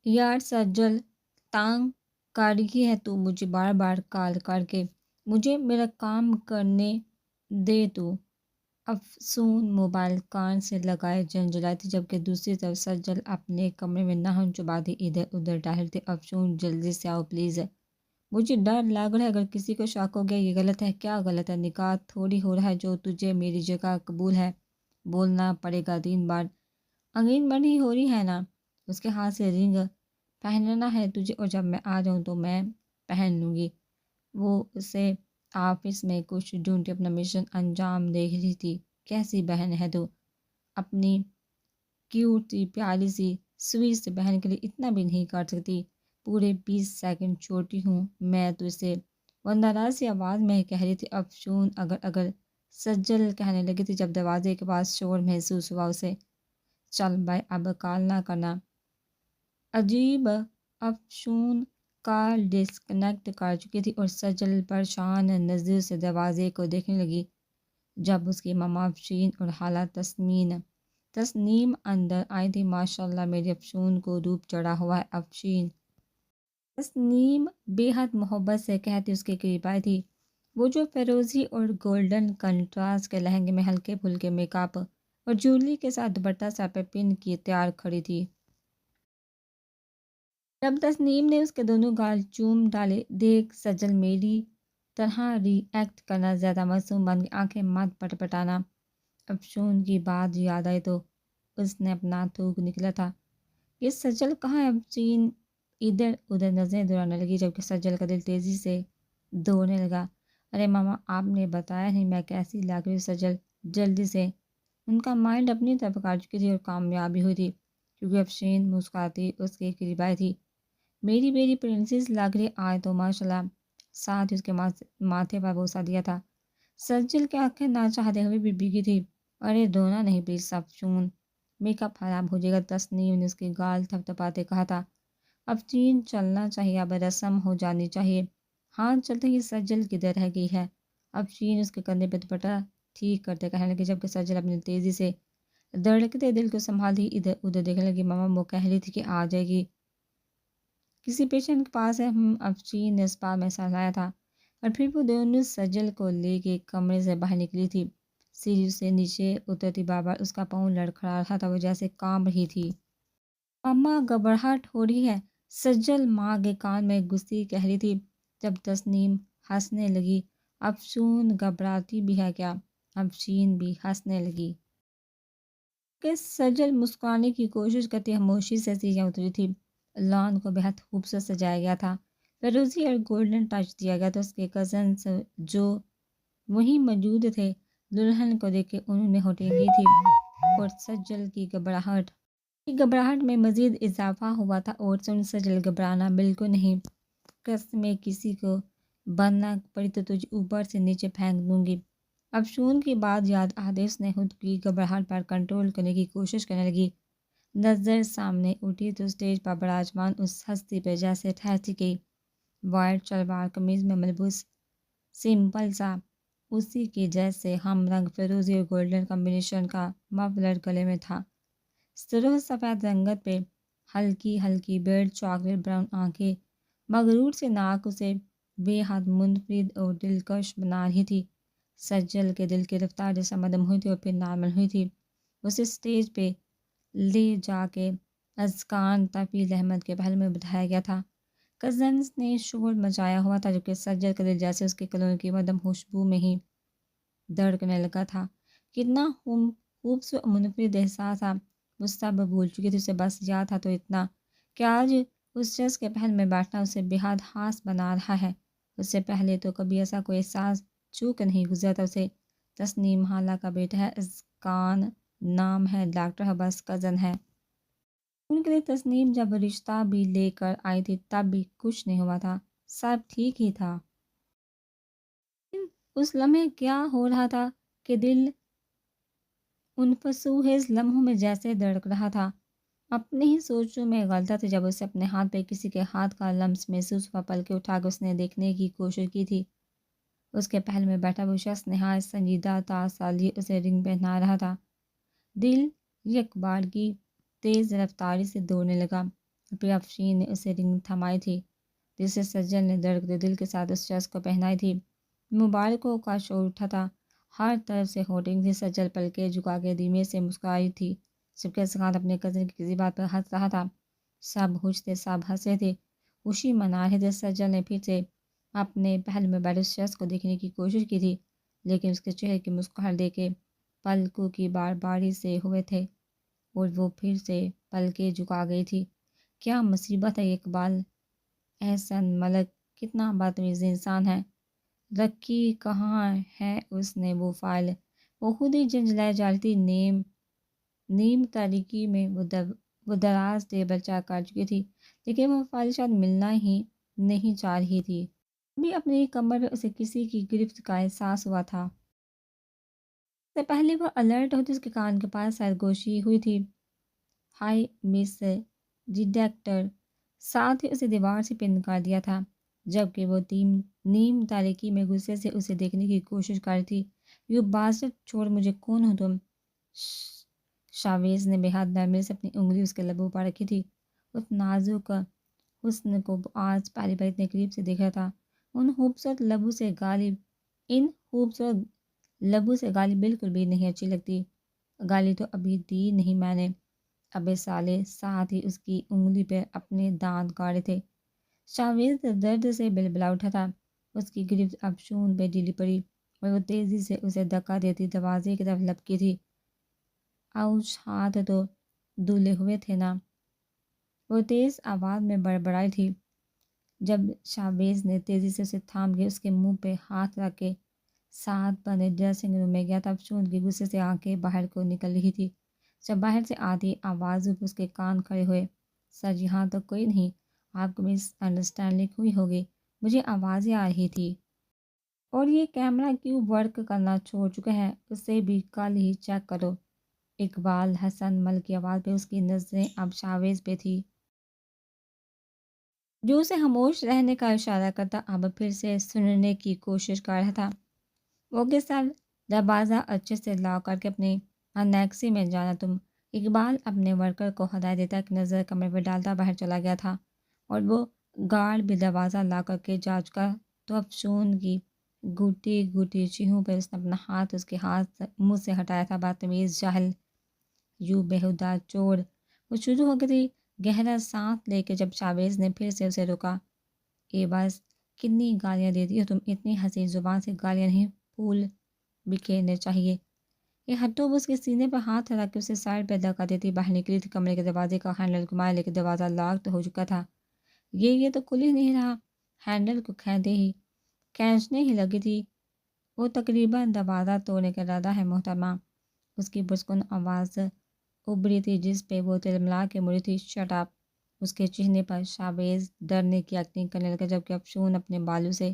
یار سجل، تانگ کاری ہے تو مجھے بار بار کال کر کے مجھے میرا کام کرنے دے تو۔ افسون موبائل کان سے لگائے جھنجھلائی تھی، جبکہ دوسری طرف سجل اپنے کمرے میں نہن چباتے ادھر ادھر ٹہلتے۔ افسون جلدی سے آؤ پلیز، مجھے ڈر لگ رہا ہے، اگر کسی کو شک ہو گیا یہ غلط ہے۔ کیا غلط ہے؟ نکاح تھوڑی ہو رہا ہے جو تجھے میری جگہ قبول ہے، بولنا پڑے گا 3 بار۔ انگیجمنٹ ہی ہو رہی ہے نا، اس کے ہاتھ سے رنگ پہننا ہے تجھے، اور جب میں آ جاؤں تو میں پہن لوں گی۔ وہ اسے آفس میں کچھ ڈھونڈتے اپنا مشن انجام دے رہی تھی۔ کیسی بہن ہے تو، اپنی کیوٹ سی پیاری سی سویٹ سے بہن کے لیے اتنا بھی نہیں کر سکتی؟ پورے 20 سیکنڈ چھوٹی ہوں میں تو اسے۔ وہ ناراض سی آواز میں کہہ رہی تھی۔ افشون اگر اگر سجل کہنے لگی تھی جب دروازے کے پاس شور محسوس ہوا اسے۔ چل بھائی اب کال نہ کرنا۔ عجیب، افشون کال ڈسکنیکٹ کر چکی تھی اور سجل پریشان نظر سے دروازے کو دیکھنے لگی۔ جب اس کی ماما افشین اور خالہ تسنیم اندر آئی تھی۔ ماشاءاللہ میری افشون کو روپ چڑھا ہوا ہے افشین، تسنیم بے حد محبت سے کہتی اس کے قریب آئی تھی۔ وہ جو فیروزی اور گولڈن کنٹراسٹ کے لہنگے میں ہلکے پھلکے میک اپ اور جولی کے ساتھ دوپٹہ سر پہ پن کیے تیار کھڑی تھی۔ جب تسنیم نے اس کے دونوں گال چوم ڈالے، دیکھ سجل میری طرح ری ایکٹ کرنا، زیادہ معصوم بن کے آنکھیں مت پٹپٹانا۔ افشون کی بات یاد آئی تو اس نے اپنا تھوک نکلا تھا۔ یہ سجل کہاں ہے؟ افشین ادھر ادھر نظریں دوڑانے لگی، جبکہ سجل کا دل تیزی سے دوڑنے لگا۔ ارے ماما آپ نے بتایا نہیں میں کیسی لگ رہی ہوں؟ سجل جلدی سے۔ ان کا مائنڈ اپنی طرف کر چکی تھی اور کامیابی ہوئی تھی، کیونکہ افشین مسکراتی اس کے قریب آئی تھی۔ میری بیری پرنسس لگ رہی آج تو ماشاءاللہ، ساتھ ہی اس کے ماتھے پر بوسہ دیا تھا۔ سجل کی آنکھیں نہ چاہتے ہوئے بھی بھیگی تھی۔ ارے رونا نہیں پلیز افشون، میک اپ خراب ہو جائے گا، تسنیم نے اس کے گال تھپ تھپاتے کہا تھا۔ افشین چلنا چاہیے، اب رسم ہو جانی چاہیے۔ ہاں چلتے ہی سجل کدھر رہ گئی ہے؟ افشین اس کے کندھے پہ دوپٹہ ٹھیک کرتے کہنے لگی، جبکہ سجل اپنی تیزی سے دھڑکتے دل کو سنبھالتی ادھر ادھر دیکھنے لگی۔ ماما وہ کہہ رہی تھی کہ آ جائے گی، کسی پیشنٹ کے پاس ہے۔ افشین نے اس بات میں سہلایا تھا، اور پھر وہ دونوں سجل کو لے کے کمرے سے باہر نکلی تھی۔ سیڑھی سے نیچے اترتی بار بار اس کا پاؤں لڑکھڑا رہا تھا، وہ جیسے کانپ رہی تھی۔ ماما گھبراہٹ ہو رہی ہے، سجل ماں کے کان میں گھسی کہہ رہی تھی، جب تسنیم ہنسنے لگی۔ افشون گھبراتی بھی ہے کیا؟ افشین بھی ہنسنے لگی کہ سجل مسکرانے کی کوشش کرتی خاموشی سے سیڑھیاں اتری تھی۔ لان کو بہت خوبصورت سجایا گیا تھا، فیروزی اور گولڈن ٹچ دیا گیا تھا۔ اس کے کزنس جو وہیں موجود تھے، دلہن کو دیکھ کے انہوں نے ہٹینگی تھی، اور سجل کی گھبراہٹ میں مزید اضافہ ہوا تھا۔ اور سن سجل گھبرانا بالکل نہیں، قسمیں کسی کو بننا پڑی تو تجھے اوپر سے نیچے پھینک دوں گی۔ افشون کی بات یاد آتے اس نے خود کی گھبراہٹ پر کنٹرول کرنے کی کوشش کرنے لگی۔ نظر سامنے اٹھی تو اسٹیج پر براجمان اس ہستی پہ جیسے ٹھہرتی گئی، وائٹ شلوار قمیض میں ملبوس، سمپل سا، اسی کی جیسے ہم رنگ فیروزی اور گولڈن کمبینیشن کا مفلر گلے میں تھا۔ سرخ سفید رنگت پہ ہلکی ہلکی بیڈ چاکلیٹ براؤن آنکھیں، مغرور سے ناک اسے بے حد منفرد اور دلکش بنا رہی تھی۔ سجل کے دل کی رفتار جیسا مدم ہوئی تھی اور پھر نارمل ہوئی تھی۔ اسے اسٹیج پہ لے جا کے ازکان طفیل احمد کے پہلو میں بٹھایا گیا تھا۔ کزنس نے شور مچایا ہوا تھا، جبکہ سجل کا دل جیسے اس کے کلوں کی مدم خوشبو میں ہی دھڑکنے لگا تھا۔ کتنا خوبصورت منفرد احساس تھا، وہ سب بھول چکی تھی۔ اسے بس یاد تھا تو اتنا کہ آج اس شخص کے پہل میں بیٹھنا اسے بے حد خاص بنا رہا ہے۔ اس سے پہلے تو کبھی ایسا کوئی احساس چھو کر نہیں گزرا تھا اسے۔ تسنیم خالہ کا بیٹا ہے، ازکان نام ہے، ڈاکٹر ہے، بس کزن ہے ان کے لیے۔ تسنیم جب رشتہ بھی لے کر آئی تھی تب بھی کچھ نہیں ہوا تھا، سب ٹھیک ہی تھا۔ اس لمحے کیا ہو رہا تھا کہ دل ان فسوہز لمحوں میں جیسے دھڑک رہا تھا، اپنی ہی سوچوں میں غلطہ تھا۔ جب اسے اپنے ہاتھ پہ کسی کے ہاتھ کا لمس محسوس ہوا، پلکیں اٹھا کے اس نے دیکھنے کی کوشش کی تھی۔ اس کے پہل میں بیٹھا وہ شخص نہایت سنجیدہ تھا، لیے اسے رنگ پہنا رہا تھا۔ دل یک بار کی تیز رفتاری سے دوڑنے لگا۔ پھر افشین نے اسے رنگ تھمائی تھی جسے سجل نے دھڑکتے دل کے ساتھ اس شخص کو پہنائی تھی۔ مبارکوں کا شور اٹھا تھا، ہر طرف سے ہوٹنگ تھی۔ سجل پلکیں جھکا کے دھیمے سے مسکرائی تھی جبکہ اسقاط اپنے کزن کی کسی بات پر ہنس رہا تھا۔ سب خوش تھے، سب ہنس رہے تھے، خوشی منا رہے تھے۔ سجل نے پھر سے اپنے پہلو میں بیٹھے اس شخص کو دیکھنے کی کوشش کی تھی لیکن اس کے چہرے کی مسکراہٹ دیکھ کے پلکوں کی بار باری سے ہوئے تھے اور وہ پھر سے پلکیں جھکا گئی تھی۔ کیا مصیبت ہے یہ اقبال احسن ملک کتنا بدتمیز انسان ہے، رکھی کہاں ہے اس نے وہ فائل؟ وہ خود ہی جھنجھلائی جا رہی تھی۔ نیم تاریکی میں وہ دراز ٹیبل چیک کر چکی تھی لیکن وہ فائل شاید ملنا ہی نہیں چاہ رہی تھی۔ ابھی اپنی کمر میں اسے کسی کی گرفت کا احساس ہوا تھا۔ سے پہلے وہ الرٹ ہوتی اس کے کان کے پاس سرگوشی ہوئی تھی، ہائی مس ڈیٹیکٹر، ساتھ ہی اسے دیوار سے پن کر دیا تھا جبکہ وہ نیم تاریکی میں غصے سے اسے دیکھنے کی کوشش کر رہی تھی۔ یو باسٹرڈ، چھوڑ مجھے، کون ہو تم؟ شاویز نے بے حد نرمی سے اپنی انگلی اس کے لبوں پر رکھی تھی۔ اس نازک حسن کو آج پہلی بار اتنے قریب سے دیکھ رہا تھا۔ ان خوبصورت لبوں سے گالی بالکل بھی نہیں اچھی لگتی۔ گالی تو ابھی دی نہیں میں نے، ابے سالے، ساتھ ہی اس کی انگلی پہ اپنے دانت کاڑے تھے۔ شاویز درد سے بلبلا اٹھا تھا، اس کی گرفت افشون پہ ڈھیلی پڑی اور وہ تیزی سے اسے دھکا دیتی دروازے کی طرف لپکی تھی۔ آؤچ، ہاتھ تو دھلے ہوئے تھے نا، وہ تیز آواز میں بڑبڑائی تھی جب شاویز نے تیزی سے اسے تھام کے اس کے منہ پہ ہاتھ رکھ کے ساتھ بنے ڈریسنگ روم میں گیا تھا۔ افشون کی غصے سے آنکھیں باہر کو نکل رہی تھی جب باہر سے آتی آوازوں پہ اس کے کان کھڑے ہوئے۔ سر، یہاں تو کوئی نہیں، آپ کو مس انڈرسٹینڈنگ ہوئی ہوگی، مجھے آوازیں آ رہی تھی۔ اور یہ کیمرہ کیوں ورک کرنا چھوڑ چکا ہے، اسے بھی کل ہی چیک کرو۔ اقبال حسن ملک کی آواز پہ اس کی نظریں اب شاویز پہ تھی جو اسے خاموش رہنے کا اشارہ کرتا اب پھر سے سننے کی کوشش کر رہا تھا۔ وہ کے ساتھ دروازہ اچھے سے لاک کر کے اپنی انیکسی میں جانا تم۔ اقبال اپنے ورکر کو ہدایت دیتا ایک نظر کمرے پہ ڈالتا باہر چلا گیا تھا اور وہ گارڈ بھی دروازہ لا کر کے جا چکا تو افشون کی گھٹی گھٹی چیخوں پہ اس نے اپنا ہاتھ اس کے ہاتھ منہ سے ہٹایا تھا۔ بدتمیز، جاہل، یوں بےہودہ چور۔ وہ شروع ہو گئی تھی گہرا سانس لے کے جب شاویز نے پھر سے اسے روکا۔ اے بس، کتنی گالیاں دیتی ہو تم، اتنی حسین زبان سے گالیاں نہیں، پھول بکھیرنے چاہیے۔ یہ ہٹو، وہ اس کے سینے پر ہاتھ رکھ کے اسے سائڈ پہ دھکا دیتی باہر نکلی تھی۔ کمرے کے دروازے کا ہینڈل گھمایا لیکن دروازہ لاک تو ہو چکا تھا۔ یہ تو کھل ہی نہیں رہا۔ ہینڈل کو کھینچنے ہی لگی تھی وہ، تقریباً دروازہ توڑنے کا ارادہ ہے محترمہ، اس کی پرسکون آواز ابھری تھی جس پہ وہ تلملا کے مڑی تھی۔ شٹ اپ، اس کے چہرے پر شاویز ڈرنے کی ایکٹنگ کرنے لگا جبکہ افشون اپنے بالوں سے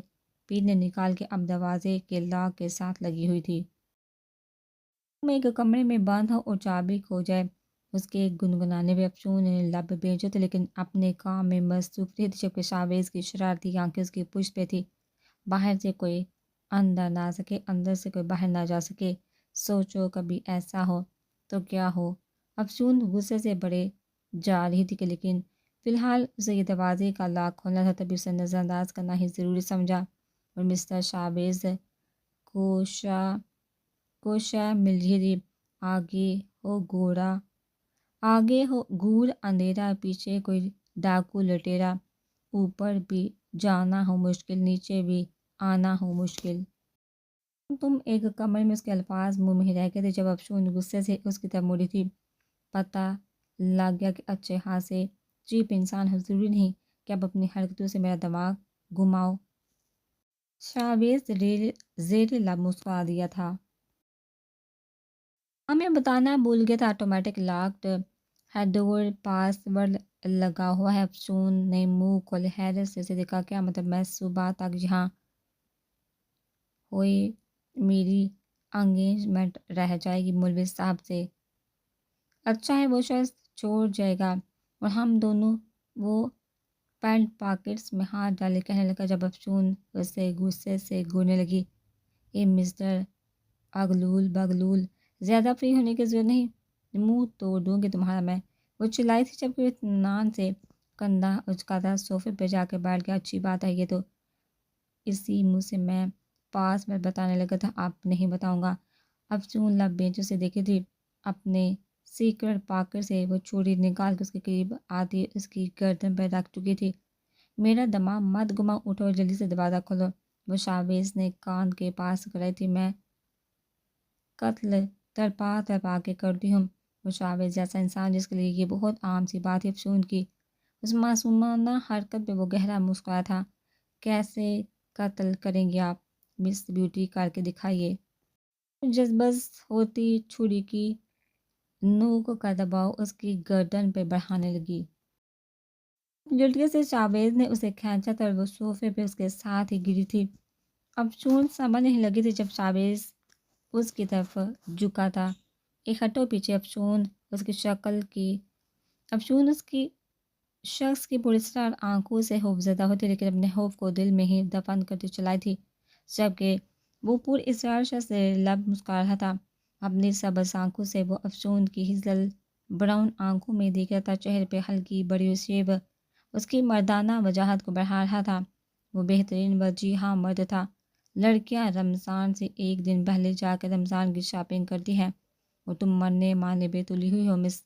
پینے نکال کے اب دروازے کے لاک کے ساتھ لگی ہوئی تھی۔ میں ایک کمرے میں بند ہو اور چابی کھو جائے، اس کے گنگنانے پہ افشون نے لب بھیجے تھے لیکن اپنے کام میں مصروف رہی تھی جبکہ شاویز کی شرارتی آنکھیں اس کی پشت پہ تھی۔ باہر سے کوئی اندر نہ آ سکے، اندر سے کوئی باہر نہ جا سکے۔ سوچو کبھی ایسا ہو تو کیا ہو۔ افشون غصے سے بڑے جا رہی تھی کہ لیکن فی الحال اسے یہ دروازے کا لاک کھولنا تھا، تبھی اسے نظر انداز کرنا ہی ضروری سمجھا اور مسٹر شاویز کوشاں مل رہی تھی۔ آگے ہو گور اندھیرا، پیچھے کوئی ڈاکو لٹیرا، اوپر بھی جانا ہو مشکل، نیچے بھی آنا ہو مشکل۔ تم ایک کمرے میں، اس کے الفاظ منہ میں ہی رہ گئے تھے جب افشون غصے سے اس کی طرف مڑی تھی۔ پتہ لگ گیا کہ اچھے خاصے چیپ انسان ہو، ضروری نہیں کہ اب اپنی حرکتوں سے میرا دماغ گھماؤ۔ شاویز زیر لب مسکرا دیا تھا۔ ہمیں بتانا بھول گیا تھا، آٹومیٹک لاکڈ ہے ڈور، پاس ورڈ لگا ہوا ہے۔ افشون نے منہ کھولے حیرت سے اسے دیکھا۔ کیا مطلب؟ میں صبح تک یہاں ہوئی میری انگیجمنٹ رہ جائے گی ملوث صاحب سے؟ اچھا ہے، وہ شخص چھوڑ جائے گا اور ہم دونوں۔ وہ پینٹ پاکٹس میں ہاتھ ڈالے کہنے لگا جب افشون اسے غصے سے گھورنے لگی۔ اے مسٹر اغلول بغلول، زیادہ فری ہونے کی ضرورت نہیں، منہ توڑ دوں گی تمہارا میں، وہ چلائی تھی جبکہ وہ اطمینان سے کندھا اچکا تھا، صوفے پہ جا کے بیٹھ گیا۔ اچھی بات ہے یہ تو، اسی منہ سے میں پاس میں بتانے لگا تھا، آپ نہیں بتاؤں گا۔ افسون لب بینچوں سے دیکھی تھی، اپنے سیکرٹ پاکٹ سے وہ چھری نکال کے اس کے قریب آتی اس کی گردن پہ رکھ چکی تھی۔ میرا دماغ مت گما، اٹھو اور جلدی سے دروازہ کھولو، وہ شاویز نے کان کے پاس کرائی تھی۔ میں قتل تڑپا تڑپا کے کرتی ہوں، وہ شاویز جیسا انسان جس کے لیے یہ بہت عام سی بات ہے افسون کی۔ اس معصومانہ حرکت پہ وہ گہرا مسکرایا تھا۔ کیسے قتل کریں گے آپ مس بیوٹی، کر کے دکھائیے۔ جذبس ہوتی چھری کی نوک کا دباؤ اس کی گردن پہ بڑھانے لگی۔ جلدی سے شاویز نے اسے کھینچا تھا اور وہ صوفے پہ اس کے ساتھ ہی گری تھی۔ افسون سمجھ نہیں لگی تھی جب شاویز اس کی طرف جھکا تھا۔ ایک ہٹو پیچھے، افسون اس کی شخص کی پراسرار آنکھوں سے خوفزدہ ہوتی، لیکن اپنے خوف کو دل میں ہی دفن کرتی چلائی تھی، جبکہ وہ پر اسرار شخص سے لب مسکرا رہا تھا۔ اپنی سبز آنکھوں سے وہ افسون کی ہزل براؤن آنکھوں میں دیکھ رہا تھا۔ چہرے پہ ہلکی بڑی شیب اس کی مردانہ وجاہت کو بڑھا رہا تھا۔ وہ بہترین وجیہہ مرد تھا۔ لڑکیاں رمضان سے ایک دن پہلے جا کے رمضان کی شاپنگ کرتی ہیں، اور تم مرنے مارنے پہ تلی ہوئی ہو مس،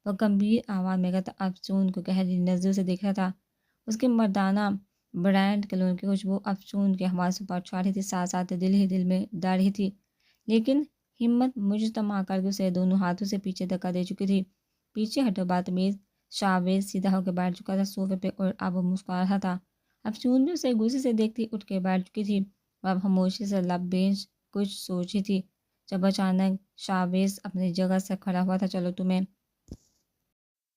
وہ گمبھیر آواز میں کہتا۔ افسون کو گہری نظروں سے دیکھ رہا تھا۔ اس کی مردانہ برانڈ کلون کی خوشبو افسون کے حواسوں پر چھا رہی تھی، ساتھ ساتھ دل ہی دل میں ڈر رہی تھی، لیکن ہمت مجتمع کر کے اسے دونوں ہاتھوں سے پیچھے دھکا دے چکی تھی۔ پیچھے ہٹو بدتمیز، شاویز سیدھا ہو کے بیٹھ چکا تھا صوفے پہ اور اب وہ مسکرا رہا تھا۔ افسون بھی اسے غصے سے دیکھتی اٹھ کے بیٹھ چکی تھی اور اب خاموشی سے لب بینچ کچھ سوچ رہی تھی، جب اچانک شاویز اپنی جگہ سے کھڑا ہوا تھا۔ چلو تمہیں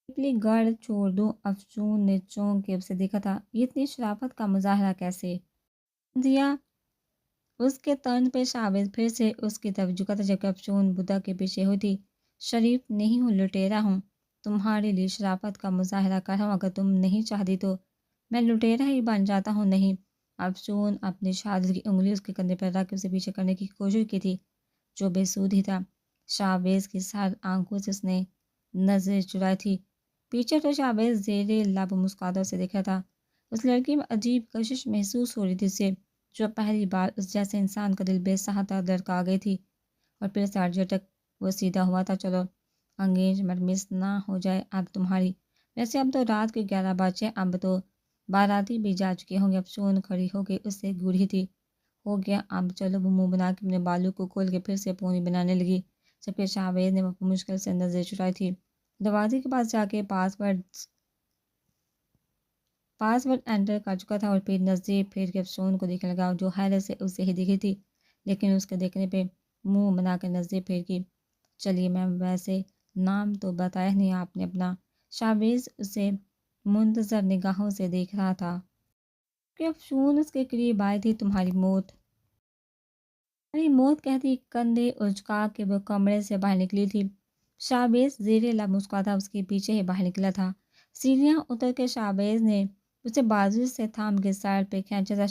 پپلی گڑھ چھوڑ دوں، افسون نے چونک کے اسے دیکھا تھا۔ یہ اتنی شرافت کا مظاہرہ کیسے دیا؟ اس کے طرز پہ شاویز پھر سے اس کی طرف جھکا تھا، جبکہ افسون بدھا کے پیچھے ہوئی تھی۔ شریف نہیں ہوں، لٹیرا ہوں، تمہارے لیے شرافت کا مظاہرہ کر رہا ہوں، اگر تم نہیں چاہتی تو میں لٹیرا ہی بن جاتا ہوں۔ نہیں، افسون اپنی شہادت کی انگلی اس کے کندھے پر رکھ کے اسے پیچھے کرنے کی کوشش کی تھی، جو بے سود ہی تھا۔ شاویز کی سرد آنکھوں سے اس نے نظر چرائی تھی۔ پیچھے تو شاویز زیر لب مسکراتا اسے دیکھ رہا تھا۔ اس لڑکی میں عجیب کشش محسوس ہو رہی تھی اسے، جو پہلی بار اس جیسے انسان کا دل بے سہاتا لڑکا گئی تھی، اور پھر سے جھٹک وہ سیدھا ہوا تھا۔ چلو انگیجمنٹ مس نہ ہو جائے اب تمہاری، ویسے اب تو رات کے 11 بجے، اب تو باراتی بھی جا چکے ہوں گے۔ افسون کھڑی ہو کے اس سے گوری تھی۔ ہو گیا اب چلو، وہ منہ بنا کے اپنے بالوں کو کھول کے پھر سے پونی بنانے لگی، جبکہ شاویز نے وہ مشکل سے نظر چرائی تھی۔ دروازے کے پاس جا کے پاسورڈ انٹر کر چکا تھا، اور پھر نظریں پھیر کے افسون کو دیکھنے لگا، جو حیرت سے اسے ہی دیکھی تھی، لیکن اس کے دیکھنے پہ منہ بنا کے نظریں پھیر کی۔ چلیے میم، ویسے نام تو بتایا نہیں آپ نے اپنا۔ شاویز اسے منتظر نگاہوں سے دیکھ رہا تھا کہ افسون اس کے قریب آئی تھی۔ تمہاری موت کہتی کندھے اچکا کے وہ کمرے سے باہر نکلی تھی۔ شاویز زیر لب مسکراتا اس کے پیچھے ہی باہر نکلا تھا۔ سیڑھیاں اتر کے شاویز نے اسے بازو سے تھام کے سائڈ پہ کھینچا تھا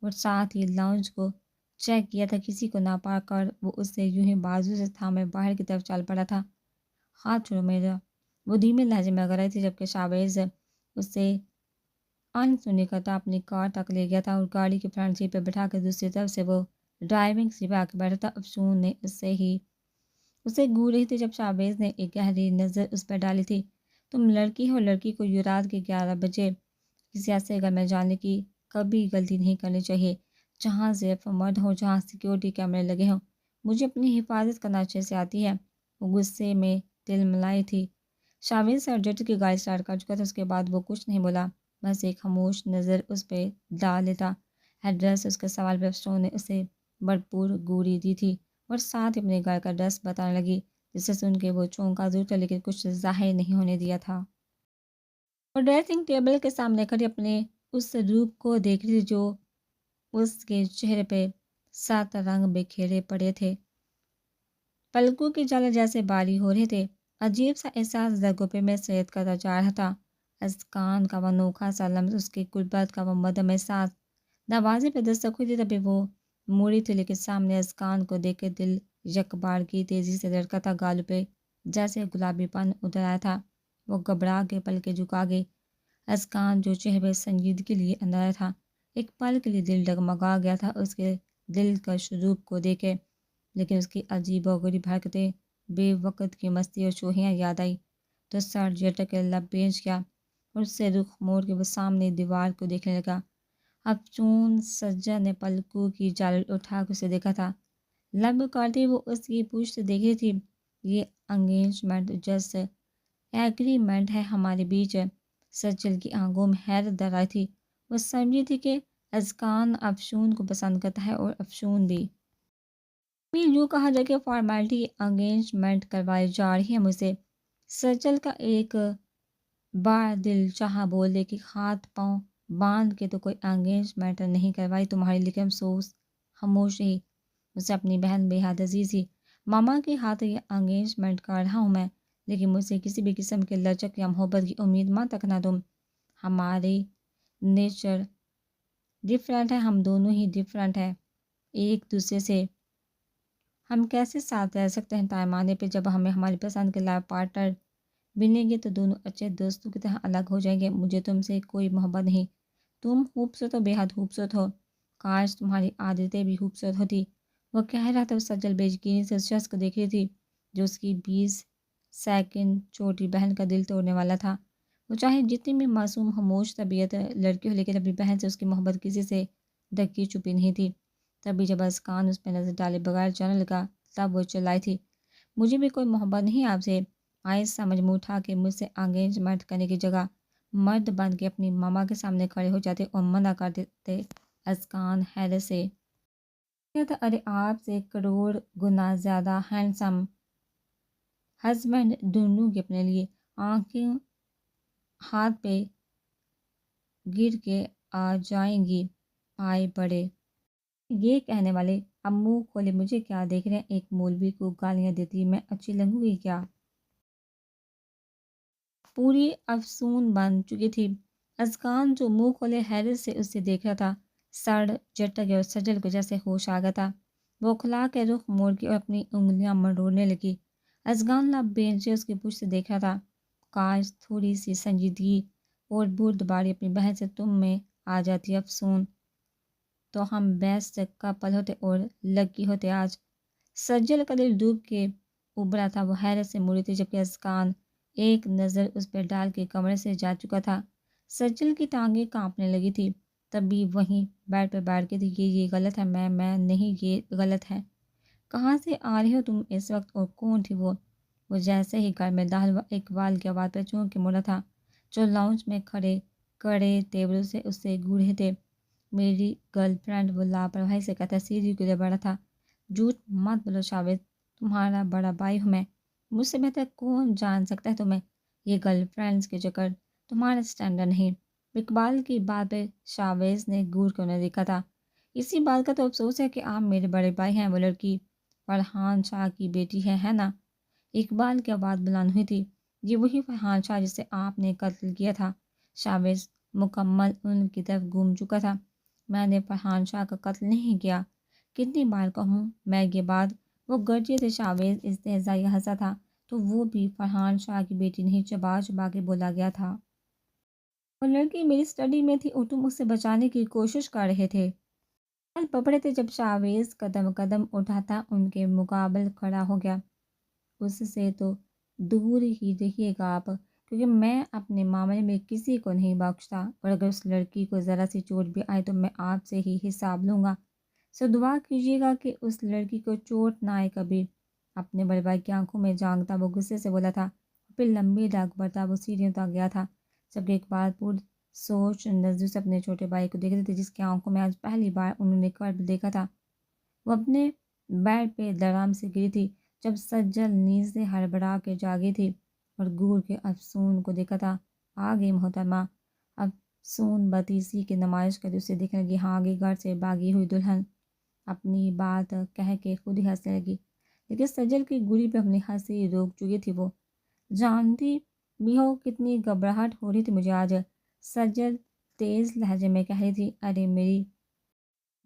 اور ساتھ ہی لاؤنج کو چیک کیا تھا۔ کسی کو نہ پا کر وہ اس سے یوں ہی بازو سے تھامے باہر کی طرف چل پڑا تھا۔ ہاتھ چھوڑو میرا، وہ دھیمے لہجے میں کر رہی تھی، جبکہ شاویز اسے انسنی کرتا اپنی کار تک لے گیا تھا اور گاڑی کی فرنٹ سیٹ پہ بٹھا کے دوسری طرف سے وہ ڈرائیونگ سیٹ پہ آ کے بیٹھا تھا۔ افسون نے اسے گھور رہی تھی جب شاویز نے ایک گہری نظر اس پر ڈالی تھی۔ تم لڑکی ہو، لڑکی کو یہ رات کے 11 بجے کسی ایسے گھر میں جانے کی کبھی غلطی نہیں کرنی چاہیے، جہاں صرف مرد ہو، جہاں سیکیورٹی کیمرے لگے ہوں۔ مجھے اپنی حفاظت کرنا اچھے سے آتی ہے، وہ غصے میں تل ملائی تھی۔ شاویز سرجٹ کی گاڑی اسٹارٹ کر چکا تھا، اس کے بعد وہ کچھ نہیں بولا، بس ایک خاموش نظر اس پہ ڈال لیتا۔ ایڈریس اس کے سوال پہ افسون نے اسے بھرپور گوری دی تھی اور ساتھ ہی اپنے گھر کا ایڈریس بتانے لگی، جسے سن کے وہ چونکا ضرور تھا، لیکن کچھ ظاہر نہیں ہونے دیا تھا۔ اور ڈریسنگ ٹیبل کے سامنے کھڑی اپنے اس روپ کو دیکھ رہی تھی، جو اس کے چہرے پہ 7 رنگ بکھیرے پڑے تھے، پلکوں کی جال جیسے باری ہو رہے تھے۔ عجیب سا احساس رگوں پہ میں سیر کرتا جا رہا تھا۔ اسکان کا وہ انوکھا سا لمس، اس کی قربت کا وہ مدھم احساس۔ دروازے پہ دستک ہوئی تھی، تبھی وہ موڑی تھی، لیکن سامنے اسکان کو دیکھ کے دل یکبار کی تیزی سے دھڑکا تھا، گالوں پہ جیسے گلابی پن اتر آیا تھا۔ وہ گھبرا کے پلکیں جھکا گئی۔ اسکان جو چہرے سنجیدگی لیے اندھیرا تھا، ایک پل کے لیے دل ڈگمگا گیا تھا اس کے دل کا شروب کو دیکھے، لیکن اس کی عجیب و غریب حرکتیں، بے وقت کی مستی اور چوہیاں یاد آئی تو سر جھٹک کے لب بیچ گیا اور اس سے رخ موڑ کے وہ سامنے دیوار کو دیکھنے لگا۔ اب چون سجا نے پلکوں کی جال اٹھا کر اسے دیکھا تھا، لب کاٹتے وہ اس کی پشت دیکھ رہی تھی۔ یہ انگیجمنٹ جسٹ ایگریمنٹ ہے ہمارے بیچ۔ سجل کی آنکھوں میں حیرت در آئی تھی، وہ سمجھی تھی کہ ازکان افشون کو پسند کرتا ہے اور افشون بھی۔ یوں کہا جائے کہ فارمیلٹی انگیجمنٹ کروائی جا رہی ہے مجھ سے۔ سجل کا ایک بار دل چاہا بول دے کہ ہاتھ پاؤں باندھ کے تو کوئی انگیجمنٹ نہیں کروائی تمہاری، لیکن افسوس خاموش رہی۔ اسے اپنی بہن بے حد عزیز تھی۔ ماما کے ہاتھ یہ انگیجمنٹ کر رہا ہوں میں، لیکن مجھ سے کسی بھی قسم کے لچک یا محبت کی امید مت رکھنا تم۔ ہماری نیچر ڈفرینٹ ہے، ہم دونوں ہی ڈفرینٹ ہیں ایک دوسرے سے۔ ہم کیسے ساتھ رہ سکتے ہیں پیمانے پہ، جب ہمیں ہماری پسند کے لائف پارٹنر ملیں گے تو دونوں اچھے دوستوں کی طرح الگ ہو جائیں گے۔ مجھے تم سے کوئی محبت نہیں، تم خوبصورت ہو، بے حد خوبصورت ہو، کاش تمہاری عادتیں بھی خوبصورت ہوتی۔ وہ کہہ رہا تھا، وہ سجل بے یقینی سے اس شخص کو دیکھ رہی تھی جو اس کی 20 سیکنڈ چھوٹی بہن کا دل توڑنے والا تھا۔ وہ چاہے جتنی بھی معصوم خاموش طبیعت لڑکی ہو، لیکن اپنی بہن سے اس کی محبت کسی سے ڈھکی چھپی نہیں تھی۔ تبھی جب ازکان اس پہ نظر ڈالے بغیر جانے لگا، تب وہ چلائی تھی، مجھے بھی کوئی محبت نہیں آپ سے۔ آہستہ مجموع اٹھا کے مجھ سے انگیجمنٹ کرنے کی جگہ مرد بن کے اپنی ماما کے سامنے کھڑے ہو جاتے اور منع کر دیتے۔ ازکان حیرت سے کہتا، ارے آپ سے کروڑ گنا زیادہ ہینڈسم ہسبینڈ ڈھونڈوں گی اپنے لیے۔ آنکھیں ہاتھ پہ گر کے آ جائیں گی، پائے بڑے۔ یہ کہنے والے اب منہ کھولے مجھے کیا دیکھ رہے ہیں، ایک مولوی کو گالیاں دیتی میں اچھی لگوں گی کیا؟ پوری افسون بن چکی تھی۔ ازکان جو منہ کھولے حیرت سے اسے دیکھ رہا تھا، سڑ جھٹک گیا اور سجل کو جیسے ہوش آ گیا تھا۔ وہ کھلا کے رخ موڑ کے اور اپنی انگلیاں مروڑنے لگی۔ ازکان لب بینچے اس کی پشت سے دیکھ رہا تھا، کاش تھوڑی سی سنجیدگی اور بردباری اپنی بہن سے تم میں آ جاتی افسون، تو ہم بیسٹ کپل ہوتے اور لکی ہوتے آج۔ سجل کا دل ڈوب کے ابھرا تھا، وہ حیرت سے مڑی تھی، جبکہ ازکان ایک نظر اس پہ ڈال کے کمرے سے جا چکا تھا۔ سجل کی ٹانگیں کانپنے لگی تھی، تب بھی وہیں بیڈ پہ بیٹھ کے تھی، یہ غلط ہے، میں نہیں، یہ غلط ہے۔ کہاں سے آ رہی ہو تم اس وقت اور کون تھی وہ؟ وہ جیسے ہی گھر میں داخل ہوا، اقبال کی آواز پہ چونک کے مڑا تھا، جو لاؤنج میں کھڑے کڑے ٹیبلوں سے اس سے گورے تھے۔ میری گرل فرینڈ، وہ لاپرواہی سے کہتا، سیڑھی کے لیے بڑا تھا۔ جھوٹ مت بولو شاوز، تمہارا بڑا بھائی ہوں میں، مجھ سے بہتر کون جان سکتا ہے تمہیں؟ یہ گرل فرینڈس کے چکر تمہارا اسٹینڈرڈ نہیں۔ اقبال کی بات پہ شاویز نے گور کو نہ دیکھا تھا۔ اسی بات کا تو افسوس ہے کہ آپ میرے بڑے بھائی ہیں، وہ لڑکی فرحان شاہ کی بیٹی ہے نا؟ اقبال کی آواز بلند ہوئی تھی، یہ وہی فرحان شاہ جسے آپ نے قتل کیا تھا۔ شاویز مکمل ان کی طرف گھوم چکا تھا۔ میں نے فرحان شاہ کا قتل نہیں کیا، کتنی بار کہوں میں یہ بات؟ وہ گرجے سے شاویز استہزائی ہنسا تھا، تو وہ بھی فرحان شاہ کی بیٹی نہیں، چبا چبا کے بولا گیا تھا۔ وہ لڑکی میری اسٹڈی میں تھی اور تم اسے بچانے کی کوشش کر رہے تھے۔ کل پپڑے تھے جب شاویز قدم قدم اٹھاتا ان کے مقابل کھڑا ہو گیا۔ اس سے تو دور ہی رہیے گا آپ، کیونکہ میں اپنے معاملے میں کسی کو نہیں بخشتا، اور اگر اس لڑکی کو ذرا سی چوٹ بھی آئے تو میں آپ سے ہی حساب لوں گا۔ سو دعا کیجیے گا کہ اس لڑکی کو چوٹ نہ آئے کبھی۔ اپنے بڑے بھائی کی آنکھوں میں جھانکتا وہ غصے سے بولا تھا، پھر لمبی ڈاک بڑھتا وہ سیڑھیوں تک گیا تھا، جبکہ ایک بار پر سوچ نظر سے اپنے چھوٹے بھائی کو دیکھتے تھے، جس کی آنکھوں میں آج پہلی بار انہوں نے کرب دیکھا تھا۔ وہ اپنے بیڈ پہ دھڑام سے گری تھی جب سجل نیند سے ہڑبڑا کے جاگی تھی اور گور کے افسون کو دیکھا تھا۔ آگے محترمہ افسون بتیسی کی نمائش کرتے اسے دیکھنے لگی۔ ہاں، آگے گھر سے بھاگی ہوئی دلہن اپنی بات کہہ کے خود ہی ہنسنے لگی، لیکن سجل کی گولی پہ اپنی ہنسی روک چکی تھی۔ وہ جانتی بھی ہو کتنی گھبراہٹ ہو رہی تھی مجھے آج، سجل تیز لہجے میں کہہ رہی تھی۔ ارے میری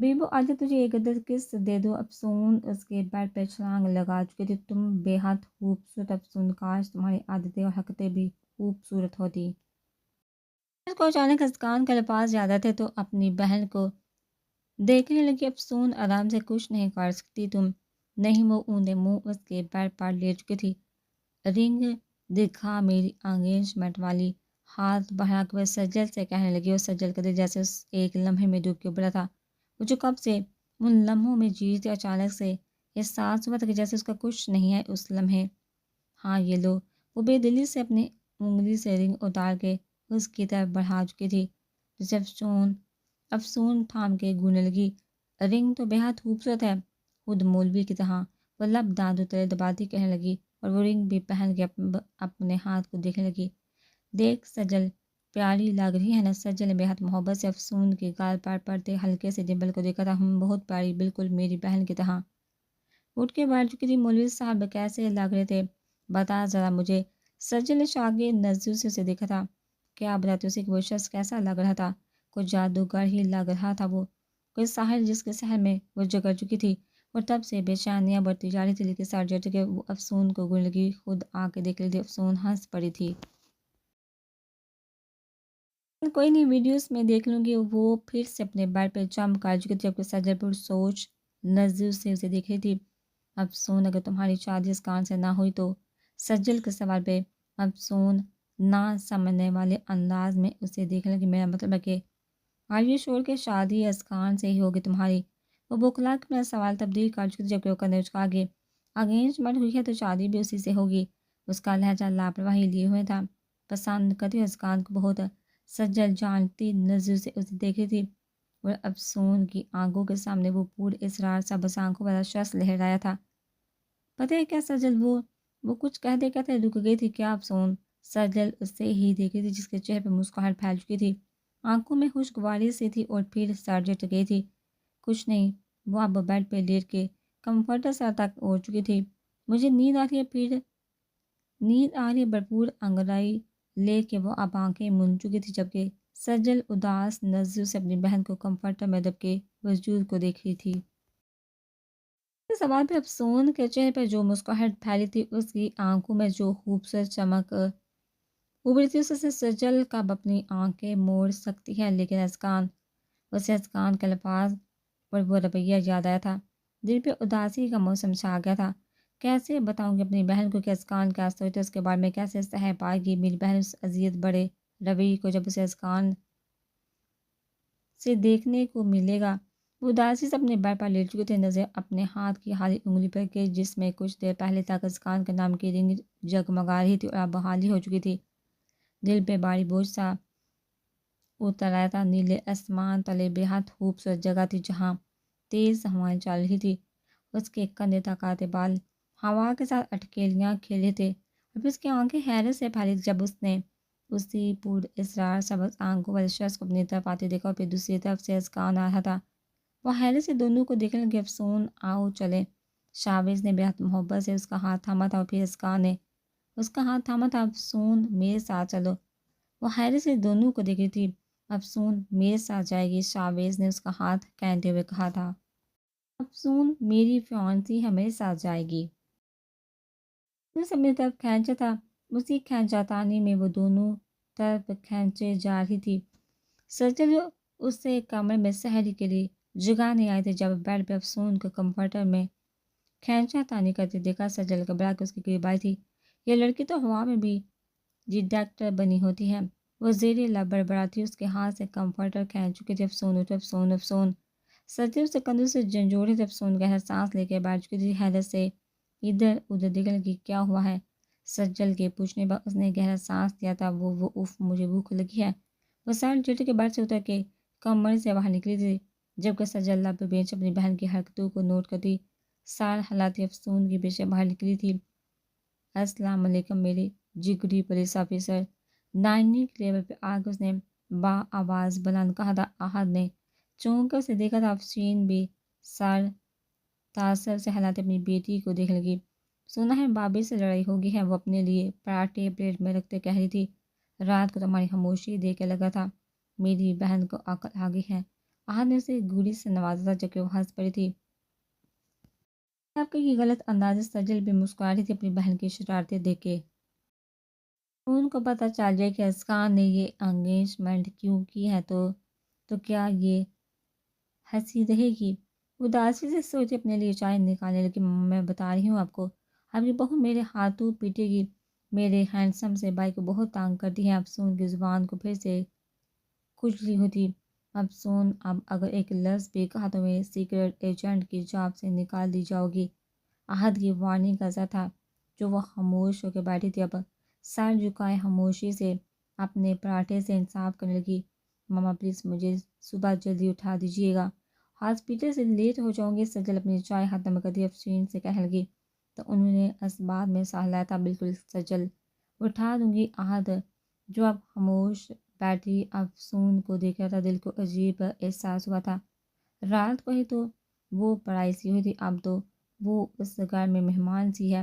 بیبو، آج تجھے ایک قدر کس دے دو؟ افسون اس کے بیڈ پہ چھلانگ لگا چکی تھی۔ تم بے حد خوبصورت افسون، کاش تمہاری عادتیں اور حرکتیں بھی خوبصورت ہوتی۔ اس کو اچانک اسکان کے الفاظ یاد آتے تو اپنی بہن کو دیکھنے لگی۔ افسون آرام سے کچھ نہیں کر سکتی تم نہیں، وہ اونڈے منہ اس کے بیڈ پر لیٹ چکی تھی۔ رنگ دکھا میری انگیجمنٹ والی، ہاتھ بڑھا کے وہ سجل سے کہنے لگی، اور سجل کا دل جیسے اس ایک لمحے میں ڈوب کے ابھرا تھا۔ وہ جو کب سے ان لمحوں میں جی تھی، اچانک سے احساس ہوا تھا کہ جیسے اس کا کچھ نہیں ہے اس لمحے۔ ہاں یہ لو، وہ بے دلی سے اپنی انگلی سے رنگ اتار کے اس کی طرف بڑھا چکی تھی، جسے افسون تھام کے گونے لگی۔ رنگ تو بے حد خوبصورت ہے، خود مولوی کی طرح، وہ لب دانتوں تلے دباتی کہنے لگی، اور وہ رنگ بھی پہن کے اپنے ہاتھ کو دیکھنے لگی۔ دیکھ سجل، پیاری لگ رہی ہے نا؟ سجل نے بے حد محبت سے افسون کے گال پر پڑتے ہلکے سے ڈمپل کو دیکھا تھا۔ بہت پیاری، بالکل میری بہن کی طرح۔ اٹھ کے بیٹھ چکی تھی۔ مولوی صاحب کیسے لگ رہے تھے بتا ذرا مجھے؟ سجل نے شاگرد نظروں سے اسے دیکھا تھا۔ کیا بتاتے اسے کہ وہ شخص کیسا لگ رہا تھا؟ کوئی جادوگر ہی لگ رہا تھا وہ، کوئی ساحر جس کے سحر میں وہ جگر چکی تھی، اور تب سے بے چینیاں بڑھتی جا رہی تھی۔ لیکن سر جٹ کے وہ افسون کو گن لگی، خود آ کے دیکھ لیتی۔ افسون ہنس پڑی تھی۔ کوئی نہیں، ویڈیوز میں دیکھ لوں گی۔ وہ پھر سے اپنے بیڈ پہ جمپ کر چکی تھی، جبکہ سجل پر سوچ نظروں سے اسے دیکھ رہی تھی۔ افسون، اگر تمہاری شادی اس کان سے نہ ہوئی تو؟ سجل کے سوال پہ افسون نہ سمجھنے والے انداز میں اسے دیکھنے لگی۔ میرا مطلب ہے کہ آیو شور کے شادی اسکان سے ہی ہوگی تمہاری؟ وہ بوکھلا کے میرا سوال تبدیل کر چکی تھی، جبکہ وہ کندھے اچکا کے انگیجمنٹ ہوئی ہے تو شادی بھی اسی سے ہوگی۔ اس کا لہجہ لاپرواہی لیے ہوئے تھا۔ پسند کرتی اسکان کو بہت۔ سجل جانتی نظروں سے اسے دیکھ رہی تھی، اور افسون کی آنکھوں کے سامنے وہ پورے اسرار سا بس آنکھوں والا شخص لہرایا تھا۔ پتہ ہے کیا سجل، وہ کچھ کہتے کہتے رک گئی تھی۔ کیا افسون؟ سجل اس سے ہی دیکھ رہی تھی، جس کے چہرے پہ مسکراہٹ پھیل چکی تھی، آنکھوں میں خوشگواری سی تھی، اور پھر سر جھٹ گئی تھی۔ کچھ نہیں، وہ اب بیڈ پہ لیٹ کے کمفرٹر سر تک اوڑھ چکی تھی۔ مجھے نیند آ رہی ہے، پھر نیند آ رہی ہے بھرپور انگڑائی لے کے وہ اب آنکھیں مون چکی تھی، جبکہ سجل اداس نظروں سے اپنی بہن کو کمفرٹر میں دب کے وجود کو دیکھ رہی تھی۔ اس سوال پہ افسون کے چہرے پہ جو مسکراہٹ پھیلی تھی، اس کی آنکھوں میں جو خوبصورت چمک ابھری تھی، اس سے سجل کب اپنی آنکھیں موڑ سکتی ہے؟ لیکن اسے اسکان کے الفاظ اور وہ رویہ یاد آیا تھا۔ دل پہ اداسی کا موسم چھا گیا تھا۔ کیسے بتاؤں گی اپنی بہن کو کہ اسکان کیا سوچتے، اس کے بارے میں کیسے سہ پائے گی میری بہن اس اذیت بڑے رویے کو جب اسے اسکان سے دیکھنے کو ملے گا؟ وہ اداسی سے اپنے بیڈ پر لیٹ چکے تھے، نظر اپنے ہاتھ کی خالی انگلی پر کے، جس میں کچھ دیر پہلے تک اسکان کے نام کی رنگ جگمگا رہی تھی، اور اب بحالی ہو چکی تھی۔ دل پہ بھاری بوجھ سا اتر آیا تھا۔ نیلے آسمان تلے بے حد خوبصورت جگہ تھی، جہاں تیز ہوائیں چل رہی تھی۔ اس کے کندھے تک آتے بال ہوا کے ساتھ اٹکیلیاں کھیل رہے تھے، اور پھر اس کی آنکھیں حیرت سے پھیلی تھی جب اس نے اسی پر اسرار سبز آنکھوں والے شخص کو اپنی طرف آتے دیکھا، اور پھر دوسری طرف سے اسکان آ رہا تھا۔ وہ حیرت سے دونوں کو دیکھنے لگے۔ افسون، آؤ چلے۔ شاویز نے بے حد محبت سے اس کا ہاتھ تھاما تھا، اور پھر اسکان نے اس کا ہاتھ تھاما تھا۔ افسون، میرے ساتھ چلو۔ وہ حیرت سے دونوں کو دیکھ رہی تھی۔ افسون، میرے ساتھ جائے گی؟ شاویز نے اس کا ہاتھ کھینچتے ہوئے کہا تھا۔ افسون، میری فیانسی ہے، میرے ساتھ جائے گی؟ اس اپنی طرف کھینچا تھا، اسی کھینچاتانی میں وہ دونوں طرف کھینچے جا رہی تھی۔ سجل اسے کمرے میں سحری کے لیے جگانے آئے تھے۔ جب بیڈ پہ افسون کو کمفرٹر میں کھینچا تانی کرتے دیکھا، سجل گھبرا کے اس کے قریب آئی تھی۔ یہ لڑکی تو ہوا میں بھی ڈیٹیکٹر بنی ہوتی ہے، وہ زیر لب بڑبڑاتی، اس کے ہاتھ سے کمفرٹر کھینچ چکی تھی۔ افسون اٹھو، افسون، افسون۔ سجل اسے کندھوں سے جھنجھوڑے تھے۔ افسون گہرا سانس لے کے بیٹھ چکی تھی، حیرت سے ادھر ادھر دیکھنے لگی۔ کیا ہوا ہے؟ سجل کے پوچھنے پر اس نے گہرا سانس لیا تھا۔ وہ اف، مجھے بھوک لگی ہے۔ وہ سر جھٹ کے بیڈ سے اتر کے کمرے سے باہر نکلی تھی، جبکہ سجل لب بیچ اپنی بہن کی حرکتوں کو نوٹ کرتی سار حالاتی افسون کے پیچھے باہر نکلی تھی۔ السلام علیکم میرے جگری پولیس آفیسر۔ ڈائننگ ٹیبل پہ آ کے اس نے با آواز بلند کہا تھا۔ احد نے چونک کر اسے دیکھا تھا۔ افشین بھی سر تاثر سے ہلاتے اپنی بیٹی کو دیکھ لگی۔ سنا ہے بابی سے لڑائی ہو گئی ہے، وہ اپنے لیے پراٹھے پلیٹ میں رکھتے کہہ رہی تھی، رات کو تمہاری خاموشی دیکھ کے لگا تھا میری بہن کو عقل آ گئی ہے۔ احد نے اسے گولی سے نوازا تھا، جبکہ وہ ہنس پڑی تھی۔ آپ کی غلط انداز سے سجل بھی مسکرا رہی تھی اپنی بہن کی شرارتیں دیکھ کے۔ ان کو پتہ چل جائے کہ اسکان نے یہ انگیجمنٹ کیوں کی ہے تو کیا یہ ہنسی رہے گی؟ اداسی سے سوچے اپنے لیے چائے نکالنے لگی۔ میں بتا رہی ہوں آپ کو، اب یہ بہو میرے ہاتھوں پیٹے گی، میرے ہینڈسم سے بھائی کو بہت تانگ کرتی ہے۔ افسون کی زبان کو پھر سے کھجلی ہوتی۔ افسون اب اگر ایک لفظ بھی کہا تو میرے سیکرٹ ایجنٹ کی جاب سے نکال دی جاؤ گی۔ عہد کی وارننگ کا اثر تھا جو وہ خاموش ہو کے بیٹھی تھی، اب سر جھکائے خاموشی سے اپنے پراٹھے سے انصاف کرنے لگی۔ ماما پلیز مجھے صبح جلدی اٹھا دیجیے گا، ہاسپٹل سے لیٹ ہو جاؤں گی۔ سجل اپنی چائے ختم کر دی، افشین سے کہنے لگی تو انہوں نے اسباب میں سہ لایا تھا۔ بالکل سجل، اٹھا دوں گی۔ عہد جو اب خاموش بیٹھی افسون کو دیکھ رہا تھا، دل کو عجیب احساس ہوا تھا۔ رات کو ہی تو وہ پڑھائی سی ہوئی تھی، اب تو وہ اس گھر میں مہمان سی ہے۔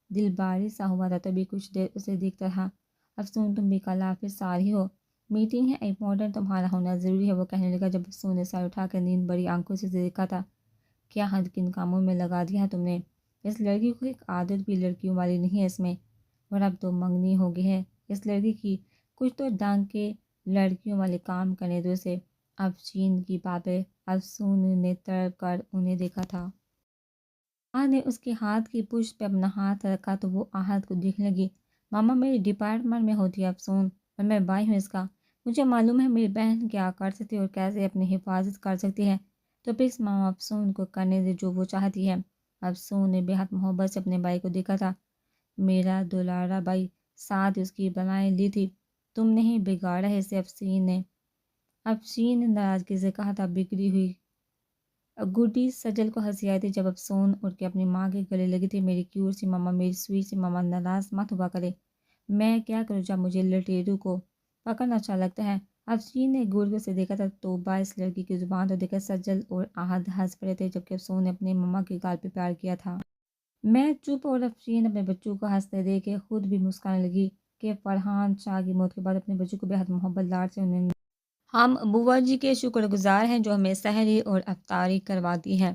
دل باری سا ہوا تھا، تبھی کچھ دیر اسے دیکھتا رہا۔ افسون تم بھی کل آفس آ رہی ہو؟ میٹنگ ہے امپورٹنٹ، تمہارا ہونا ضروری ہے، وہ کہنے لگا جب افسون نے سر اٹھا کر نیند بڑی آنکھوں سے دیکھا تھا۔ کیا حد کن کاموں میں لگا دیا ہے تم نے؟ اس لڑکی کو ایک عادت بھی لڑکیوں والی نہیں ہے اس میں، اور اب تو منگنی ہو گئی ہے اس لڑکی کی، کچھ تو ڈانگ کے لڑکیوں والے کام کرنے دو اسے۔ افشین کی باتیں افسون نے تڑپ کر انہیں دیکھا تھا۔ ماں نے اس کے ہاتھ کی پشت پہ اپنا ہاتھ رکھا تو وہ آہد کو دیکھنے لگی۔ ماما میری ڈپارٹمنٹ میں ہوتی ہے افسون، اور میں بھائی ہوں اس کا، مجھے معلوم ہے میری بہن کیا کر سکتی ہے اور کیسے اپنی حفاظت کر سکتی ہے، تو پلیز ماما افسون کو کرنے دے جو وہ چاہتی ہے۔ افسون نے بے حد محبت سے اپنے بھائی کو دیکھا تھا۔ میرا دلارا بھائی، ساتھ اس کی بلائیں لی تھی، تم نے ہی بگاڑا ہے اسے۔ افشین نے ناراضگی سے کہا تھا۔ بگڑی ہوئی گڈی سجل کو ہنسی آئی تھی جب افسون اٹھ کے اپنی ماں کے گلے لگی تھی۔ میری کیوٹ سی ماما، میری سویٹ سی ماما، ناراض مت ہوا کرے، میں کیا کروں جب مجھے لٹیرو کو پکڑنا اچھا لگتا ہے۔ افشین نے گڑ سے دیکھا تھا، توبہ اس لڑکی کی زبان تو دیکھا۔ سجل اور عہد ہنس پڑے تھے جبکہ افسون نے اپنی ماما کے گال پہ پیار کیا تھا۔ میں چپ، اور افشین اپنے بچوں کو ہنستے دیکھ کے خود بھی مسکرانے لگی کہ فرحان شاہ کی موت کے بعد اپنے بچوں کو بے حد محبت لاڈ سے انہوں نے، ہم بوا جی کے شکر گزار ہیں جو ہمیں سحری اور افطاری کرواتی ہیں۔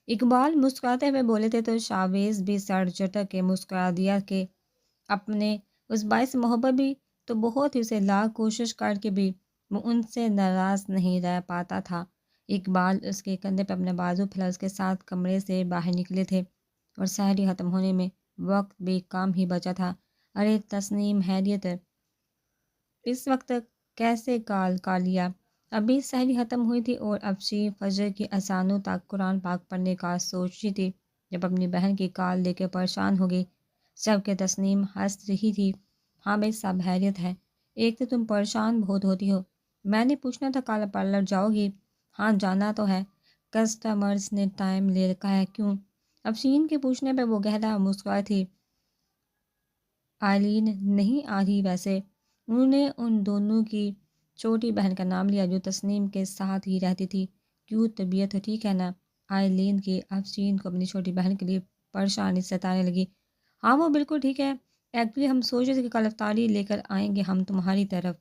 اقبال مسکراتے ہوئے بولے تھے تو شاویز بھی سر جھٹک کے مسکرا دیا کہ اپنے اس باعث محبت بھی تو بہت ہی اسے لاکھ کوشش کر کے بھی وہ ان سے ناراض نہیں رہ پاتا تھا۔ اقبال اس کے کندھے پہ اپنے بازو پھیلا اس کے ساتھ کمرے سے باہر نکلے تھے اور سحری ختم ہونے میں وقت بھی کم ہی بچا تھا۔ ارے تسنیم، خیریت؟ اس وقت کیسے کال کر لیا؟ ابھی سحری ختم ہوئی تھی اور افشی فجر کی اذانوں تک قرآن پاک پڑھنے کا سوچ رہی تھی جب اپنی بہن کی کال لے کے پریشان ہو گئی، جبکہ تسنیم ہنس رہی تھی۔ ہاں بھائی، سب خیریت ہے، ایک تو تم پریشان بہت ہوتی ہو، میں نے پوچھنا تھا کل پارلر جاؤ گی؟ ہاں جانا تو ہے، کسٹمرز نے ٹائم لے رکھا ہے۔ کیوں؟ افشین کے پوچھنے پہ وہ گہرا مسکرائی تھی۔ آئلین نہیں آ رہی ویسے؟ انہوں نے ان دونوں کی چھوٹی بہن کا نام لیا جو تسنیم کے ساتھ ہی رہتی تھی۔ کیوں، طبیعت ٹھیک ہے نا؟ آئلین کی افشین کو اپنی چھوٹی بہن کے لیے پریشانی ستانے لگی۔ ہاں وہ بالکل ٹھیک ہے، ایکچولی ہم سوچ رہے تھے کہ کل افطاری لے کر آئیں گے ہم تمہاری طرف۔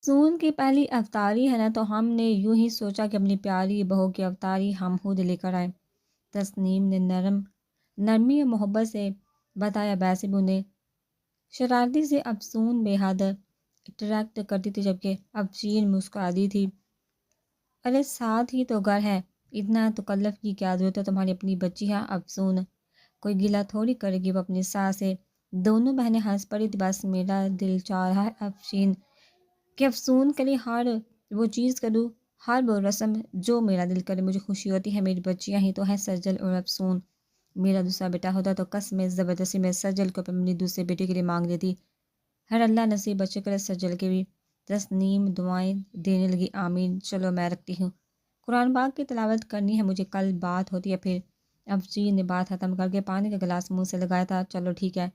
سون کی پہلی افطاری ہے نا، تو ہم نے یوں ہی سوچا کہ اپنی پیاری بہو کی افطاری ہم خود لے کر آئیں۔ تسنیم نے نرمی و محبت سے بتایا۔ ویسے بھی انہیں شرارتی سے افسون بے حد اٹریکٹ کرتی تھی جبکہ افشین مسکرا دی تھی۔ ارے ساتھ ہی تو گھر ہے، اتنا تکلف کی کیا ضرورت ہے، تمہاری اپنی بچی ہے افسون، کوئی گلا تھوڑی کرے گی وہ اپنی ساس سے۔ دونوں بہنیں ہنس پڑی تھی۔ بس میرا دل چاہ رہا ہے افشین کہ افسون کے لیے ہر وہ چیز کروں، ہر وہ رسم جو میرا دل کرے، مجھے خوشی ہوتی ہے، میری بچیاں ہی تو ہیں سجل اور افسون۔ میرا دوسرا بیٹا ہوتا تو قسم زبردستی میں سجل کو اپنی دوسرے بیٹے کے لیے مانگ دیتی۔ ہر اللہ نصیب بچے کرے سجل کے بھی۔ تسنیم دعائیں دینے لگی۔ آمین، چلو میں رکھتی ہوں، قرآن پاک کی تلاوت کرنی ہے مجھے، کل بات ہوتی ہے پھر۔ افشین نے بات ختم کر کے پانی کا گلاس منہ سے لگایا تھا۔ چلو ٹھیک ہے،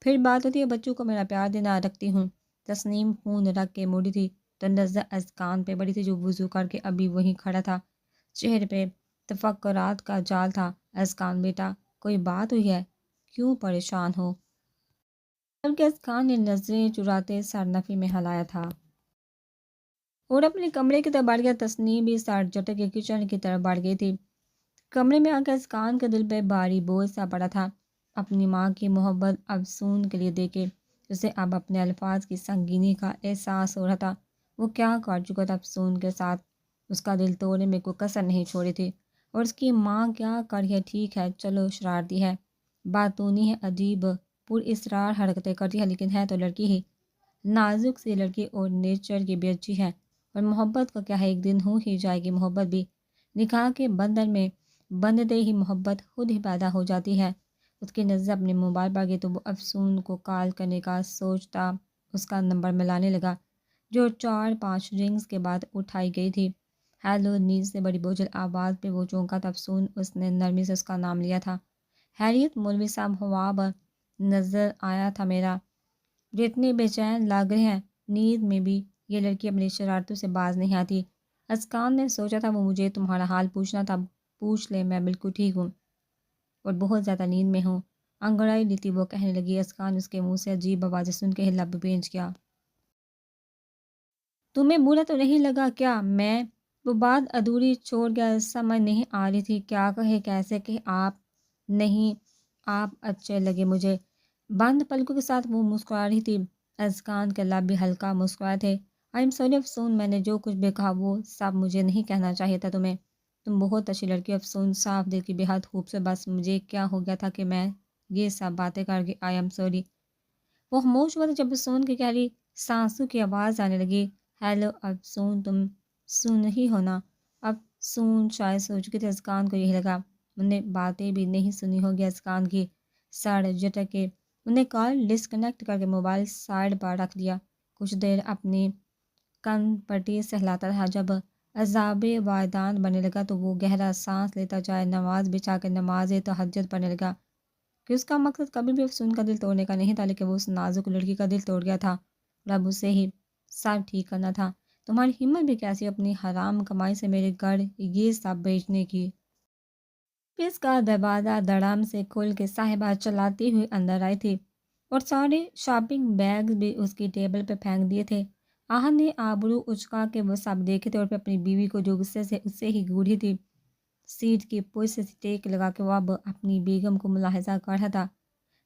پھر بات ہوتی ہے، بچوں کو میرا پیار دینا، رکھتی ہوں۔ تسنیم خون رکھ کے مڑی تھی تو نظر ازکان پہ بڑی تھی جو وضو کر کے ابھی وہیں کھڑا تھا، چہرے پہ تفکرات کا جال تھا۔ ازکان بیٹا، کوئی بات ہوئی ہے؟ کیوں پریشان ہو؟ بلکہ ازکان نے نظریں چراتے سر نفی میں ہلایا تھا اور اپنے کمرے کی طرف بڑھ گیا۔ تسنیم بھی سر جھٹک کے کچن کی طرف بڑھ گئی تھی۔ کمرے میں آ کے ازکان کے دل پہ بھاری بوجھ سا پڑا تھا۔ اپنی ماں کی محبت افسون کے لیے دیکھے، اسے اب اپنے الفاظ کی سنگینی کا احساس ہو رہا تھا۔ وہ کیا کر چکا تھا افسون کے ساتھ، اس کا دل توڑنے میں کوئی کسر نہیں چھوڑی تھی۔ اور اس کی ماں کیا کر رہی ہے، ٹھیک ہے چلو شرارتی ہے، باتونی ہے، عجیب پر اسرار حرکتیں کرتی ہے، لیکن ہے تو لڑکی ہی، نازک سی لڑکی اور نیچر کی بھی اچھی ہے۔ اور محبت کا کیا ہے، ایک دن ہو ہی جائے گی محبت بھی، نکاح کے بندھن میں بندھتے ہی محبت خود ہی پیدا ہو جاتی ہے۔ اس کی نظر اپنے موبائل پر گئی تو وہ افسون کو کال کرنے کا سوچتا اس کا نمبر ملانے لگا، جو 4-5 رنگز کے بعد اٹھائی گئی تھی۔ ہیلو، نیند سے بڑی بوجھل آواز پہ وہ چونکا تھا افسون، اس نے نرمی سے اس کا نام لیا تھا۔ خیریت مولوی صاحب، خواب نظر آیا تھا میرا، جتنے بے چین لگ رہے ہیں، نیند میں بھی یہ لڑکی اپنی شرارتوں سے باز نہیں آتی۔ اسکان نے سوچا تھا وہ مجھے تمہارا حال پوچھنا تھا، پوچھ لے، میں بالکل ٹھیک ہوں اور بہت زیادہ نیند میں ہوں، انگڑائی لیتی وہ کہنے لگی۔ اسکان اس کے منہ سے عجیب آوازیں سن کے لب بھیج گیا۔ تمہیں برا تو نہیں لگا کیا؟ میں وہ بات ادھوری چھوڑ گیا، سمجھ نہیں آ رہی تھی کیا کہے، کیسے کہ آپ نہیں، آپ اچھے لگے مجھے۔ بند پلکوں کے ساتھ وہ مسکرا رہی تھی، اسکان کے لب بھی ہلکا مسکرائے تھے۔ آئی ایم سوری افسون، میں نے جو کچھ بھی کہا وہ سب مجھے نہیں کہنا چاہیے تھا تمہیں، تم بہت اچھی لڑکی ہو افسون، صاف دل کی بے حد خوبصورت، بس مجھے کیا ہو گیا تھا کہ میں یہ سب باتیں کر گئی، آئی ایم سوری۔ وہ خاموش ہوا تھا جب افسون کی گہری سانسوں کی آواز آنے لگی۔ ہیلو افسون، تم سن ہی ہو نا؟ افسون شاید سو چکی تھی، اسکان کو یہی لگا، انہیں باتیں بھی نہیں سنی ہوگی اسکان کی۔ سڑ جھٹک کے انہیں کال ڈسکنیکٹ کر کے موبائل سائڈ پر رکھ دیا۔ کچھ دیر اپنی کن پٹی سہلاتا رہا، جب عذاب وجدان بننے لگا تو وہ گہرا سانس لیتا جائے، نماز بچھا کے نماز تہجد پڑھنے لگا، کہ اس کا مقصد کبھی بھی افسون کا دل توڑنے کا نہیں تھا، لیکن وہ اس نازک لڑکی کا دل توڑ گیا تھا اور اب اسے ہی سب ٹھیک کرنا تھا۔ تمہاری ہمت بھی کیسی اپنی حرام کمائی سے میرے گھر یہ سب بیچنے کی؟ اس کا دروازہ دڑام سے کھول کے صاحبہ چلاتی ہوئی اندر آئی تھی اور سارے شاپنگ بیگ بھی اس کی ٹیبل پہ پھینک دیے تھے۔ آہن نے آبرو اچکا کے وہ سب دیکھے تھے اور پھر اپنی بیوی کو جو غصے سے اس سے ہی گوڑھی تھی، سیٹ کی پوچھ سے ٹیک لگا کے وہ اب اپنی بیگم کو ملاحظہ کر رہا تھا۔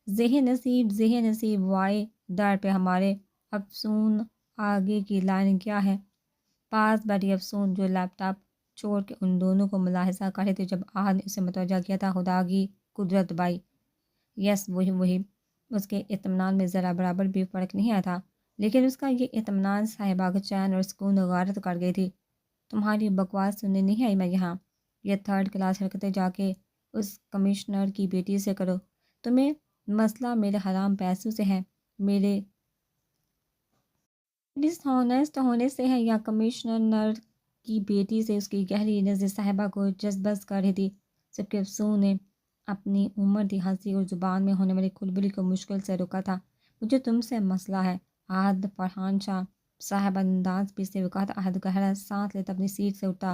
ذہن نصیب وائے در پہ ہمارے، افسون آگے کی لائن کیا ہے؟ پاس بیٹھی افسون جو لیپ ٹاپ چھوڑ کے ان دونوں کو ملاحظہ کر رہے تھے، جب آہن نے اسے متوجہ کیا تھا، خدا کی قدرت بائی، یس وہی۔ اس کے اطمینان میں ذرا برابر بھی فرق نہیں آیا تھا، لیکن اس کا یہ اطمینان صاحبہ کا چین اور سکون غارت کر گئی تھی۔ تمہاری بکواس سننے نہیں آئی میں یہاں، یہ 3rd کلاس حرکتیں جا کے اس کمشنر کی بیٹی سے کرو، تمہیں مسئلہ میرے حرام پیسوں سے ہے، میرے ڈس ہانسٹ ہونے سے ہے، یا کمشنر کی بیٹی سے؟ اس کی گہری نظر صاحبہ کو جذبس کر رہی تھی، جبکہ افسون نے اپنی عمر دی ہنسی اور زبان میں ہونے والی کھلبلی کو مشکل سے روکا تھا۔ مجھے تم سے مسئلہ ہے عہد فرحان شاہ صاحب، انداز بھی سے وہ کہا تھا۔ عہد گہرا سانس لیتا اپنی سیٹ سے اٹھا،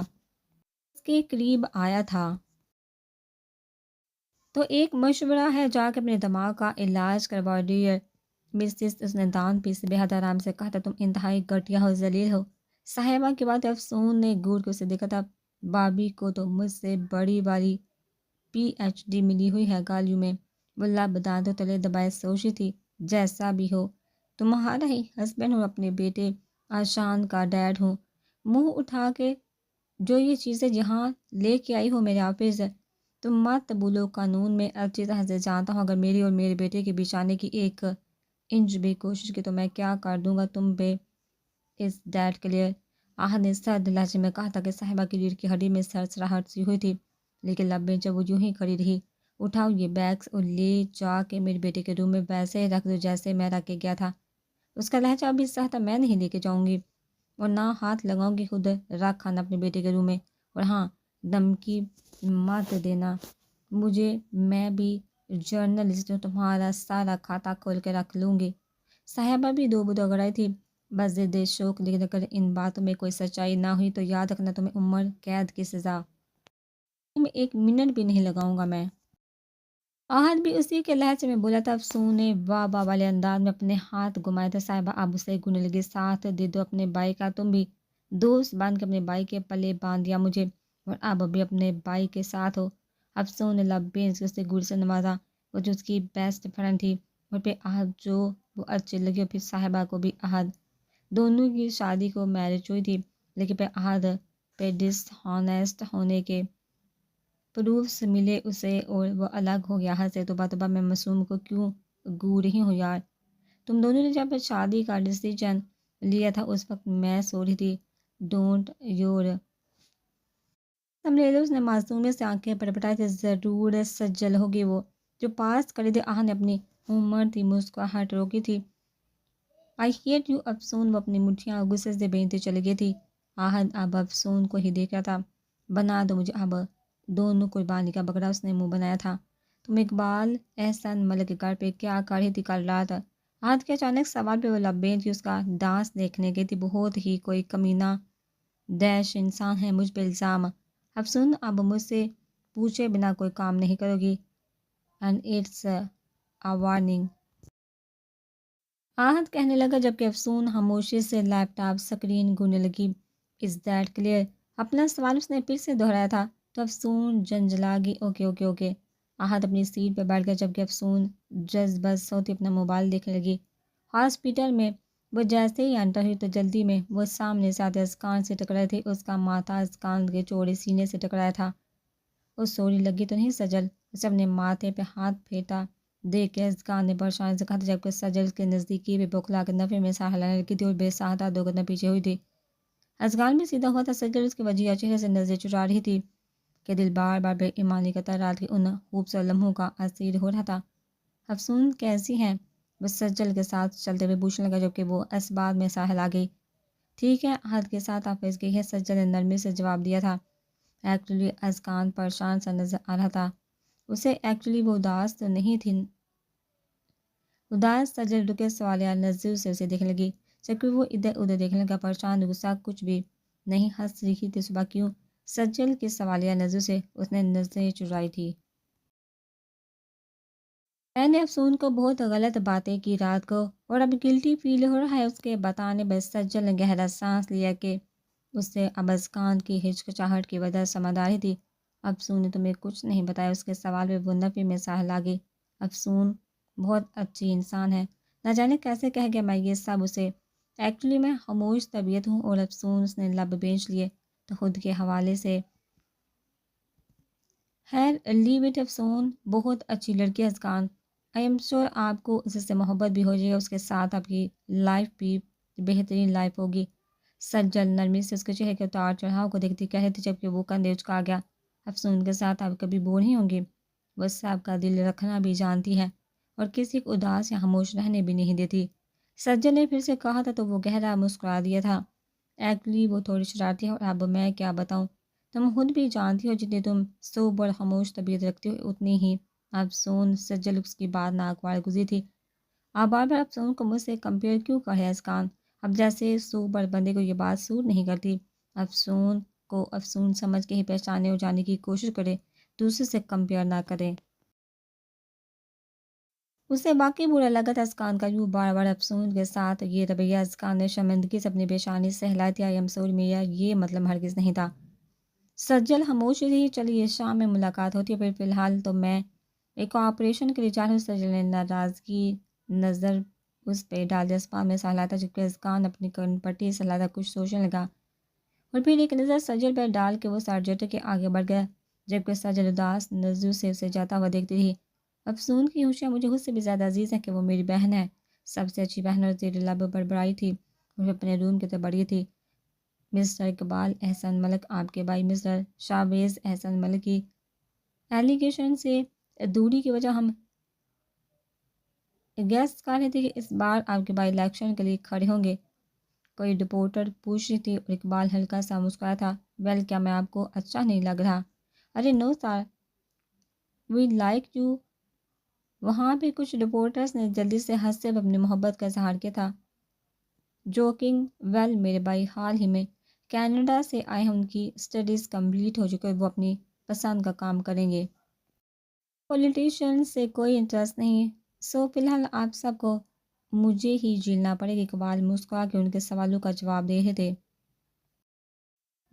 اس کے قریب آیا تھا۔ تو ایک مشورہ ہے، جا کے اپنے دماغ کا علاج کرواؤ ڈیئر مسز، اس نے دانت پیس سے بے حد آرام سے کہا تھا، تم انتہائی گھٹیا ہو، ذلیل ہو۔ صاحبہ کی بات افسون نے گور کے اسے دیکھا تھا، بابی کو تو مجھ سے بڑی والی PhD ملی ہوئی ہے گالیوں میں، وہ لب دانتوں تلے دبائے سوچی تھی، جیسا بھی ہو تمہارا ہی ہسبینڈ ہوں، اپنے بیٹے آشان کا ڈیڈ ہوں، منہ اٹھا کے جو یہ چیزیں یہاں لے کے آئی ہو میرے آفس، تم مت بولو، قانون میں اچھی طرح سے جانتا ہوں، اگر میری اور میرے بیٹے کے بیچ آنے کی ایک انچ بھی کوشش کی تو میں کیا کر دوں گا تم پہ، اس ڈیٹ کلیئر؟ آہد نے سرد لہجے میں کہا تھا کہ صاحبہ کی ریڑھ کی ہڈی میں سرسراہٹ سی ہوئی تھی، لیکن لب جب وہ یوں ہی کھڑی رہی۔ اٹھاؤ یہ بیگس اور لے جا کے میرے بیٹے کے روم میں ویسے ہی رکھ دو جیسے میں رکھ کے گیا تھا۔ اس کا لہجہ ابھی سہتا، میں نہیں لے کے جاؤں گی اور نہ ہاتھ لگاؤں گی، خود رکھ کھانا اپنے بیٹے کے روم میں، اور ہاں دھمکی مت دینا مجھے، میں بھی جرنلسٹ ہوں، تمہارا سارا کھاتا کھول کے رکھ لوں گی۔ صاحبہ بھی دو بدو گڑائی تھی، بس ضد شوق، لیکن اگر ان باتوں میں کوئی سچائی نہ ہوئی تو یاد رکھنا تمہیں عمر قید کی سزا، میں 1 منٹ بھی نہیں لگاؤں گا میں۔ آہد بھی اسی کے لہجے میں بولا تھا۔ افسون نے واہ واہ والے انداز میں اپنے ہاتھ گھمائے تھے، صاحبہ اب اسے گنے لگی، ساتھ دے دو اپنے بھائی کا، تم بھی دوست بن کے اپنے بھائی کے پلے باندھ دیا مجھے، اور اب بھی اپنے بھائی کے ساتھ ہو۔ افسون نے لب بھیج کے اسے گل سے نوازا، وہ جو اس کی بیسٹ فرینڈ تھی، اور پھر عہد جو وہ اچھی لگی، اور پھر صاحبہ کو بھی عہد، دونوں کی شادی کو میرج ہوئی تھی، لیکن پھر عہد پہ ڈس ہانیسٹ ہونے کے پروفس ملے اسے اور وہ الگ ہو گیا عہد سے۔ توبہ توبہ میں معصوم کو کیوں گو رہی ہوں یار، تم دونوں نے جب شادی کا ڈیسیجن لیا تھا اس وقت میں سو رہی تھی، ڈونٹ یور سمجھے۔ اس نے معصومیت سے آنکھیں پٹپٹائی تھی، ضرور سجل ہوگی وہ جو پاس کری تھی۔ آہ نے اپنی عمر تھی مسکراہٹ روکی تھی۔ آئی ہیٹ یو افسون، وہ اپنی مٹھیاں غصے سے بینتی چلی گئی تھی۔ آہد اب افسون کو ہی دیکھ رہا تھا۔ بنا دو مجھے اب دونوں قربانی کا بکرا، اس نے منہ بنایا تھا۔ تم اقبال احسن ملک کے گھر پہ کیا کر رہی تھی کل رات؟ آہد کے اچانک سوال پہ وہ لبیں تھی، اس کا ڈانس دیکھنے گئی تھی۔ بہت ہی کوئی کمینہ ڈیش انسان ہے، مجھ پہ الزام۔ افسون اب مجھ سے پوچھے بنا کوئی کام نہیں کرو گی، اینڈ اٹس اے وارننگ، آہد کہنے لگا، جبکہ افسون خاموشی سے لیپ ٹاپ سکرین گھومنے لگی۔ Is that clear? اپنا سوال اس نے پھر سے دہرایا تھا تو افسون جنجلا گئی۔ Okay okay okay. آہد اپنی سیٹ پہ بیٹھ گیا، جبکہ افسون جذبت ہوتی اپنا موبائل دیکھنے لگی۔ ہاسپٹل میں وہ جیسے ہی انٹر ہوئی تو جلدی میں وہ سامنے سے آتے اسکان سے ٹکرائے تھے۔ اس کا ماتھا اسکان کے چوڑے سینے سے ٹکرایا تھا۔ وہ سوری لگی تو نہیں سجل؟ اسے اپنے ماتھے پہ ہاتھ پھیرتا دیکھ کے اسکان نے پریشانی سے کہا تھا، جبکہ سجل کے نزدیکی بھی بوکھلا کے نفے میں سانس لینے لگی تھی اور بے ساختہ دو قدم پیچھے ہوئی تھی۔ اسکان بھی سیدھا ہوا تھا، سجل اس کے وجیہہ چہرے سے نظریں چرا رہی تھی کہ دل بار بار بے ایمانی کا رات کے ان خوبصورت لمحوں کا اسیر ہو رہا تھا۔ افسون کیسی ہیں؟ وہ سجل کے ساتھ چلتے ہوئے پوچھنے لگا، جبکہ وہ اس بات میں ساحل آ گئی۔ ٹھیک ہے، عہد کے ساتھ آفس گئی ہے، سجل نے نرمی سے جواب دیا تھا۔ ایکچولی اسکان پریشان سا نظر آ رہا تھا، اسے ایکچولی وہ اداس تو نہیں تھی۔ اداس؟ سجل رکے سوالیہ نظروں سے اسے دیکھنے لگی، جبکہ وہ ادھر ادھر دیکھنے لگا، پریشان غصہ کچھ بھی نہیں۔ ہنس رہی تھی صبح کیوں؟ سجل کی سوالیہ نظروں سے اس نے نظریں چرائی تھی۔ میں نے افسون کو بہت غلط باتیں کی رات کو، اور اب گلٹی فیل ہو رہا ہے اس کے بتانے پر۔ سجل نے گہرا سانس لیا کہ اس سے اب اسکان کی ہچکچاہٹ کی وجہ سمجھ آ رہی تھی۔ افسون نے تمہیں کچھ نہیں بتایا؟ اس کے سوال پہ وہ نفی میں ساحل آ گئی۔ افسون بہت اچھی انسان ہے، نہ جانے کیسے کہہ گیا میں یہ سب اسے۔ ایکچولی میں خاموش طبیعت ہوں۔ اور افسون اس نے لب بینچ لیے تو خود کے حوالے سے، خیر لیو اٹ افسون، بہت اچھی لڑکی ہے اسکان، آئی ایم شور آپ کو اس سے محبت بھی ہو جائے گا، اس کے ساتھ آپ کی لائف بھی بہترین لائف ہوگی۔ سجل نرمی سے اس کے چہرے کے اتار چڑھاؤ کو دیکھتی کہہ رہی تھی، جبکہ وہ کندھے اچکا گیا۔ افسون کے ساتھ آپ کبھی بور نہیں ہوں گی، وہ سب کا دل رکھنا بھی جانتی ہے اور کسی کو اداس یا خاموش رہنے بھی نہیں دیتی۔ سجل نے پھر سے کہا تھا تو وہ گہرا مسکرا دیا تھا۔ ایکچولی وہ تھوڑی شرارتی ہے، اور اب میں کیا بتاؤں، تم خود بھی جانتی ہو جتنی تم صبر اور خاموش طبیعت رکھتی ہو اتنی ہی افسون۔ سجل اس کی بات ناگوار گزری تھی۔ آپ بار بار افسون کو مجھ سے کمپیئر کیوں کر رہے ہیں اسکان؟ اب جیسے صبر بندے کو یہ بات سوٹ نہیں کرتی۔ افسون کو افسون سمجھ کے ہی پہچانے اور جانے کی کوشش کرے، دوسرے سے کمپیئر نہ کرے۔ اسے واقعی برا لگا تھا اسکان کا یوں بار بار افسون کے ساتھ یہ رویہ۔ اسکان نے شرمندگی سے اپنی پیشانی سہلائی تھی۔ آئی ایم سوری میرا یہ مطلب ہرگز نہیں تھا۔ سجل خاموش رہی۔ چلیے شام میں ملاقات ہوتی ہے، پھر فی الحال تو میں ایک آپریشن کے لیے جا رہا ہوں۔ سجل نے ناراضگی نظر اس پہ ڈال دیا، اسپتال میں سہلاتا، جبکہ اسکان اپنی کرن پٹی سہلاتا کچھ سوچنے لگا، اور پھر ایک نظر سجل پہ ڈال کے وہ سرجری کے آگے بڑھ گیا، جبکہ سجل اداس نظروں سے اسے جاتا ہوا دیکھتی رہی۔ افسون کی خوشیاں مجھے خود سے بھی زیادہ عزیز ہے کہ وہ میری بہن ہے، سب سے اچھی بہن، اور زیر لب بڑبڑائی تھی اور اپنے روم کی طرف بڑھی تھی۔ مسٹر اقبال احسن ملک، آپ کے بھائی مسٹر شاہباز احسن ملک کی ایلیگیشن سے دوری کی وجہ ہم گیس کر رہے تھے کہ اس بار آپ کے بھائی الیکشن کے لیے کھڑے ہوں گے، کوئی رپورٹر پوچھ رہی تھی، اور اقبال ہلکا سا مسکرایا تھا۔ ویل، کیا میں آپ کو اچھا نہیں لگ رہا؟ ارے نو سر، وی لائک یو۔ وہاں پہ کچھ رپورٹرز نے جلدی سے ہنستے ہوئے اپنی محبت کا اظہار کیا تھا۔ جوکنگ، ویل میرے بھائی حال ہی میں کینیڈا سے آئے ہیں، ان کی اسٹڈیز کمپلیٹ ہو چکی ہے، وہ اپنی پسند کا کام کریں گے، پولیٹیشین سے کوئی انٹرسٹ نہیں، سو فی الحال آپ سب کو مجھے ہی جھیلنا پڑے گا۔ اقبال مسکرا کے ان کے سوالوں کا جواب دے رہے تھے۔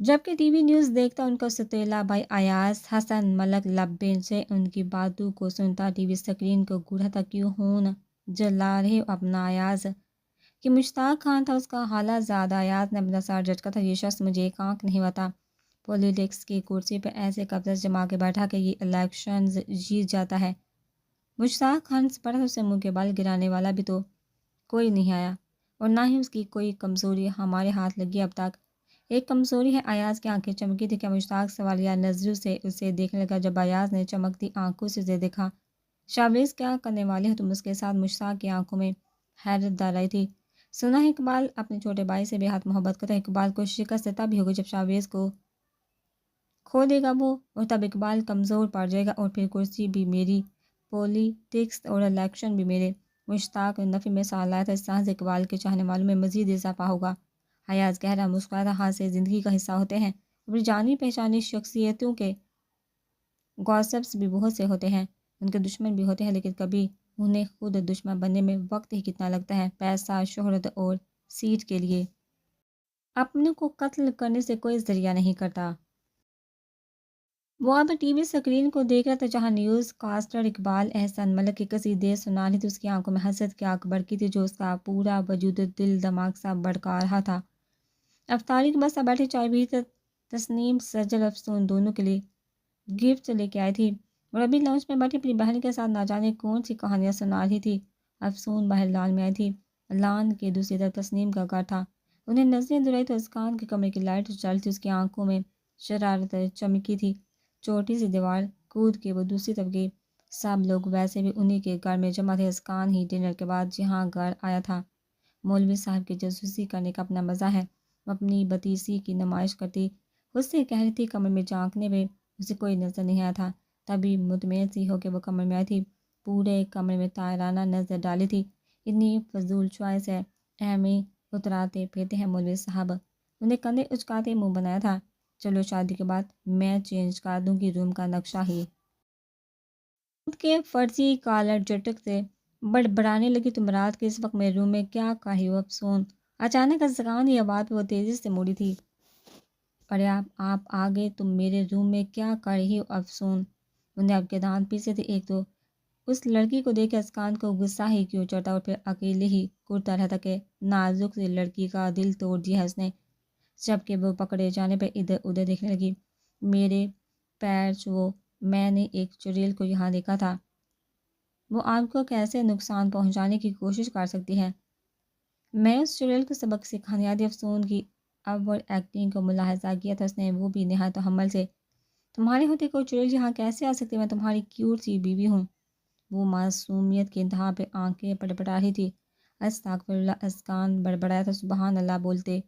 جبکہ ٹی وی نیوز دیکھتا ان کا ستیلا بھائی ایاز حسن ملک لبین سے ان کی باتوں کو سنتا ٹی وی اسکرین کو گھوراتا کیوں ہون جلا رہے اپنا ایاز کہ مشتاق خان تھا اس کا حالات زیادہ ایاز نے اپنا سر جھٹکا تھا یہ شخص مجھے ایک آنکھ نہیں ہوتا پولیٹکس کی کرسی پہ ایسے قبضہ جما کے بیٹھا کہ یہ الیکشنز جیت جاتا ہے۔ مشتاق خان سے پڑا اسے منہ کے بال گرانے والا بھی تو کوئی نہیں آیا اور نہ ہی اس کی کوئی کمزوری ہمارے ہاتھ لگی اب تک۔ ایک کمزوری ہے ایاز کی آنکھیں چمکی تھی کیا مشتاق سوالیہ نظروں سے اسے دیکھنے لگا جب ایاز نے چمکتی آنکھوں سے اسے دیکھا۔ شاویز کیا کرنے والے ہو تم اس کے ساتھ مشتاق کی آنکھوں میں حیرت ڈال رہی تھی۔ سنا ہے اقبال اپنے چھوٹے بھائی سے بے حد محبت کرتا ہے، اقبال کو شکست تب ہی ہوگی جب شاویز کو کھو دے گا وہ، اور تب اقبال کمزور پڑ جائے گا اور پھر کرسی بھی میری، پولیٹکس اور الیکشن بھی میرے۔ مشتاق نفی میں سال لایا تھا اس طرح سے اقبال کے چاہنے والوں میں مزید اضافہ ہوگا۔ ایاز گہرا مسکراتا حادثے زندگی کا حصہ ہوتے ہیں، اپنی جانی پہچانی شخصیتوں کے گوسپس بھی بہت سے ہوتے ہیں، ان کے دشمن بھی ہوتے ہیں، لیکن کبھی انہیں خود دشمن بننے میں وقت ہی کتنا لگتا ہے، پیسہ، شہرت اور سیٹ کے لیے اپنے کو قتل کرنے سے کوئی ذریعہ نہیں کرتا۔ وہ اب ٹی وی اسکرین کو دیکھ رہا تھا جہاں نیوز کاسٹر اقبال احسان ملک کی قصیدے سنا رہی تھی، اس کی آنکھوں میں حسرت کی آنکھ بڑکی تھی جو اس کا پورا وجود دل دماغ سا بھڑکا رہا تھا۔ افطاری کے بس بیٹھے چائے بھی تسنیم سجل افسون دونوں کے لیے گفٹ لے کے آئی تھی اور ابھی لانچ میں بیٹھی اپنی بہن کے ساتھ نہ جانے کون سی کہانیاں سنا رہی تھی۔ افسون باہر لان میں آئی تھی، لان کے دوسری طرف تسنیم کا گھر تھا، انہیں نظریں دلائی تو اسکان کے کمرے کی لائٹ جل تھی، اس کی آنکھوں میں شرارت چمکی تھی۔ چھوٹی سی دیوار کود کے وہ دوسری طرف گئی، سب لوگ ویسے بھی انہی کے گھر میں جمع تھے، اسکان ہی ڈنر کے بعد جہاں گھر آیا تھا۔ مولوی صاحب کی جاسوسی کرنے کا اپنا مزہ ہے، وہ اپنی بتیسی کی نمائش کرتی، اس سے کہہ رہی تھی کمرے میں جھانکنے میں اسے کوئی نظر نہیں آیا تھا، تبھی مطمئن سی ہو کے وہ کمرے میں آئی تھی، پورے کمرے میں طائرانہ نظر ڈالی تھی۔ اتنی فضول چوائس ہے، اہمی اتراتے پھرتے ہیں مولوی صاحب، انہیں کندھے اچکاتے منہ بنایا تھا۔ چلو شادی کے بعد میں چینج کر دوں گی روم کا نقشہ ہی۔ خود کے فرضی کالر جٹک سے بڑبڑانے لگی تم رات کے اس وقت میرے روم میں کیا کر رہی ہو افسون؟ اچانک ازغان یہ بات وہ تیزی سے موڑی تھی۔ ارے آپ آ گئے، تم میرے روم میں کیا کر رہی ہو افسون؟ انہیں اب کے دانت پیسے تھے، ایک تو اس لڑکی کو دیکھ کے اسکان کو غصہ ہی کیوں چڑھتا اور پھر اکیلے ہی کرتا رہتا کہ نازک سی لڑکی کا دل توڑ دیا ہے اس نے۔ جبکہ وہ پکڑے جانے پہ ادھر ادھر دیکھنے لگی۔ میرے پیر چھو، میں نے ایک چڑیل کو یہاں دیکھا تھا، وہ آپ کو کیسے نقصان پہنچانے کی کوشش کر سکتی ہے؟ میں اس چڑیل کو سبق سکھانے آتی۔ افسون کی اوور ایکٹنگ کو ملاحظہ کیا تھا اس نے، وہ بھی نہایت تحمل سے۔ تمہارے ہوتے کوئی چڑیل یہاں کیسے آ سکتی؟ میں تمہاری کیوٹ سی بیوی ہوں۔ وہ معصومیت کی انتہا پہ آنکھیں پٹپٹا رہی تھی۔ استغفر اللہ، اسکان بڑبڑایا تھا، سبحان اللہ بولتے۔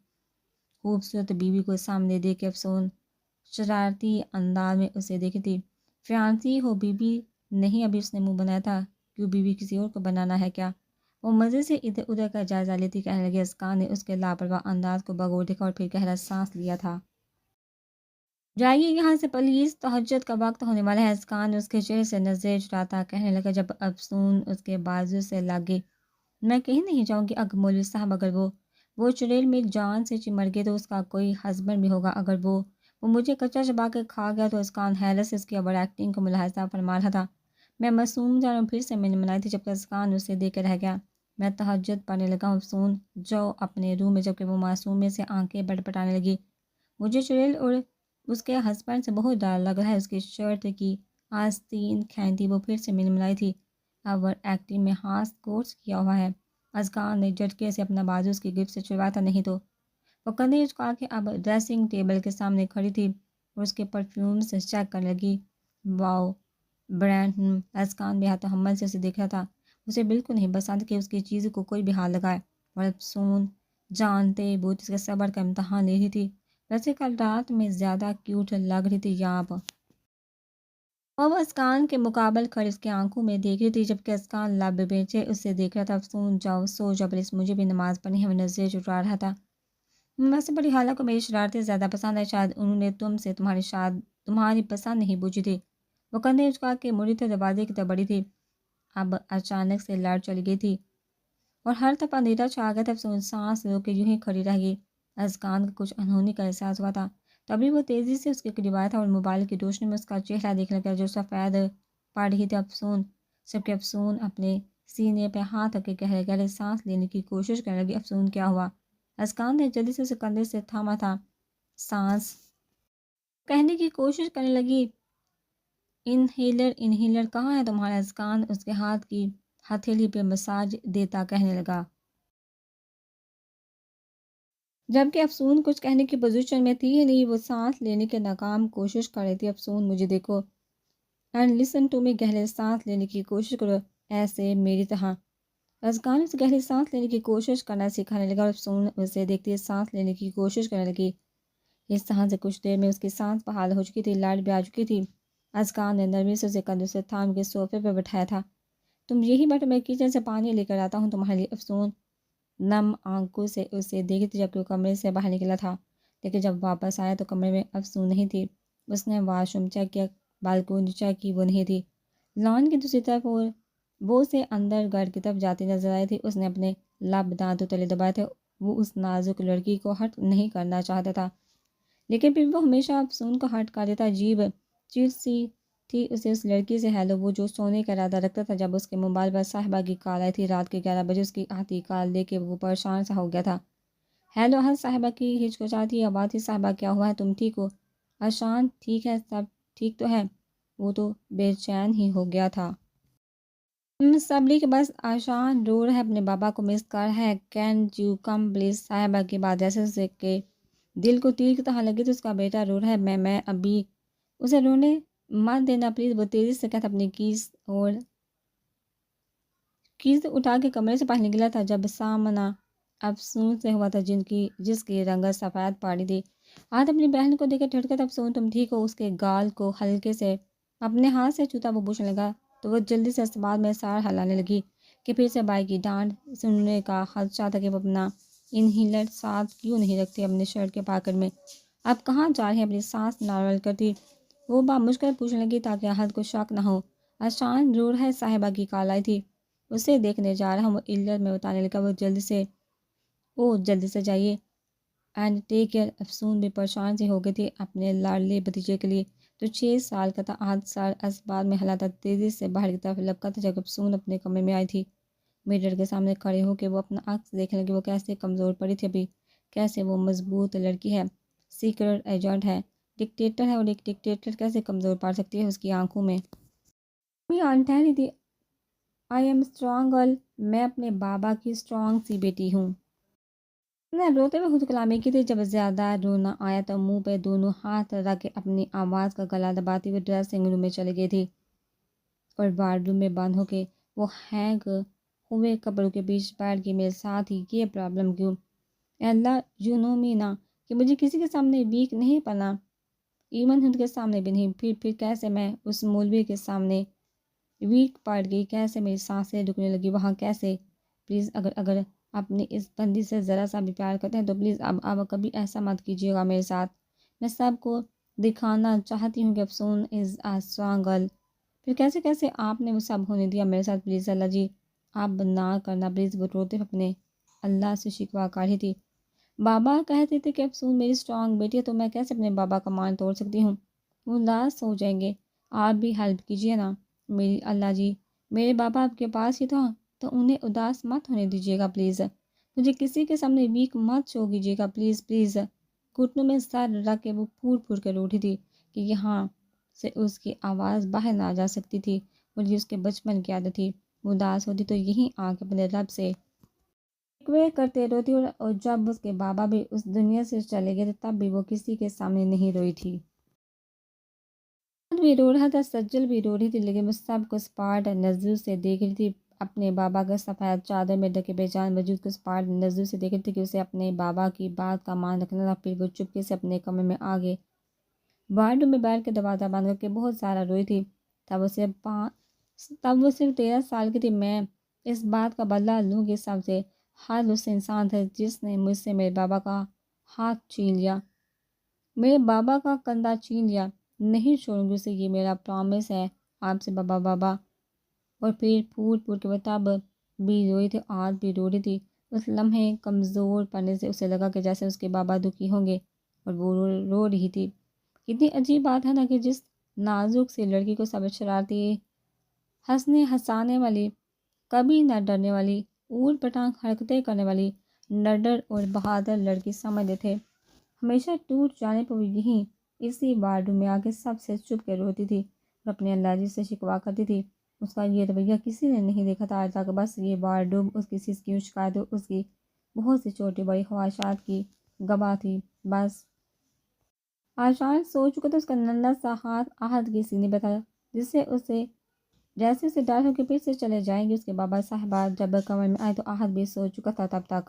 خوبصورت بیوی کو سامنے دیکھ کے افسون شرارتی انداز میں اسے دیکھی تھی۔ فیانسی ہو بیوی نہیں، ابھی اس نے منہ بنایا تھا، کیوں بیوی کسی اور کو بنانا ہے کیا؟ وہ مزے سے ادھر ادھر کا جائزہ لیتی کہنے لگی۔ اسکان نے اس کے لاپرواہ انداز کو بغور دیکھا اور پھر گہرا سانس لیا تھا۔ جائیے یہاں سے پلیز، تہجد کا وقت ہونے والا ہے۔ اسکان اس کے چہرے سے نظر چراتا کہنے لگا جب افسون اس کے بازو سے لگ گئی۔ میں کہیں نہیں جاؤں گی، اگر مولوی صاحب اگر وہ چڑیل میں جان سے چمر گئے تو اس کا کوئی ہسبینڈ بھی ہوگا، اگر وہ مجھے کچا چبا کے کھا گیا تو۔ اسکان حیرت سے اس کی اوور ایکٹنگ کو ملاحظہ فرما رہا تھا۔ میں معصوم جانوں پھر سے میں نے منائی تھی، جبکہ اسکان اسے دیکھ کے رہ گیا۔ میں تہجد پڑھنے لگا ہوں افسون، جاؤ اپنے روم میں، جبکہ وہ معصومیت سے آنکھیں بڑبڑانے لگی۔ مجھے چڑیل اور اس کے ہسبینڈ سے بہت ڈر لگ رہا ہے، اس کی شرٹ کی آستین کھینچتی وہ پھر سے میں نے منائی تھی۔ اوور ایکٹنگ میں ہاتھ کورس کیا ہوا ہے۔ اسکان نے جھٹکے سے اپنا بازو اس کی گرفت سے چھڑوایا تھا، نہیں تو۔ وہ کندھے اچکا کے اب ڈریسنگ ٹیبل کے سامنے کھڑی تھی اور اس کے پرفیوم سے چیک کرنے لگی۔ واؤ برانڈ، اسکان بے حد تحمل سے اسے دیکھ رہا تھا، اسے بالکل نہیں پسند کہ اس کی چیزوں کو کوئی بھی ہاتھ لگائے، اور افسون جانتے بوجھ اس کے صبر کا امتحان لے رہی تھی۔ ویسے کل رات میں زیادہ کیوٹ لگ رہی تھی یا اب؟ اور وہ اسکان کے مقابل کھڑی اس کی آنکھوں میں دیکھ رہی تھی، جبکہ اسکان لب بیچے اسے دیکھ رہا تھا۔ افسون جاؤ سو جاؤ پلیز، مجھے بھی نماز پڑھنی ہے، وہ نظریں چٹا رہا تھا۔ ویسے بڑی حالہ کو میری شرارتیں زیادہ پسند ہے، شاید انہوں نے تم سے تمہاری پسند نہیں پوچھی تھی۔ وہ کندھے اچکا کے مڑی تو دروازے کی طرف بڑھی تھی، اب اچانک سے لڑ چلی گئی تھی اور ہر طرف اندھیرا چھا گیا تھا۔ افسون سانس رو کے یوں ہی کھڑی رہ گئی۔ اسکان کو کچھ انہونی کا احساس ہوا تھا، تبھی وہ تیزی سے اس کے قریب آیا تھا اور موبائل کی روشنی میں اس کا چہرہ دیکھ لگا جو سفید پڑ رہی تھی. افسون سب کے افسون اپنے سینے پہ ہاتھ رکھ کے گہرے گہرے سانس لینے کی کوشش کرنے لگی. افسون کیا ہوا؟ اسکان نے جلدی سے اسے کندھے سے تھاما تھا. سانس کہنے کی کوشش کرنے لگی. انہیلر کہاں ہے تمہارا؟ اسکان اس کے ہاتھ کی ہتھیلی پہ مساج دیتا کہنے لگا. جبکہ افسون کچھ کہنے کی پوزیشن میں تھی ہی نہیں، وہ سانس لینے کے ناکام کوشش کر رہی تھی. افسون مجھے دیکھو اینڈ لسن ٹو می، گہرے سانس لینے کی کوشش کرو ایسے میری طرح. ازکان اسے گہری سانس لینے کی کوشش کرنا سکھانے لگا اور افسون اسے دیکھتی سانس لینے کی کوشش کرنے لگی. اس طرح سے کچھ دیر میں اس کی سانس بحال ہو چکی تھی، لائٹ بھی آ چکی تھی. ازکان نے نرمی سے اسے کندھوں سے تھام کے صوفے پہ بٹھایا تھا. تم یہی بیٹھو، میں کچن سے پانی لے کر آتا ہوں تمہارے لیے. افسون نم آنکھوں سے اسے دیکھتی جبکہ وہ کمرے سے باہر نکلا تھا، لیکن جب واپس آیا تو کمرے میں افسون نہیں تھی. اس نے واش روم چیک کیا، بالکونی چیک کی، وہ نہیں تھی. لان کی دوسری طرف وہ اسے اندر گھر کی طرف جاتی نظر آئی تھی. اس نے اپنے لب دانتوں تلے دبائے تھے. وہ اس نازک لڑکی کو ہرٹ نہیں کرنا چاہتا تھا، لیکن پھر وہ ہمیشہ افسون کو ہرٹ کر دیتا. عجیب چیز سی تھی اسے اس لڑکی سے ہیلو، وہ جو سونے کا ارادہ رکھتا تھا. جب اس کے موبائل پر صاحبہ کی کال آئی تھی رات کے 11 بجے، اس کی آتی کال دے کے وہ پریشان سا ہو گیا تھا. ہیلو، ہر صاحبہ کی ہچکچاتی آواز تھی. صاحبہ کیا ہوا ہے؟ تم ٹھیک ہو؟ ارشان ٹھیک ہے، سب ٹھیک تو ہے. وہ تو بے چین ہی ہو گیا تھا. صبری کے بس ارشان رو رہا ہے، اپنے بابا کو مس کر رہا ہے. Can you come please? صاحبہ کی بات جیسے اسے کے دل کو تیر کی طرح لگی تو اس کا بیٹا رو رہا ہے. میں ابھی اسے رونے مت دینا پلیز، وہ تیزی سے کہتا اپنی کیز اٹھا کے کمرے سے باہر نکلا تھا. جب سامنا افسون سے ہوا تھا جس کی رنگت سفید پاڑی تھی. آج اپنی بہن کو دیکھ کر ٹھٹکا تھا. افسون تم ٹھیک ہو؟ اس کے گال کو ہلکے سے اپنے ہاتھ سے چھوتا وہ پوچھنے لگا تو وہ جلدی سے اس بات میں سار ہلانے لگی کہ پھر سے بھائی کی ڈانٹ سننے کا خدشہ تھا کہ وہ اپنا انہیلر ساتھ کیوں نہیں رکھتی اپنے شرٹ کے پاکٹ میں. اب کہاں جا رہی ہیں؟ اپنی سانس نارمل کرتی وہ بامشکل پوچھنے لگی تاکہ احد کو شک نہ ہو. ارشان رو رہا ہے، صاحبہ کی کال آئی تھی، اسے دیکھنے جا رہا ہوں. وہ الر میں بتانے لگا. وہ جلدی سے جائیے اینڈ ٹیک کیئر. افسون بھی پریشان سی ہو گئی تھی اپنے لاڈلے بھتیجے کے لیے. تو 6 سال کا تھا. آج سر اسباب میں ہلاتا تیزی سے باہر کی طرف لپکا تھا. جب افسون اپنے کمرے میں آئی تھی میرر کے سامنے کھڑے ہو کے وہ اپنا عکس دیکھنے لگی. وہ کیسے کمزور پڑی تھی ابھی، کیسے وہ مضبوط لڑکی ہے، سیکرٹ ایجنٹ ہے، ڈکٹیٹر ہے، اور ایک ڈکٹیٹر کیسے کمزور پڑ سکتی ہے اس کی آنکھوں میں. ٹھہری تھی. آئی ایم اسٹرانگ گرل، میں اپنے بابا کی اسٹرانگ سی بیٹی ہوں. میں روتے ہوئے خود کلامی کی تھی. جب زیادہ رونا آیا تو منہ پہ دونوں ہاتھ رکھ کے اپنی آواز کا گلا دباتی ہوئے ڈریسنگ روم میں چلی گئی تھی اور وارڈ روم میں بند ہو کے وہ ہینگ ہوئے کپڑوں کے بیچ بیٹھ کے میرے ساتھ ہی یہ پرابلم کیوں؟ اے اللہ، یو نو می نا کہ مجھے کسی کے سامنے ویک نہیں پڑنا، ایون ہند کے سامنے بھی نہیں. پھر کیسے میں اس مولوی کے سامنے ویک پڑ گئی؟ کیسے میری سانسیں رکنے لگی وہاں؟ کیسے؟ پلیز اگر اپنی اس بندی سے ذرا سا بھی پیار کرتے ہیں تو پلیز اب کبھی ایسا مت کیجیے گا میرے ساتھ. میں سب کو دکھانا چاہتی ہوں کہ افسون از اے اسٹرانگ گرل. پھر کیسے آپ نے وہ سب ہونے دیا میرے ساتھ؟ پلیز اللہ جی آپ نہ کرنا پلیز. وہ روتے اپنے اللہ سے شکوہ کر رہی تھی. بابا کہتے تھے کہ افسون میری اسٹرانگ بیٹی ہے تو میں کیسے اپنے بابا کا مان توڑ سکتی ہوں؟ وہ لاس ہو جائیں گے. آپ بھی ہیلپ کیجیے نا میری اللہ جی. میرے بابا آپ کے پاس ہی تھا تو انہیں اداس مت ہونے دیجیے گا پلیز. مجھے کسی کے سامنے ویک مت شو کیجیے گا پلیز. گھٹنوں میں سر رکھ کے وہ پھوٹ کر اٹھی تھی کہ یہاں سے اس کی آواز باہر نہ جا سکتی تھی. مجھے اس کے بچپن کی عادت تھی، وہ اداس ہوتی تو یہیں آ کے اپنے رب سے شکوے کرتے روتی، اور جب اس کے بابا بھی اس دنیا سے چلے گئے تب بھی وہ کسی کے سامنے نہیں روئی تھی. بھی رو رہا تھا، سجل بھی رو رہی تھی، لیکن وہ سب کو اسپاٹ نظر سے دیکھ رہی تھی. اپنے بابا کا سفید چادر میں ڈھکے بے جان وجود کو اسپاٹ نظر سے دیکھ رہی تھی کہ اسے اپنے بابا کی بات کا مان رکھنا تھا. پھر وہ چپکے سے اپنے کمرے میں آگے وارڈ روم میں بیٹھ کے دروازہ بند کر کے بہت سارا روئی تھی. تب وہ صرف 13 سال کی تھی. میں اس بات کا بدلہ لوں گی سب سے. ہر اس انسان تھا جس نے مجھ سے میرے بابا کا ہاتھ چھین لیا، میرے بابا کا کندھا چھین لیا. نہیں چھوڑوں گی اسے، یہ میرا پرامس ہے آپ سے بابا. اور پھر پھوٹ کے وہ تب بھی روئی تھی، آج بھی رو رہی تھی. اس لمحے کمزور پڑنے سے اسے لگا کہ جیسے اس کے بابا دکھی ہوں گے. اور وہ رو رہی تھی۔ کتنی عجیب بات ہے نا کہ جس نازک سی لڑکی کو سب شرارتی، ہنسنے ہنسانے والی، کبھی نہ ڈرنے والی، اونٹ پٹانگ حرکتیں کرنے والی، نڈر اور بہادر لڑکی سمجھتے تھے، ہمیشہ ٹوٹ جانے پر وہ یہیں اسی بارڈروم میں آ کے سب سے چھپ کے روتی تھی اور اپنے اللہ جی سے شکوا کرتی تھی۔ اس کا یہ رویہ کسی نے نہیں دیکھا تھا آج تک، بس یہ بارڈروم اس کی سسکیوں شکایتوں، اس کی بہت سی چھوٹی بڑی خواہشات کی گواہ تھی۔ بس آشان سو چکا تو اس کا ننھا سا ہاتھ احد کے سینے پہ تھا، جس سے اسے جیسے اسے ڈر ہو کہ پھر سے چلے جائیں گے اس کے بابا صاحبہ۔ جب کمرے میں آئے تو احد بھی سو چکا تھا تب تک۔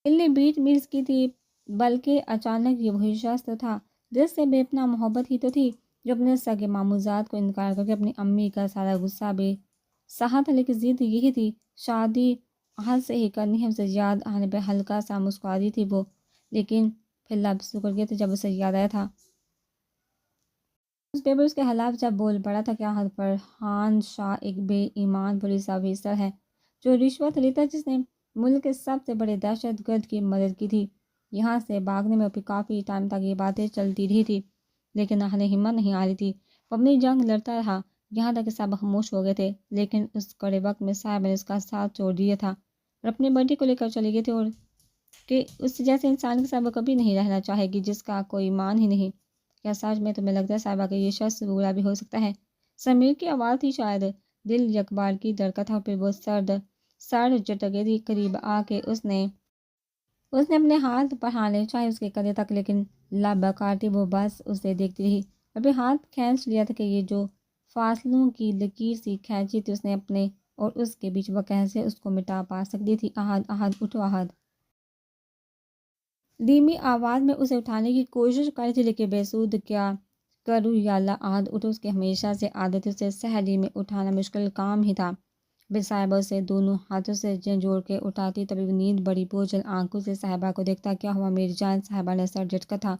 دل نے بیٹ ملز کی تھی، بلکہ اچانک یہ وہی شخص تو تھا جس سے بے پناہ محبت ہی تو تھی، جو اپنے سگے ماموزاد کو انکار کر کے اپنی امی کا سارا غصہ بھی سہا تھا۔ لیکن ضد یہی تھی، شادی احد سے ہی کرنی ہے۔ اسے یاد آنے پہ ہلکا سا مسکراتی تھی وہ، لیکن پھر لفظ سکڑ گئے تھے جب اسے یاد آیا تھا اس پیپر اس کے خلاف جب بول پڑا تھا کہ احد فرحان شاہ ایک بے ایمان پولیس آفیسر ہے جو رشوت لیتا ہے، جس نے ملک کے سب سے بڑے دہشت گرد کی مدد کی تھی۔ یہاں سے بھاگنے میں بھی کافی ٹائم تک یہ باتیں چلتی رہی تھی، لیکن احد ہمت نہیں آ رہی تھی۔ وہ اپنی جنگ لڑتا رہا یہاں تک کہ سب خاموش ہو گئے تھے، لیکن اس کڑے وقت میں صاحبہ نے اس کا ساتھ چھوڑ دیا تھا اور اپنی بیٹی کو لے کر چلی گئی تھی، اور کہ اس جیسے انسان کے ساتھ وہ کبھی نہیں رہنا چاہے گی جس کا کوئی ایمان ہی نہیں۔ کیا سچ میں تمہیں لگتا ہے صاحبہ کہ یہ شخص برا بھی ہو سکتا ہے؟ سمیر کی آواز تھی، شاید دل یکبار کی دھڑکا تھا، اور پھر وہ سر جھٹکے تھی۔ قریب آ کے اس نے اپنے ہاتھ بڑھانے چاہے اس کے کندھے تک، لیکن لب کاٹی وہ بس اسے دیکھتی رہی، اور پھر ہاتھ کھینچ لیا تھا کہ یہ جو فاصلوں کی لکیر سی کھینچی تھی اس نے اپنے اور اس کے بیچ، وہ کیسے اس کو مٹا پا سکتی تھی۔ احد، احد اٹھو احد! دھیمی آواز میں اسے اٹھانے کی کوشش کری تھی، لیکن بے سود۔ کیا کروں یا اللہ! احد اٹھو! اس کی ہمیشہ سے عادت تھی، اسے سحری میں اٹھانا مشکل کام ہی تھا۔ بے صاحبہ اسے دونوں ہاتھوں سے جھنجھوڑ کے اٹھاتی، تبھی وہ نیند بڑی بوجھل آنکھوں سے صاحبہ کو دیکھتا۔ کیا ہوا میری جان؟ صاحبہ نے سر جھٹکا تھا،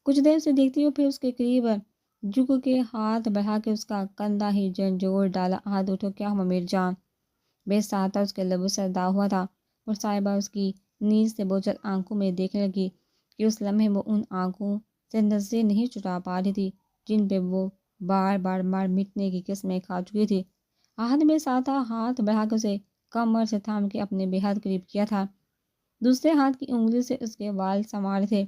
کچھ دیر اسے دیکھتی اور پھر اس کے قریب جھک کے ہاتھ بڑھا کے اس کا کندھا ہی جھنجھوڑ ڈالا۔ احد اٹھو! کیا ہوا میری جان؟ بے ساتھ اس کے لبوں سے ادا ہوا تھا، اور صاحبہ اس کی نیند سے بوجھل آنکھوں میں دیکھنے لگی کہ اس لمحے وہ ان آنکھوں سے نظریں نہیں چٹا پا رہی تھی جن پہ وہ بار بار مار مٹنے کی قسمیں کھا چکی تھی۔ احد میں ساتھ ہاتھ بڑھا کے اسے کمر سے تھام کے اپنے بے حد قریب کیا تھا، دوسرے ہاتھ کی انگلی سے اس کے وال سنوارے تھے۔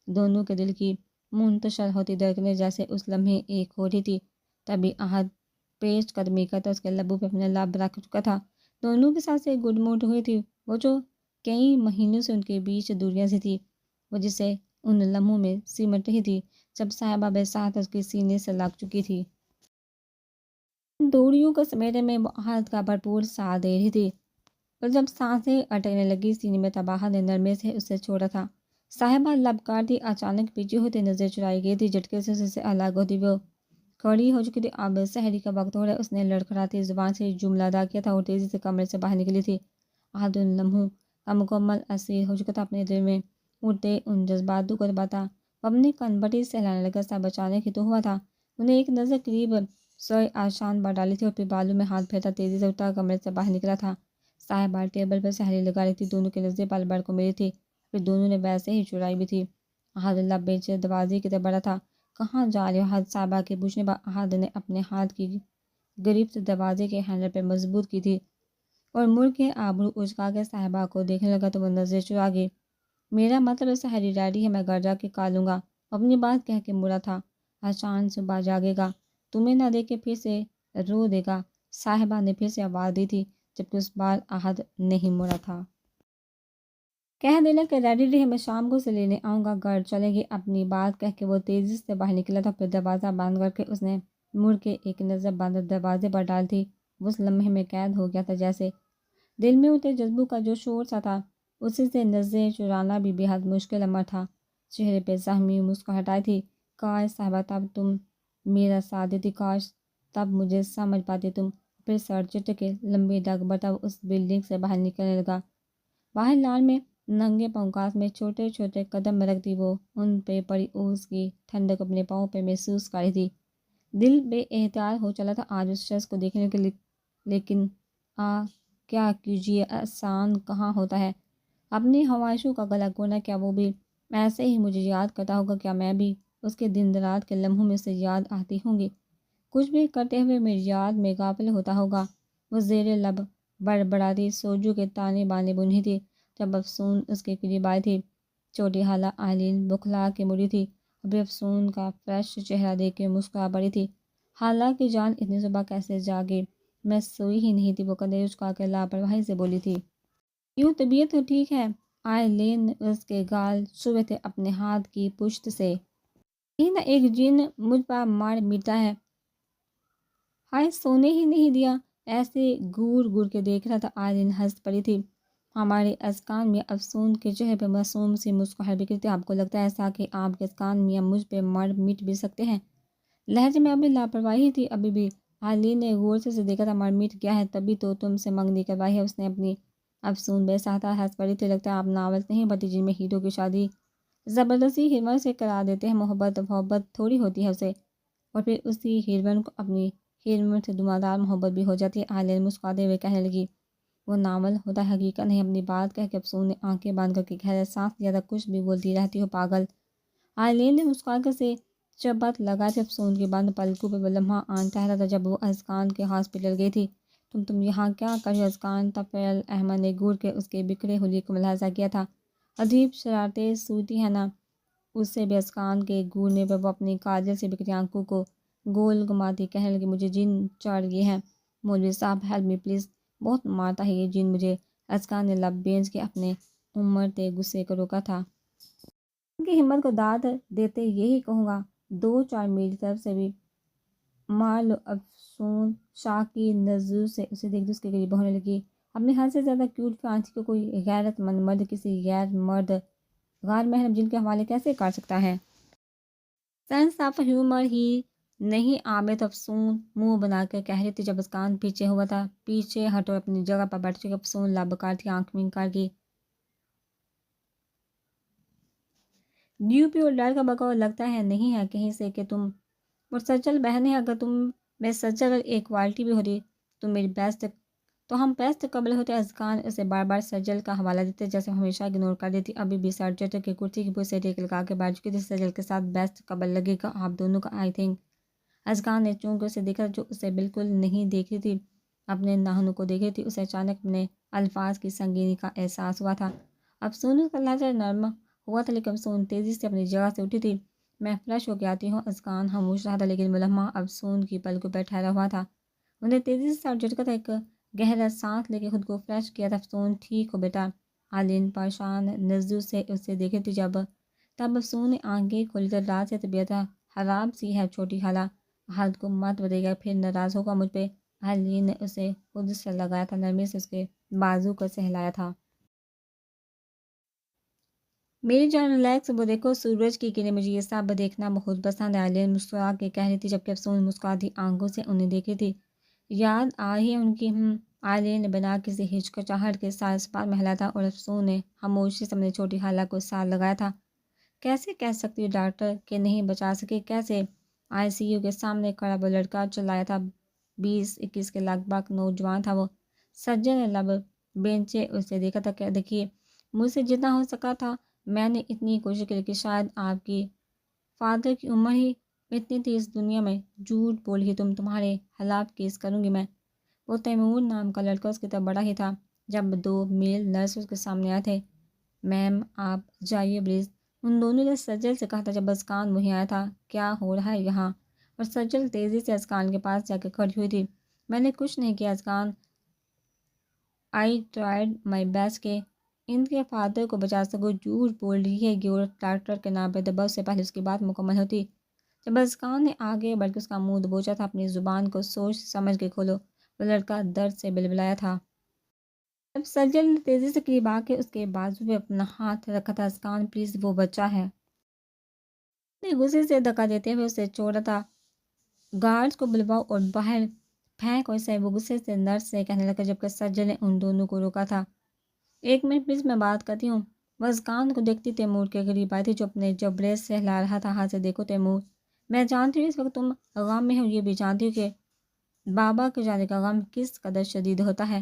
دونوں کے دل کی منتشر ہوتی دھڑکنیں جیسے اس لمحے ایک ہو رہی تھی۔ تبھی احد پیش قدمی کرتا اس کے لبوں پہ اپنے لب رکھ چکا تھا۔ دونوں کے ساتھ سے گڈ موڈ ہوئی تھی، وہ جو کئی مہینوں سے ان کے بیچ دوریاں سی تھی، وہ جسے ان لمحوں میں سمٹ رہی تھی جب صاحبہ بے ساتھ اس کے سینے سے لگ چکی تھی۔ ان دوریوں کو سمیٹنے میں وہ احد کا بھرپور ساتھ دے رہی تھی، اور جب سانسیں اٹکنے لگی سینے میں تب احد نے نرمی سے اسے چھوڑا تھا۔ صاحبہ لب کاٹتی اچانک پیچھے ہوتے نظر چرائی گئی تھی، جھٹکے سے اسے الگ ہوتی وہ کھڑی ہو چکی تھی۔ اب سحری کا وقت ہو رہا ہے، اس نے لڑکھڑاتی زبان سے جملہ ادا کیا تھا اور تیزی سے کمرے سے باہر نکلی تھی۔ احد ان لمحوں کا مکمل اسیر ہو چکا تھا، اپنے دل میں اٹھتے ان جذباتوں کو دباتا وہ اپنی کھنبٹی سے ہلانے لگا۔ سب اچانک ہی تو ہوا تھا، انہیں ایک نظر قریب سوئے آشان بار ڈالی تھی، اور پھر بالوں میں ہاتھ پھیرتا تیزی سے اٹھا کمرے سے باہر نکلا تھا۔ صاحبہ ٹیبل پر سحری لگا رہی تھی، دونوں کی نظریں پل بھر کو ملی تھی، پھر دونوں نے ویسے ہی چرائی بھی تھی۔ احد لب بیچے دروازے کی طرف بڑھا تھا۔ کہاں جا رہے ہو احد؟ صاحبہ کے پوچھنے پر احد نے اپنے ہاتھ کی گرفت دروازے کے ہینڈل پہ مضبوط کی تھی اور مڑ کے آبرو اچکا کے صاحبہ کو دیکھنے لگا تو وہ نظریں چرا گئی۔ میرا مطلب سحری ریڈی ہے، میں گھر جا کے کھا لوں گا، اپنی بات کہہ کے مڑا تھا۔ آشان صبح جاگے گا، تمہیں نہ دیکھ کے پھر سے رو دے گا، صاحبہ نے پھر سے آواز دی تھی، جبکہ اس بار احد نہیں مڑا تھا۔ کہہ دینا کہ ریڈی رہے، میں شام کو اسے لینے آؤں گا، گھر چلیں گے۔ اپنی بات کہہ کے وہ تیزی سے باہر نکلا تھا، پھر دروازہ بند کر کے اس نے مڑ کے ایک نظر بند دروازے پر ڈال تھی۔ وہ اس لمحے میں قید ہو گیا تھا، جیسے دل میں اٹھے جذبوں کا جو شور سا تھا، اسی سے نظریں چرانا بھی بے حد مشکل امر تھا۔ چہرے پہ زخمی مسکراہٹ آئی تھی۔ کاش صاحبہ تب تم میرا ساتھ دیتی، کاش تب مجھے سمجھ پاتی تم۔ پھر سر چٹکے لمبی ڈگ برتا وہ اس بلڈنگ سے باہر نکلنے لگا۔ باہر لان میں ننگے پاؤں گھاس میں چھوٹے چھوٹے قدم رکھتی وہ ان پہ پڑی اوس کی ٹھنڈک اپنے پاؤں پہ محسوس کر رہی تھی۔ دل بے اختیار ہو چلا تھا آج اس شخص کو دیکھنے کے لیے، لیکن کیا کیجیے، آسان کہاں ہوتا ہے اپنی خواہشوں کا گلا گھوننا۔ کیا وہ بھی ایسے ہی مجھے یاد کرتا ہوگا، کیا میں بھی اس کے دن رات کے لمحوں میں سے یاد آتی ہوں گی؟ کچھ بھی کرتے ہوئے میری یاد میں غافل ہوتا ہوگا۔ وہ زیر لب بڑبڑاتی سوجو کے تانے بانے بنی تھی جب افسون اس کے قریب آئی تھی۔ چھوٹی خالہ آئلین بکھلا کے مڑی تھی، ابھی افسون کا فریش چہرہ دیکھ کے مسکرا پڑی تھی۔ خالہ کی جان اتنی صبح کیسے جاگی؟ میں سوئی ہی نہیں تھی، وہ کندھے اچکا کے لاپرواہی سے بولی تھی۔ یوں طبیعت تو ٹھیک ہے؟ آئلین نے اس کے گال چھوئے تھے اپنے ہاتھ کی پشت سے۔ یہ نہ ایک جن مجھ پر مار مٹا ہے، ہائے سونے ہی نہیں دیا۔ ایسے گور گور کے دیکھ رہا تھا۔ آئلین ہنس پڑی تھی۔ ہمارے اسکان میاں افسون کے چہرے پہ معصوم سی مسکراہٹ بکھری تھی۔ آپ کو لگتا ہے ایسا کہ آپ کے اسکان میاں مجھ پہ مر مٹ بھی سکتے ہیں؟ لہجے میں ابھی لاپرواہی تھی، ابھی بھی۔ آئلین نے غور سے دیکھا تھا۔ مر مٹ گیا ہے تبھی تو تم سے منگنی کروائی ہے اس نے اپنی۔ افسون بے ساختہ ہنس پڑی تھی۔ لگتا ہے آپ ناول نہیں پڑھتی جن میں ہیرو کی شادی زبردستی ہیروئن سے کرا دیتے ہیں۔ محبت تھوڑی ہوتی ہے اسے، اور پھر اسی ہیروئن کو اپنی ہیروئن سے دمادار محبت بھی ہو جاتی ہے۔ آئلین مسکراتے ہوئے کہنے لگی، وہ ناول ہوتا ہے، حقیقت نہیں۔ اپنی بات کہہ کے افسون نے آنکھیں باندھ کر کے گہرا سانس لیا تھا۔ کچھ بھی بولتی رہتی ہو پاگل۔ آئلین نے مسکرا کر سے چبت لگا تھی افسون کی بند پلکوں پہ۔ وہ لمحہ آن ٹھہرا تھا جب وہ اسکان کے ہاسپٹل گئی تھی۔ تم یہاں کیا کر رہی ہو اسکان؟ طفیل احمد نے گور کے اس کے بکھرے حلیے کو ملاحظہ کیا تھا۔ عجیب شرارتیں سوتی ہے نا اسے بھی اسکان کے گورنے پہ۔ وہ اپنی کاجل سے بکھری آنکھوں کو گول گھماتی کہنے لگی، مجھے جن چڑھ گئے ہیں مولوی صاحب، ہیلپ می پلیز، بہت مارتا ہے یہ جن مجھے۔ اسکان نے لب بھیج کے اپنے امڑتے غصے کو روکا تھا۔ ان کی ہمت کو داد دیتے یہی کہوں گا، دو چار میری طرف سے بھی مار لو۔ افسون شاہ کی نظر سے اسے دیکھ اس کے قریب ہونے لگی۔ اپنے حد سے زیادہ کیوٹ فانسی کو کوئی غیرت مند مرد کسی غیر محرم جن کے حوالے کیسے کر سکتا ہے؟ سینس آف ہیومر ہی نہیں عابد، افسون منہ بنا کر کہہ رہی تھی جب اسکان پیچھے ہوا تھا۔ پیچھے ہٹو، اپنی جگہ پر بیٹھ چکی افسون لابکار تھی، آنکھ مینگ کر کی ڈیو پی اور ڈر کا بقاؤ لگتا ہے نہیں ہے کہیں سے کہ تم اور سچل بہنیں، اگر تم میں سچل ایک کوالٹی بھی ہوتی تو میری بیسٹ تو ہم بیسٹ قبل ہوتے۔ اسکان اسے بار بار سجل کا حوالہ دیتے جیسے ہمیشہ اگنور کر دیتی۔ ابھی بھی سرجٹ کی کرسی کی پوچھ سے ٹیک لگا کے بیٹھ چکی تھی۔ سجل کے ساتھ بیسٹ قبل لگے گا آپ دونوں کا آئی تھنک۔ اسکان نے چونکہ اسے دیکھا جو اسے بالکل نہیں دیکھ رہی تھی، اپنے ناخنوں کو دیکھ رہی تھی۔ اسے اچانک اپنے الفاظ کی سنگینی کا احساس ہوا تھا۔ افسون کا لہجہ نرم ہوا تھا لیکن افسون تیزی سے اپنی جگہ سے اٹھی تھی۔ میں فریش ہو کے آتی ہوں۔ اسکان خاموش رہا تھا لیکن وہ لمحہ افسون کی پلکوں پہ ٹھہرا ہوا تھا۔ انہیں تیزی سے سر جھٹکا تھا، ایک گہرا سانس لے کے خود کو فریش کیا تھا۔ افسون ٹھیک ہو بیٹا؟ آئلین پریشان نظروں سے اسے دیکھی تھی تب افسون نے آنکھیں کھولی تو رات سے طبیعت خراب سی ہے چھوٹی خالہ، حالت کو مت بدے گا پھر ناراض ہوگا مجھ پہ۔ آئلین نے اسے خود سے لگایا تھا، نرمی سے اس کے بازو کو سہلایا تھا۔ میری جان ریلیکس، وہ دیکھو سورج کی کرنیں، مجھے یہ سب دیکھنا بہت پسند ہے۔ آئلین مسکرا کے کہہ رہی تھی جبکہ افسون مسکراتی آنکھوں سے انہیں دیکھ رہی تھی۔ یاد آئی ان کی آئلین نے بنا کسی ہچکچاہٹ کے ساتھ اس بات میں ہلایا تھا اور افسون نے خاموشی سے اپنی چھوٹی خالہ کو ساتھ لگایا تھا۔ کیسے کہہ سکتی ہو ڈاکٹر کہ نہیں بچا سکے؟ کیسے؟ آئی سی یو کے سامنے کھڑا وہ لڑکا چلایا تھا، 20-21 کے لگ بھگ نوجوان تھا وہ۔ سجن نے لب بینچے اسے دیکھا تھا کہ دیکھیے مجھ سے جتنا ہو سکا تھا میں نے اتنی کوشش کی کہ شاید آپ کی فادر کی عمر ہی اتنی تھی اس دنیا میں۔ جھوٹ بولی تمہارے خلاف کیس کروں گی میں۔ وہ تیمور نام کا لڑکا اس کی طرف بڑا ہی تھا جب 2 میل نرس اس کے سامنے آئے تھے۔ میم آپ جائیے پلیز، ان دونوں نے سجل سے کہا تھا جب اسکان وہیں آیا تھا۔ کیا ہو رہا ہے یہاں؟ اور سجل تیزی سے اسکان کے پاس جا کے کھڑی ہوئی تھی۔ میں نے کچھ نہیں کیا scan, I tried my best کہ ان کے فادر کو بچا سکوں۔ جھوٹ بول رہی ہے یہ عورت، ڈاکٹر کے نام پہ دبا، اس سے پہلے اس کی بات مکمل ہوتی۔ جب اسکان نے آگے بلکہ اس کا منہ دبوچا تھا، اپنی زبان کو سوچ سمجھ کے کھولو، وہ لڑکا درد سے بلبلایا تھا۔ جب سجل نے تیزی سے قریب آ کے اس کے بازو پہ اپنا ہاتھ رکھا تھا، اسکان پلیز وہ بچہ ہے، نے غصے سے دھکا دیتے ہوئے اسے چھوڑا تھا۔ گارڈز کو بلواؤ اور باہر پھینک اسے، وہ غصے سے نرس سے کہنے لگا جبکہ سجل نے ان دونوں کو روکا تھا۔ 1 منٹ پلیز میں بات کرتی ہوں۔ وہ اسکان کو دیکھتی تیمور کے قریب آئی تھی جو اپنے جبڑے سے ہلا رہا تھا ہاتھ سے۔ دیکھو تیمور، میں جانتی ہوں اس وقت تم غم میں ہو، یہ بھی جانتی ہوں کہ بابا کے جانے کا غم کس قدر شدید ہوتا ہے۔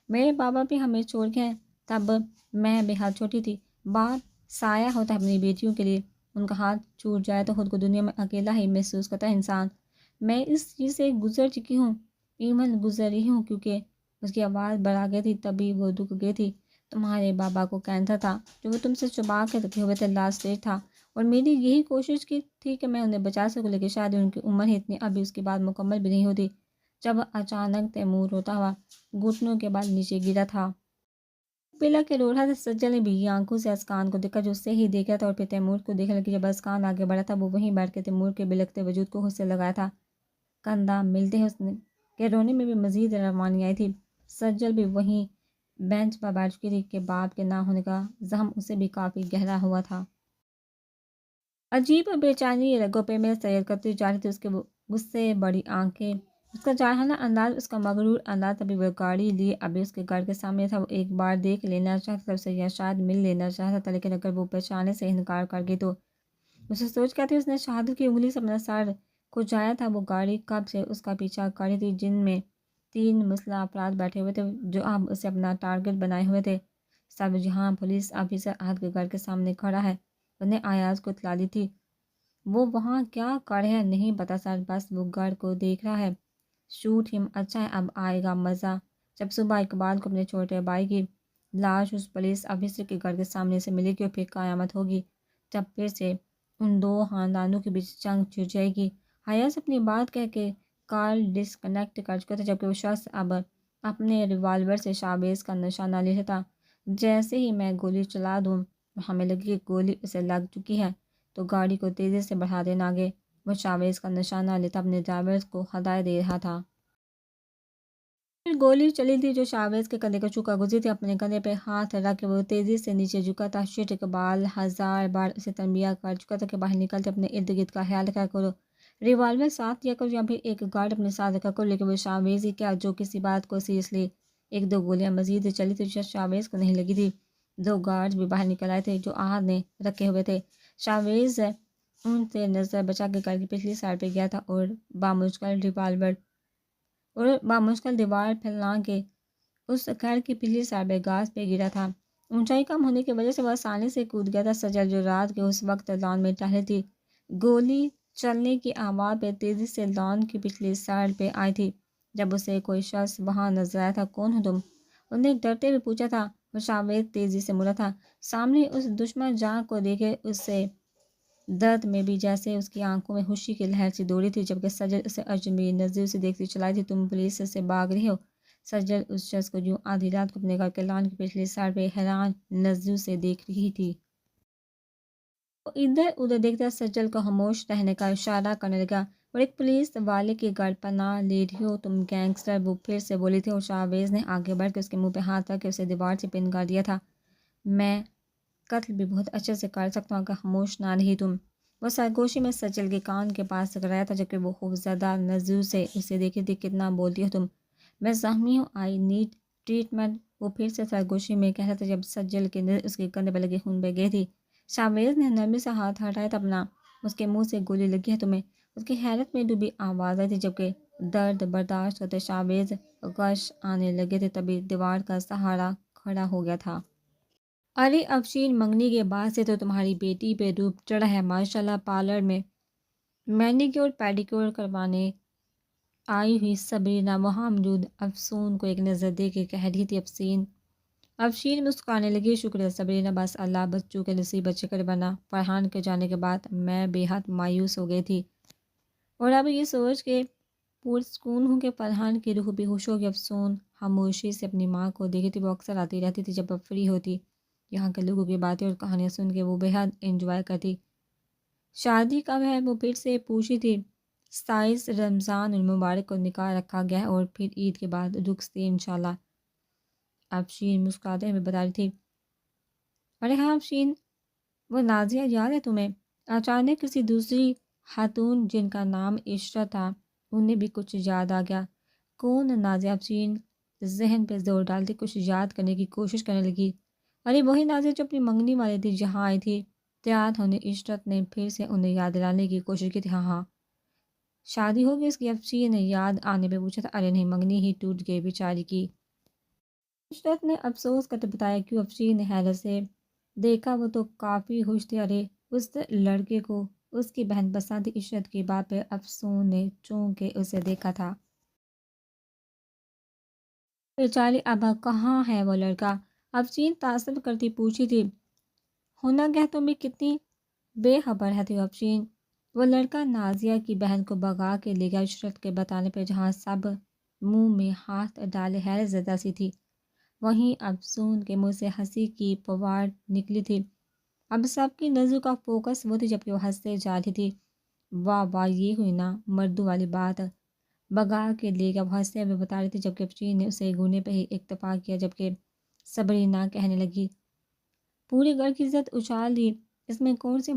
میرے بابا بھی ہمیں چھوڑ گئے تب میں بے حد چھوٹی تھی۔ بات سایہ ہوتا ہے اپنی بیٹیوں کے لیے۔ ان کا ہاتھ چھوٹ جائے تو خود کو دنیا میں اکیلا ہی محسوس کرتا ہے انسان۔ میں اس چیز سے گزر چکی ہوں، ایمن گزر رہی ہوں، کیونکہ اس کی آواز بڑھا گئی تھی، تبھی وہ رک گئی تھی۔ تمہارے بابا کو کینسر تھا جو وہ تم سے چھپا کے رکھے ہوئے تھے، لاسٹ اسٹیج تھا، اور میری یہی کوشش کی تھی کہ میں انہیں بچا سکوں، لیکن شاید ان کی عمر ہی اتنی ابھی اس کی بات مکمل بھی نہیں ہوتی جب اچانک تیمور روتا ہوا گھٹنوں کے بال نیچے گرا تھا۔ پلا کے رو رہا تھا۔ سجل نے بھی آنکھوں سے اسکان کو دیکھا جو اس سے ہی دیکھ رہا تھا، اور پھر تیمور کو دیکھنے لگی۔ جب اسکان آگے بڑھا تھا وہ وہیں بیٹھ کے تیمور کے بلکتے وجود کو خود سے لگایا تھا۔ کندھا ملتے ہی اس کے رونے میں بھی مزید روانی آئی تھی۔ سجل بھی وہیں بینچ پر بیٹھ چکی تھی کہ باپ کے نہ ہونے کا زخم اسے بھی کافی گہرا ہوا تھا۔ عجیب بے چینی رگوں پہ میں سیر کرتی جا رہی تھی، اس کے غصے بڑی آنکھیں، اس کا جارحانہ انداز، اس کا مغرور انداز۔ ابھی وہ گاڑی لیے ابھی اس کے گھر کے سامنے تھا۔ وہ ایک بار دیکھ لینا چاہتا تھا اسے، یا شاید مل لینا چاہتا تھا، لیکن اگر وہ پہچانے سے انکار کر گئی تو اسے سوچ کیا تھی؟ اس نے شہادت کی انگلی سے اپنا سر کھجایا تھا۔ وہ گاڑی کب سے اس کا پیچھا کر رہی تھی، جن میں 3 مسلح افراد بیٹھے ہوئے تھے جو اب اسے اپنا ٹارگٹ بنائے ہوئے تھے۔ سب جہاں پولیس آفیسر احد کے گھر کے سامنے کھڑا ہے، انہوں نے ایاز کو اطلاع دی تھی۔ وہ وہاں کیا کر رہا ہے نہیں پتا سر، بس وہ گھر کو دیکھ رہا ہے۔ شوٹ ہم، اچھا ہے اب آئے گا مزہ جب صبح اقبال کو اپنے چھوٹے بھائی کی لاش اس پولیس آفیسر کے گھر کے سامنے سے ملے گی، اور پھر قیامت ہوگی جب پھر سے ان دو خاندانوں کے بیچ جنگ چھڑ جائے گی۔ ایاز اپنی بات کہہ کے کال ڈسکنیکٹ کر چکا تھا، جبکہ وہ شخص اب اپنے ریوالور سے شاہباز کا نشانہ لے رہا تھا۔ جیسے ہی میں گولی چلا دوں، ہمیں لگے کہ گولی اسے لگ چکی ہے تو گاڑی کو تیزی سے بڑھا دینا۔ آگے وہ شاہباز کا نشانہ لیتا اپنے ڈرائیور کو ہدایت دے رہا تھا۔ پھر گولی چلی تھی جو شاہباز کے کندھے کو چھو کر گزری تھی۔ اپنے کندھے پہ ہاتھ رکھ کے وہ تیزی سے نیچے جھکا تھا۔ شٹ، اقبال 1000 بار اسے تنبیہ کر چکا تھا کہ باہر نکلتے اپنے ارد گرد کا خیال رکھا کرو، ریوالور ساتھ لیا کرو، یا پھر ایک گارڈ اپنے ساتھ رکھا کرو، لیکن وہ شاہباز ہی کیا جو کسی بات کو سیریسلی۔ 1-2 گولیاں مزید چلی تھی جو شاہباز کو نہیں لگی تھی۔ 2 گارڈز بھی باہر نکل آئے تھے جو احد نے رکھے ہوئے تھے۔ شاہباز ان سے نظر بچا کے گھر کی پچھلی سائڈ پہ گیا تھا اور بامشکل دیوار پھیلا کے اس گھر کی پچھلی سائڈ پہ گھاس پہ گرا تھا۔ اونچائی کم ہونے کی وجہ سے وہ آسانی سے کود گیا تھا۔ سجل جو رات کے اس وقت لان میں ٹہلی تھی، گولی چلنے کی آواز پہ تیزی سے لان کی پچھلی سائڈ پہ آئی تھی۔ جب اسے کوئی شخص وہاں نظر آیا تھا، کون ہو تم؟ انہوں نے ڈرتے ہوئے پوچھا تھا۔ وہ شاہباز تیزی سے مڑا تھا، سامنے اس دشمن جاں کو دیکھے اسے درد میں بھی جیسے اس کی آنکھوں میں خوشی کی لہر سی دوڑی تھی، جبکہ سجل اسے اجنبی نظروں سے دیکھتی چلائی تھی۔ تم پولیس سے بھاگ رہے ہو؟ سجل اس شخص کو جو آدھی رات کو اپنے گھر کے لان کی پچھلی سائڈ پہ حیران نظروں سے دیکھ رہی تھی۔ وہ ادھر ادھر دیکھتا سجل کو خاموش رہنے کا اشارہ کرنے لگا۔ اور ایک پولیس والے کے گھر پناہ لے رہی ہو تم گینگسٹر؟ وہ پھر سے بولی تھی، اور شاہباز نے آگے بڑھ کے اس کے منہ پہ ہاتھ رکھ کے اسے دیوار سے پن کر دیا تھا۔ میں قتل بھی بہت اچھے سے کر سکتا ہوں اگر خاموش نہ رہی تم۔ وہ سرگوشی میں سجل کے کان کے پاس ٹکرایا تھا، جبکہ وہ خوفزدہ نظروں سے اسے دیکھی تھی۔ کتنا بولتی ہو تم؟ میں زخمی ہوں، آئی نیڈ ٹریٹمنٹ، وہ پھر سے سرگوشی میں کہہ رہا تھا، جب سجل کی نظر اس کے کندھے پہ لگے خون پہ گئی تھی۔ شاہباز نے نرمی سے ہاتھ ہٹایا تھا اپنا۔ اس کے منہ سے گولی لگی ہے تمہیں؟ اس کی حیرت میں ڈوبی آواز آئی تھی، جبکہ درد برداشت ہوتے شاہباز غش آنے لگے تھے، تبھی دیوار کا سہارا کھڑا ہو گیا تھا۔ ارے افشین، منگنی کے بعد سے تو تمہاری بیٹی پہ روپ چڑھا ہے ماشاءاللہ۔ پارلر میں مینیکیور پیڈیکیور کروانے آئی ہوئی صبرینا وہاں موجود افسون کو ایک نظر دے کے کہہ رہی تھی۔ افشین مسکرانے لگی۔ شکریہ صبرینا، بس اللہ بچوں کے نصیب اچھے کرے، ورنہ فرحان کے جانے کے بعد میں بے حد مایوس ہو گئی تھی، اور اب یہ سوچ کے پرسکون ہوں کہ فرحان کی روح بھی خوش ہوگی۔ افسون خاموشی سے اپنی ماں کو دیکھی تھی۔ وہ اکثر آتی رہتی تھی جب وہ فری ہوتی، یہاں کے لوگوں کی باتیں اور کہانیاں سن کے وہ بے حد انجوائے کرتی۔ شادی کب ہے؟ وہ پھر سے پوچھی تھی۔ 27 رمضان المبارک کو نکاح رکھا گیا ہے، اور پھر عید کے بعد رخصتی انشاءاللہ، افشین مسکراتے ہوئے بتا رہی تھی۔ ارے ہاں افشین، وہ نازیہ یاد ہے تمہیں؟ اچانک کسی دوسری خاتون جن کا نام عشرت تھا، انہیں بھی کچھ یاد آ گیا۔ کون نازیہ؟ افشین ذہن پہ زور ڈالتی کچھ یاد کرنے کی کوشش کرنے لگی۔ ارے وہی نازیہ جو اپنی منگنی والے تھی جہاں آئی تھی۔ تیار ہونے عشرت نے پھر سے انہیں یاد دلانے کی کوشش کی تھی۔ ہاں ہاں، شادی ہوگی اس کی؟ افشین نے یاد آنے پہ پوچھا تھا۔ ارے نہیں، منگنی ہی ٹوٹ گئی بیچاری کی، عشرت نے افسوس کرتے بتایا۔ کیوں؟ افشین نے حیرت سے دیکھا وہ تو کافی خوش تھی۔ ارے اس لڑکے کو اس کی بہن پسند تھی۔ عشرت کی بات پہ افسون نے چون کے اسے دیکھا تھا۔ بیچاری ابا کہاں ہے وہ لڑکا؟ افسین تعصب کرتی پوچھی تھی۔ ہونا کیا تم بھی کتنی بے خبر ہے تھی افشین۔ وہ لڑکا نازیہ کی بہن کو بگا کے لے گیا عشرت کے بتانے پہ، جہاں سب منہ میں ہاتھ ڈالے حیرت زدہ سی تھی۔ وہیں افسون کے منہ سے ہنسی کی پوار نکلی تھی۔ اب سب کی نظروں کا فوکس وہ تھی جبکہ وہ ہنستے جا رہی تھی۔ واہ واہ، یہ ہوئی نا مردوں والی بات، بگا کے لے گیا، وہ ہنستے ہوئے بتا رہی تھی جبکہ افشین نے اسے گھونے پہ ہی اکتفا کیا، جبکہ صبرینہ کہنے لگی پورے گھر کی عزت اچھال دی، اس میں کون سی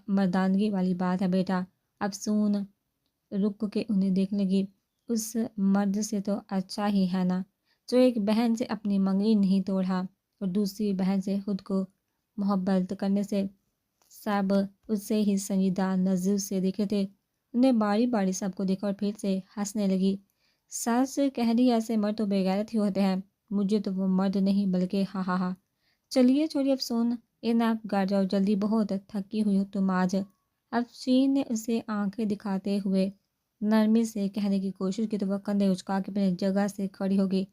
مردانگی والی بات ہے بیٹا؟ افسون رک کے انہیں دیکھنے لگی۔ اس مرد سے تو اچھا ہی ہے نا جو ایک بہن سے اپنی منگنی نہیں توڑا اور دوسری بہن سے خود کو محبت کرنے سے۔ سب اس سے ہی سنجیدہ نظر سے دیکھے تھے۔ انہیں باری باری سب کو دیکھا اور پھر سے ہنسنے لگی۔ ساس کہہ رہی ایسے مرد تو بےغیرت ہی ہوتے ہیں، مجھے تو وہ مرد نہیں بلکہ ہا ہا ہا۔ چلیے چھوڑیے افسون، آپ گھر جاؤ جلدی، بہت تھکی ہوئی ہو تم آج۔ افشین نے اسے آنکھیں دکھاتے ہوئے نرمی سے کہنے کی کوشش کی تو وہ کندھے اچکا کے اپنی جگہ سے کھڑی ہو گئی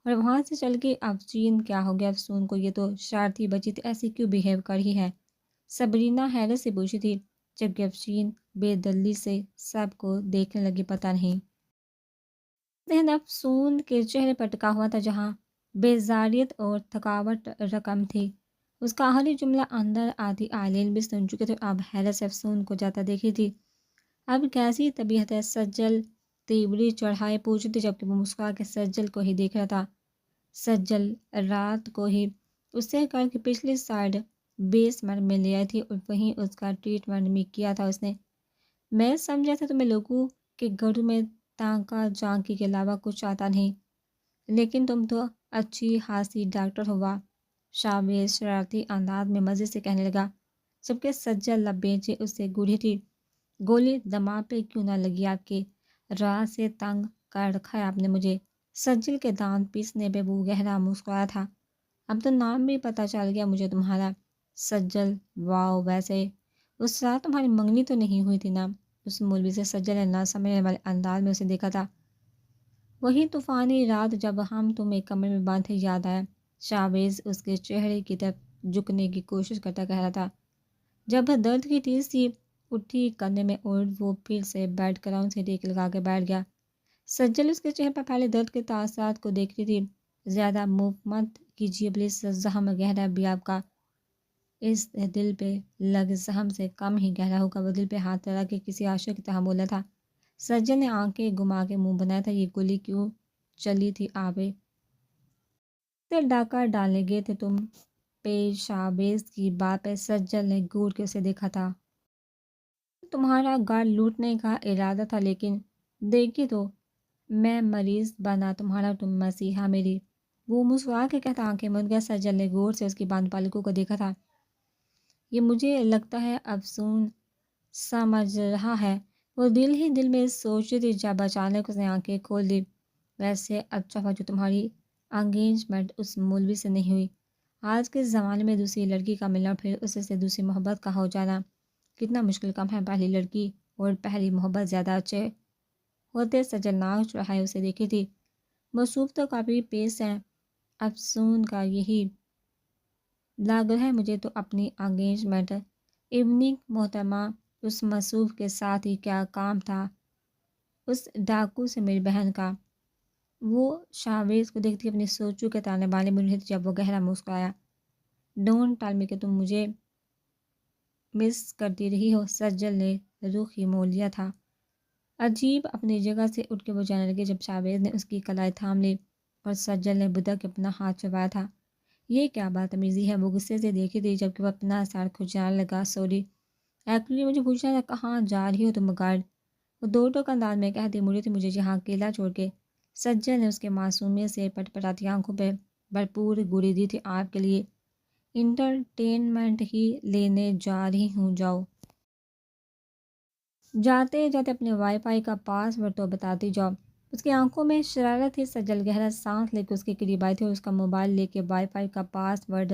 اور وہاں سے چل گئی۔ افشین کیا ہو گیا افسون کو؟ یہ تو شرارتی بچی تھی، ایسی کیوں بیہیو کر رہی ہے؟ صبرینہ حیرت سے پوچھی تھی، جبکہ افشین بے دلی سے سب کو دیکھنے لگی۔ پتہ نہیں ذہن افسون کے چہرے پر ٹکا ہوا تھا جہاں بیزاریت اور تھکاوٹ رقم تھی۔ اس کا آخری جملہ اندر آتی آئلین بھی سن چکے تھے، اب حیرت سے افسون کو جاتا دیکھی تھی۔ اب کیسی طبیعت ہے سجل؟ تیوری چڑھائے پوچھی تھی جبکہ وہ مسکرا کے سجل کو ہی دیکھ رہا تھا۔ سجل رات کو ہی اس سے کر کے پچھلی سائڈ بیسمنٹ میں لے آئی تھی اور وہیں اس کا ٹریٹمنٹ بھی کیا تھا اس نے۔ میں سمجھا تھا تمہیں لوگوں کے گھروں میں تانکا جانکی کے علاوہ کچھ آتا نہیں، لیکن تم تو اچھی خاصی ڈاکٹر ہوا، شاویز شرارتی انداز میں مزے سے کہنے لگا، جبکہ سجل لب بیچے اس سے گوڑھی تھی۔ گولی دماغ پہ کیوں نہ لگی آپ کے؟ رات سے تنگ کر رکھا ہے آپ نے مجھے۔ سجل کے دانت پیسنے پہ وہ گہرا مسکرایا تھا۔ اب تو نام بھی پتہ چل گیا مجھے تمہارا، سجل۔ واؤ، ویسے اس رات تمہاری منگنی تو نہیں ہوئی تھی نا؟ اس مولوی سے سجل نے نہ سمجھنے والے انداز میں اسے دیکھا تھا۔ وہی طوفانی رات جب ہم تم ایک کمرے میں باندھے، یاد آیا؟ شاویز اس کے چہرے کی طرف جھکنے کی کوشش کرتا کہہ رہا تھا، جب درد کی تیز سی اٹھی کندھے میں اور وہ پھر سے بیڈ کراؤن سے ٹیک لگا کے بیٹھ گیا۔ سجل اس کے چہرے پر پہلے درد کے تاثرات کو دیکھ رہی تھی۔ زیادہ موو مت کیجیے پلیز، زخم گہرا بھی آپ کا، اس دل پہ لگ زخم سے کم ہی گہرا ہوگا۔ وہ دل پہ ہاتھ لگا کے کسی عاشق کی طرح بولا تھا۔ سجل نے آنکھیں گھما کے منہ بنایا تھا، یہ گولی کیوں چلی تھی آبے سے ڈاکہ ڈالنے گئے تھے تم پہ؟ شاویز کی بات پہ سجل نے گور کے اسے دیکھا تھا۔ تمہارا گھر لوٹنے کا ارادہ تھا، لیکن دیکھی تو میں مریض بنا تمہارا، تم مسیحا میری۔ وہ مسکرا کے کہتا آنکھیں مند گیا۔ سجل نے غور سے اس کی باندھ پالکوں کو دیکھا تھا۔ یہ مجھے لگتا ہے افسون سمجھ رہا ہے، وہ دل ہی دل میں سوچ رہی تھی جب اچانک اس نے آنکھیں کھول دی۔ ویسے اچھا ہوا جو تمہاری انگیجمنٹ اس مولوی سے نہیں ہوئی۔ آج کے زمانے میں دوسری لڑکی کا ملنا، پھر اس سے دوسری محبت کا ہو جانا کتنا مشکل کام ہے۔ پہلی لڑکی اور پہلی محبت زیادہ اچھے ہوتے۔ سجل ناک چڑھائے اسے دیکھی تھی۔ مصروف تو کافی پیس ہیں افسون کا، یہی لگ رہا ہے مجھے تو اپنی انگیجمنٹ ایوننگ محترمہ، اس مصروف کے ساتھ ہی کیا کام تھا اس ڈاکو سے میری بہن کا؟ وہ شاویز کو دیکھتی اپنی سوچوں کے تانے بانے بن رہی تھی جب وہ گہرا مسکرایا۔ ڈونٹ ٹیل می کہ تم مجھے مس کرتی رہی ہو۔ سجل نے رخ ہی موڑ لیا تھا۔ عجیب، اپنی جگہ سے اٹھ کے وہ جانے لگے جب شاویز نے اس کی کلائی تھام لی اور سجل نے بدک اپنا ہاتھ چبایا تھا۔ یہ کیا بدتمیزی ہے؟ وہ غصے سے دیکھی تھی جبکہ وہ اپنا سر کھجانے لگا۔ سوری، ایکچولی مجھے پوچھنا تھا کہاں جا رہی ہو تم گارڈ؟ وہ دو ٹوک انداز میں کہتی مڑی تھی مجھے یہاں اکیلا چھوڑ کے۔ سجل نے اس کے معصومیت سے پٹ پٹاتی آنکھوں پہ بھرپور گولی دی تھی، آپ کے لیے انٹرٹینمنٹ ہی لینے جا رہی ہوں، جاؤ۔ جاتے جاتے اپنے وائی فائی کا پاس ورڈ تو بتاتی جاؤ۔ اس کی آنکھوں میں شرارت تھی۔ سجل گہرا سانس لے کے اس کے قریب آئی تھی اور اس کا موبائل لے کے وائی فائی کا پاس ورڈ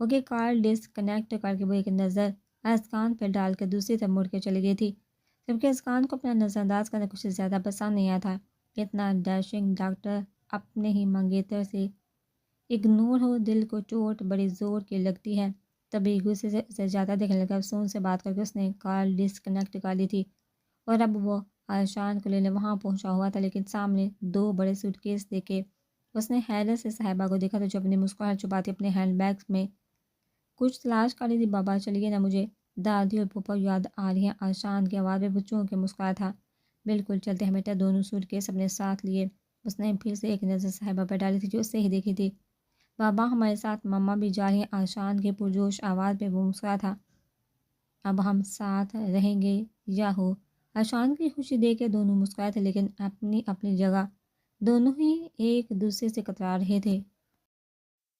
وہ کہ کار ڈسکنیکٹ کر کے وہ ایک نظر اسکان پہ ڈال کے دوسری طرف مڑ کے چلی گئی تھی، جبکہ اسکان کو اپنا نظر انداز کرنا کچھ زیادہ پسند نہیں آیا تھا۔ اتنا ڈیشنگ ڈاکٹر اپنے ہی منگیتر سے اگنور ہو، دل کو چوٹ بڑی زور کی لگتی ہے۔ تبھی غصے سے اسے زیادہ دیکھنے لگا، افسون سے بات کر کے اس نے کار ڈسکنیکٹ کر لی تھی اور اب وہ عائشان کو لینے وہاں پہنچا ہوا تھا، لیکن سامنے دو بڑے سوٹ کیس دیکھے اس نے حیرت سے صاحبہ کو دیکھا تو جو اپنی مسکراہٹ چھپاتی اپنے ہینڈ بیگس میں کچھ تلاش کر رہی تھی۔ بابا چلیے نا، مجھے دادی اور پھوپھا یاد آ رہی ہیں، عائشان کی آواز میں بچوں کے مسکرایا تھا۔ بالکل چلتے ہیں بیٹا، دونوں سوٹ کیس اپنے ساتھ لیے اس نے پھر سے ایک نظر صاحبہ پہ ڈالی تھی جو اس سے ہی دیکھی تھی۔ بابا ہمارے ساتھ، مما بھی جا رہی ہیں، عائشان کی پرجوش آواز پہ وہ مسکرایا تھا۔ اب ہم ساتھ رہیں گے یا ہو؟ عائشان کی خوشی دیکھ کے دونوں مسکرائے تھے، لیکن اپنی اپنی جگہ دونوں ہی ایک دوسرے سے کترا رہے تھے۔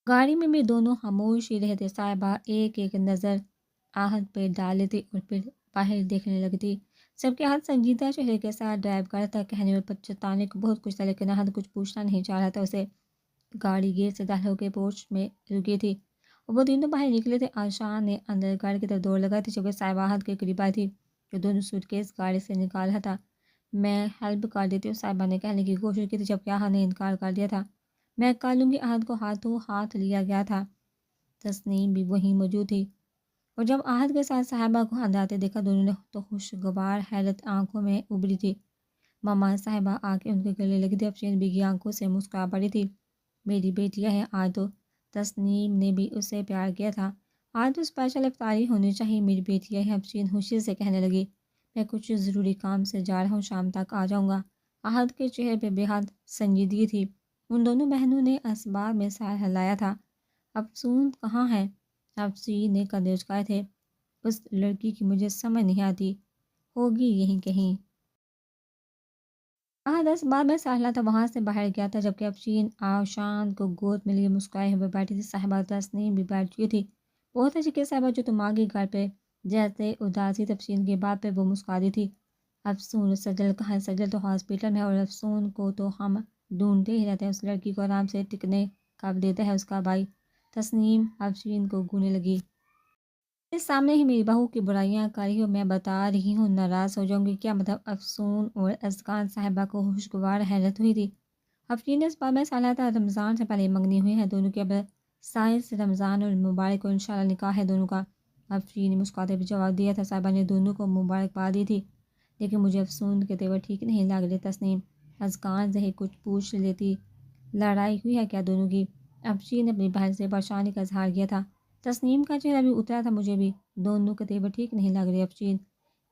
گاڑی میں بھی دونوں خاموش ہی رہتے، صاحبہ ایک ایک نظر آہد پہ ڈال لیتی اور پھر باہر دیکھنے لگتی۔ سب کے ہاتھ سنجیدہ چہرے کے ساتھ ڈرائیو کر رہا تھا، کہنے اور پچتانے کو بہت کچھ تھا، لیکن آہد کچھ پوچھنا نہیں چاہ رہا تھا اسے۔ گاڑی گیٹ سے داخل ہو کے پورچ میں رکی تھی اور وہ تینوں باہر نکلے تھے۔ عائشان نے اندر گاڑی کی طرف دوڑ لگائی تھی، جبکہ صاحبہ آہد کے قریب آئی تھی جو دونوں سوٹ کیس گاڑی سے نکال رہا تھا۔ میں ہیلپ کر دیتی ہوں، صاحبہ نے کہنے کی کوشش کی تھی، جبکہ آہد نے انکار کر دیا تھا۔ میں کر لوں گی، آہد کو ہاتھوں ہاتھ لیا گیا تھا۔ تسنیم بھی وہیں موجود تھی اور جب آہد کے ساتھ صاحبہ کو اندر آتے دیکھا، دونوں نے تو خوشگوار حیرت آنکھوں میں ابھری تھی۔ ماما صاحبہ آ کے ان کے گلے لگی تھی، افشین بھیگی آنکھوں سے مسکرا پڑی تھی۔ میری بیٹیاں ہیں آج تو، تسنیم نے بھی اسے پیار کیا تھا، آج تو اسپیشل افطاری ہونی چاہیے، میری بیٹیاں ہیں، افشین خوشی سے کہنے لگی۔ میں کچھ ضروری کام سے جا رہا ہوں، شام تک آ جاؤں گا۔ آہد کے چہرے پہ بے حد سنجیدگی تھی۔ ان دونوں بہنوں نے اسباب میں سر ہلایا تھا۔ افسون کہاں ہے؟ افشین نے کندھے اچکائے تھے۔ اس لڑکی کی مجھے سمجھ نہیں آتی، ہوگی یہیں کہیں۔ آہد اسباب میں سہلا تھا، وہاں سے باہر گیا تھا، جبکہ افشین عائشان کو گود میں لیے مسکرائے ہوئے بیٹھی تھی۔ صاحبہ تسنیم بھی بیٹھ چکی تھی۔ بہت اچھی کہ صاحبہ جو تم آ گئی گھر پہ، جیسے اداسی افشین کی بات پہ وہ مسکرا تھی۔ افسون، سجل کہاں ہے؟ سجل تو ہاسپٹل میں ہے اور افسون کو تو ہم ڈھونڈتے ہی رہتے ہیں، اس لڑکی کو آرام سے ٹکنے کب دیتا ہے اس کا بھائی؟ تسنیم افشین کو گونے لگی۔ اس سامنے ہی میری بہو کی برائیاں کر رہی ہو، میں بتا رہی ہوں ناراض ہو جاؤں گی کیا؟ مطلب افسون اور ازکان صاحبہ کو خوشگوار حیرت ہوئی تھی۔ افشین نے اس بات میں سالا تھا، رمضان سے پہلے منگنی ہوئی ہے دونوں کی، اب سائنس رمضان اور مبارک کو انشاءاللہ نکاح ہے دونوں کا۔ افشین نے مسکراتے بھی جواب دیا تھا، صاحبہ نے دونوں کو مبارکباد دی تھی، لیکن مجھے افسون کے تیور ٹھیک نہیں لگ رہے۔ تسنیم ازکان سے ہی کچھ پوچھ لیتی، لڑائی ہوئی ہے کیا دونوں کی؟ افشین نے اپنی بہن سے پریشانی کا اظہار کیا تھا۔ تسنیم کا چہرہ بھی اترا تھا، مجھے بھی دونوں کے تیور ٹھیک نہیں لگ رہے افشین۔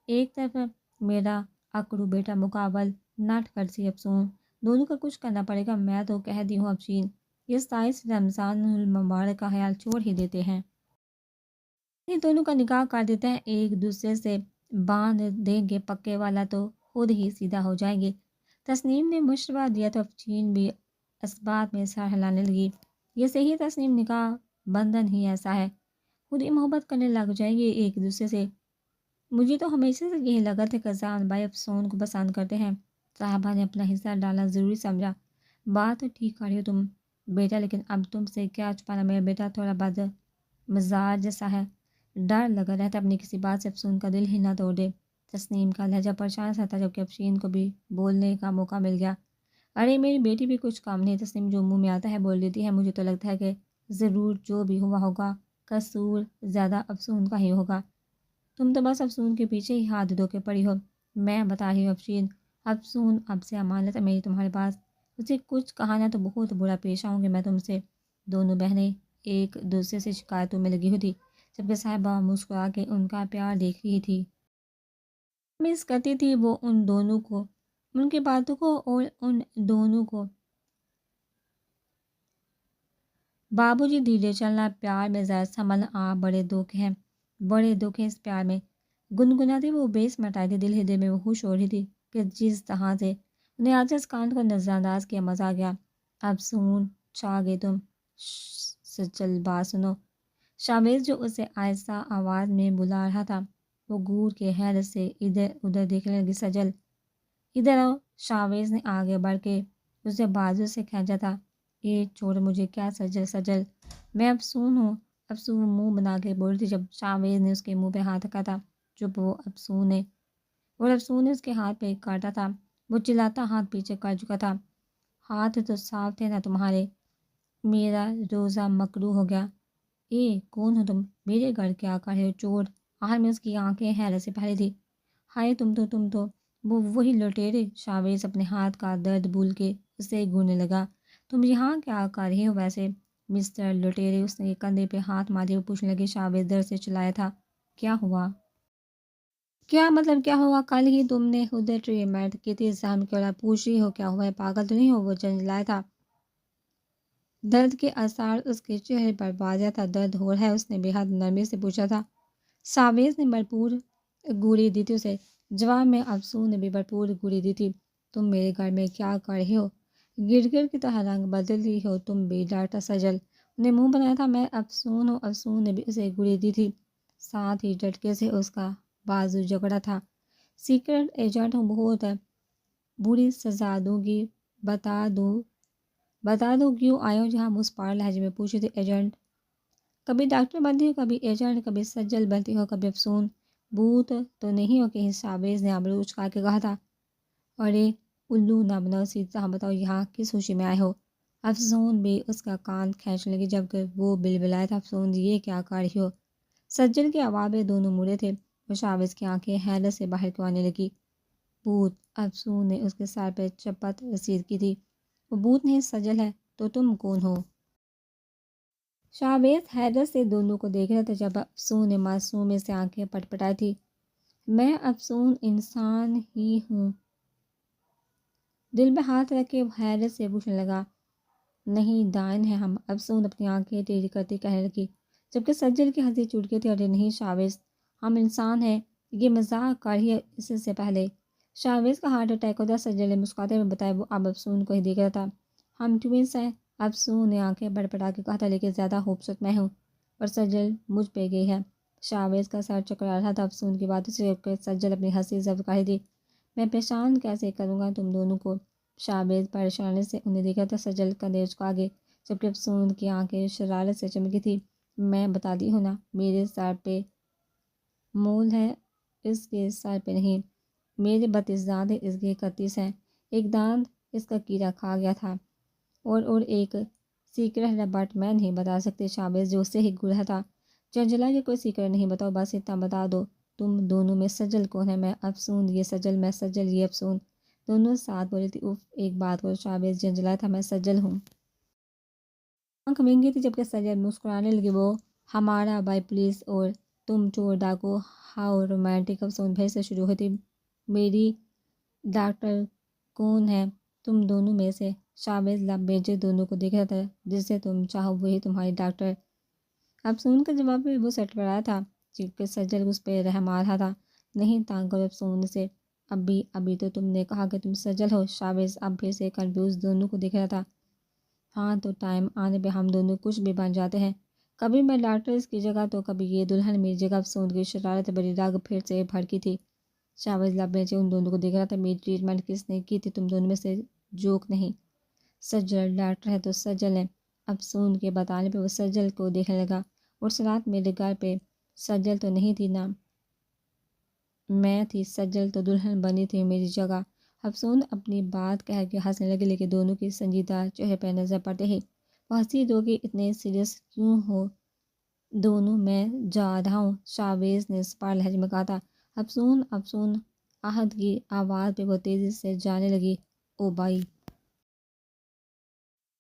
ایک طرف میرا اکڑو بیٹا مقابل نٹ کرسی افسون، دونوں کا کچھ کرنا پڑے گا، میں تو کہہ دی ہوں افشین، یہ 27 رمضان المبارک کا خیال چھوڑ ہی دیتے ہیں، یہ دونوں کا نکاح کر دیتے ہیں، ایک دوسرے سے باندھ دیں گے، پکے والا تو خود ہی سیدھا ہو جائیں گے۔ تسنیم نے مشورہ دیا تو افشین بھی اسباب میں سر ہلانے لگی۔ یہ صحیح تسنیم، نکاح بندھن ہی ایسا ہے، خود ہی محبت کرنے لگ جائیں گے ایک دوسرے سے۔ مجھے تو ہمیشہ سے یہی لگا تھا کہ زان بھائی افسون کو پسند کرتے ہیں۔ صاحبہ نے اپنا حصہ ڈالنا ضروری سمجھا۔ بات تو ٹھیک کر رہی ہو تم بیٹا، لیکن اب تم سے کیا چھپانا، میرا بیٹا تھوڑا بد مزاج جیسا ہے، ڈر لگا رہتا اپنی کسی بات سے افسون کا دل ہی نہ توڑ دے۔ تسنیم کا لہجہ پریشان سا تھا، جبکہ افشین کو بھی بولنے کا موقع مل گیا۔ ارے میری بیٹی بھی کچھ کام نہیں، تسنیم جو منہ میں آتا ہے بول دیتی ہے، مجھے تو لگتا ہے کہ ضرور جو بھی ہوا ہوگا قصور زیادہ افسون کا ہی ہوگا، تم تو بس افسون کے پیچھے ہی ہاتھ دھو کے پڑی ہو۔ میں بتا رہی ہوں افشین، افسون اب سے امانت ہے میری تمہارے پاس، اسے کچھ کہا نہ تو بہت برا پیش آؤں گی میں تم سے۔ دونوں بہنیں ایک دوسرے سے شکایتوں میں لگی ہوئی تھی، جبکہ صاحبہ مسکرا کے ان کا پیار دیکھ رہی تھی۔ مس کرتی تھی وہ ان دونوں کو، ان کی باتوں کو اور ان دونوں کو۔ بابو جی دھیرے چلنا، پیار میں ذرا سنبھلنا، آپ بڑے دکھ ہیں، بڑے دکھ ہیں اس پیار میں، گنگناتی وہ بیس مٹائی تھی، دل ہی دل میں وہ خوش ہو رہی تھی کہ جس طرح سے انہیں آج اس کانڈ کو نظر انداز کیا، مزہ آ گیا۔ اب سون چھا گئے تم، سچل بات سنو۔ شاویز جو اسے آہستہ آواز میں بلا رہا تھا، وہ گور کے حیرت سے ادھر ادھر دیکھنے لگی۔ سجل ادھر آؤ، شاویز نے آگے بڑھ کے اسے بازو سے کھینچا تھا۔ یہ چھوڑ مجھے، کیا سجل؟ سجل میں افسون ہوں، افسون منہ بنا کے بول رہی تھی جب شاویز نے اس کے منہ پہ ہاتھ رکھا تھا. جب وہ افسون نے اس کے ہاتھ پہ کاٹا تھا. وہ چلاتا ہاتھ پیچھے کر چکا تھا. ہاتھ تو صاف تھے نا تمہارے. میرا روزہ مکروہ ہو گیا. اے کون ہو تم؟ میرے گھر کیا کر رہے ہو چور؟ آخر میں اس کی آنکھیں حیرت سے پھیلی تھی. ہائے تم تو وہ وہی لٹیرے. شاویز اپنے ہاتھ کا درد بھول کے اسے گھورنے لگا. تم یہاں کیا کر رہے ہو ویسے مسٹر لٹیرے؟ اس نے کندھے پہ ہاتھ مارے ہوئے پوچھنے لگی. شاویز درد سے چلایا تھا. کیا ہوا؟ کیا مطلب کیا ہوا؟ کل ہی تم نے خود ٹریٹمنٹ کی تھی. زخم کیوں پوچھ رہی ہو؟ کیا ہوا ہے؟ پاگل تو نہیں ہو؟ وہ جھنجھلایا تھا. درد کے آثار اس کے چہرے پر واضح تھا. درد ہو رہا ہے؟ اس نے بے حد نرمی سے پوچھا تھا. شاویز نے بھرپور گولی دی تھی اسے. جواب میں افسون نے بھی بھرپور گولی دی تھی. تم میرے گھر میں کیا کر رہے ہو؟ گرگر کی طرح رنگ بدل رہی ہو تم بھی. ڈاکٹر سجل نے منہ بنایا تھا. میں افسون ہوں. افسون نے بھی اسے گولی دی تھی. ساتھ ہی جھٹکے سے اس کا بازو جکڑا تھا. سیکرٹ ایجنٹ ہوں. بہت بری سزا دوں گی. بتا دو کیوں آئے ہو جہاں مسپار لہجے میں پوچھی تھی. ایجنٹ کبھی ڈاکٹر بنتی ہو کبھی ایجنٹ کبھی سجل بنتی ہو کبھی افسون. بھوت تو نہیں ہو کہیں؟ شاویز نے ابرو اچکا کے کہا تھا. ارے الو نہ بناؤ. سیدھا بتاؤ یہاں کس خوشی میں آئے ہو؟ افسون بھی اس کا کان کھینچنے لگی جبکہ وہ بلبلایا تھا. افسون یہ کیا کر رہی ہو؟ سجل کے آواز میں دونوں مڑے تھے. اور شاویز کی آنکھیں حیرت سے باہر کو آنے لگی. بھوت. افسون نے اس کے سر پہ چپت رسید کی تھی. وہ بھوت نہیں سجل ہے. تو تم کون ہو؟ شاویز حیرت سے دونوں کو دیکھ رہا تھا. جب افسون نے معصوم سے آنکھیں پٹپٹائی تھی. میں افسون انسان ہی ہوں. دل پہ ہاتھ رکھ کے حیرت سے پوچھنے لگا. نہیں ڈائن ہے ہم. افسون اپنی آنکھیں ٹیڑھی کرتی کہنے لگی جبکہ سجل کی ہنسی چھوٹ گئی تھی. ارے نہیں شاویز ہم انسان ہیں. یہ مذاق کر رہی ہے. اس سے پہلے شاویز کا ہارٹ اٹیک ہوتا. سجل نے مسکراتے ہوئے بتایا. وہ اب افسون کو ہی دیکھ رہا تھا. ہم ٹوینس ہیں. افسون نے آنکھیں بڑبڑا کے کہا تھا. لیکن زیادہ خوبصورت میں ہوں اور سجل مجھ پہ گئی ہے. شاویز کا سر چکرا رہا تھا افسون کی باتوں سے. سجل اپنی ہنسی ضبط کر رہی تھی. میں پہچان کیسے کروں گا تم دونوں کو؟ شاویز پریشانی سے انہیں دیکھا تھا. سجل کندھے جھکا گئے جبکہ افسون کی آنکھیں شرارت سے چمکی تھی. میں بتاتی ہوں نا میرے سر پہ مول ہے اس کے سر پہ نہیں. میرے 32 دانت ہیں اس کے 31 ہیں. ایک دانت اس کا کیڑا کھا گیا تھا. اور ایک سیکرٹ ہے بٹ میں نہیں بتا سکتی. شاویز جو اس سے ہی گرا تھا جھنجھلا کہ کوئی سیکرٹ نہیں بتاؤ بس اتنا بتا دو. تم دونوں میں سجل کون ہے؟ میں افسون. یہ سجل. میں سجل. یہ افسون. دونوں ساتھ بولی تھی. اف ایک بات کو. شاویز جھنجھلا تھا. میں سجل ہوں. آنکھ ونگی تھی جبکہ سجل مسکرانے لگی. وہ ہمارا بھائی پولیس اور تم چور ڈاکو. How romantic. افسون پھر سے شروع ہوئی تھی. میری ڈاکٹر کون ہے تم دونوں میں سے؟ شاویز لب بیجے دونوں کو دیکھ رہا تھا. جسے تم چاہو وہی تمہاری ڈاکٹر. افسون کا جواب بھی وہ سٹ پڑا تھا جبکہ سجل اس پہ رحم آ رہا تھا. نہیں تانگ کرو افسون سے. ابھی تو تم نے کہا کہ تم سجل ہو. شاویز اب پھر سے کنفیوز دونوں کو دیکھ رہا تھا. ہاں تو ٹائم آنے پہ ہم دونوں کچھ بھی بن جاتے ہیں. کبھی میں ڈاکٹر اس کی جگہ تو کبھی یہ دلہن میری جگہ. افسون کی شرارت بڑی رگ پھر سے بھڑکی تھی. شاویز لب بیچے ان دونوں کو دیکھ رہا تھا. میری ٹریٹمنٹ کس نے کی تھی تم دونوں میں سے؟ جوک نہیں. سجل ڈاکٹر ہے تو سجل ہے. افسون کے بتانے پہ وہ سجل کو دیکھنے لگا. اور رات میرے گھر پہ سجل تو نہیں تھی نا؟ میں تھی. سجل تو دلہن بنی تھی میری جگہ. افسون اپنی بات کہہ کے ہنسنے لگے لیکن دونوں کی سنجیدہ چہرے پہ نظر پڑتے ہی وہ ہنسی دو کہ اتنے سیریس کیوں ہو دونوں؟ میں جا رہا ہوں. شاویز نے سپار لہجے میں کہا تھا. افسون آہت کی آواز پہ وہ تیزی سے جانے لگی. او بھائی.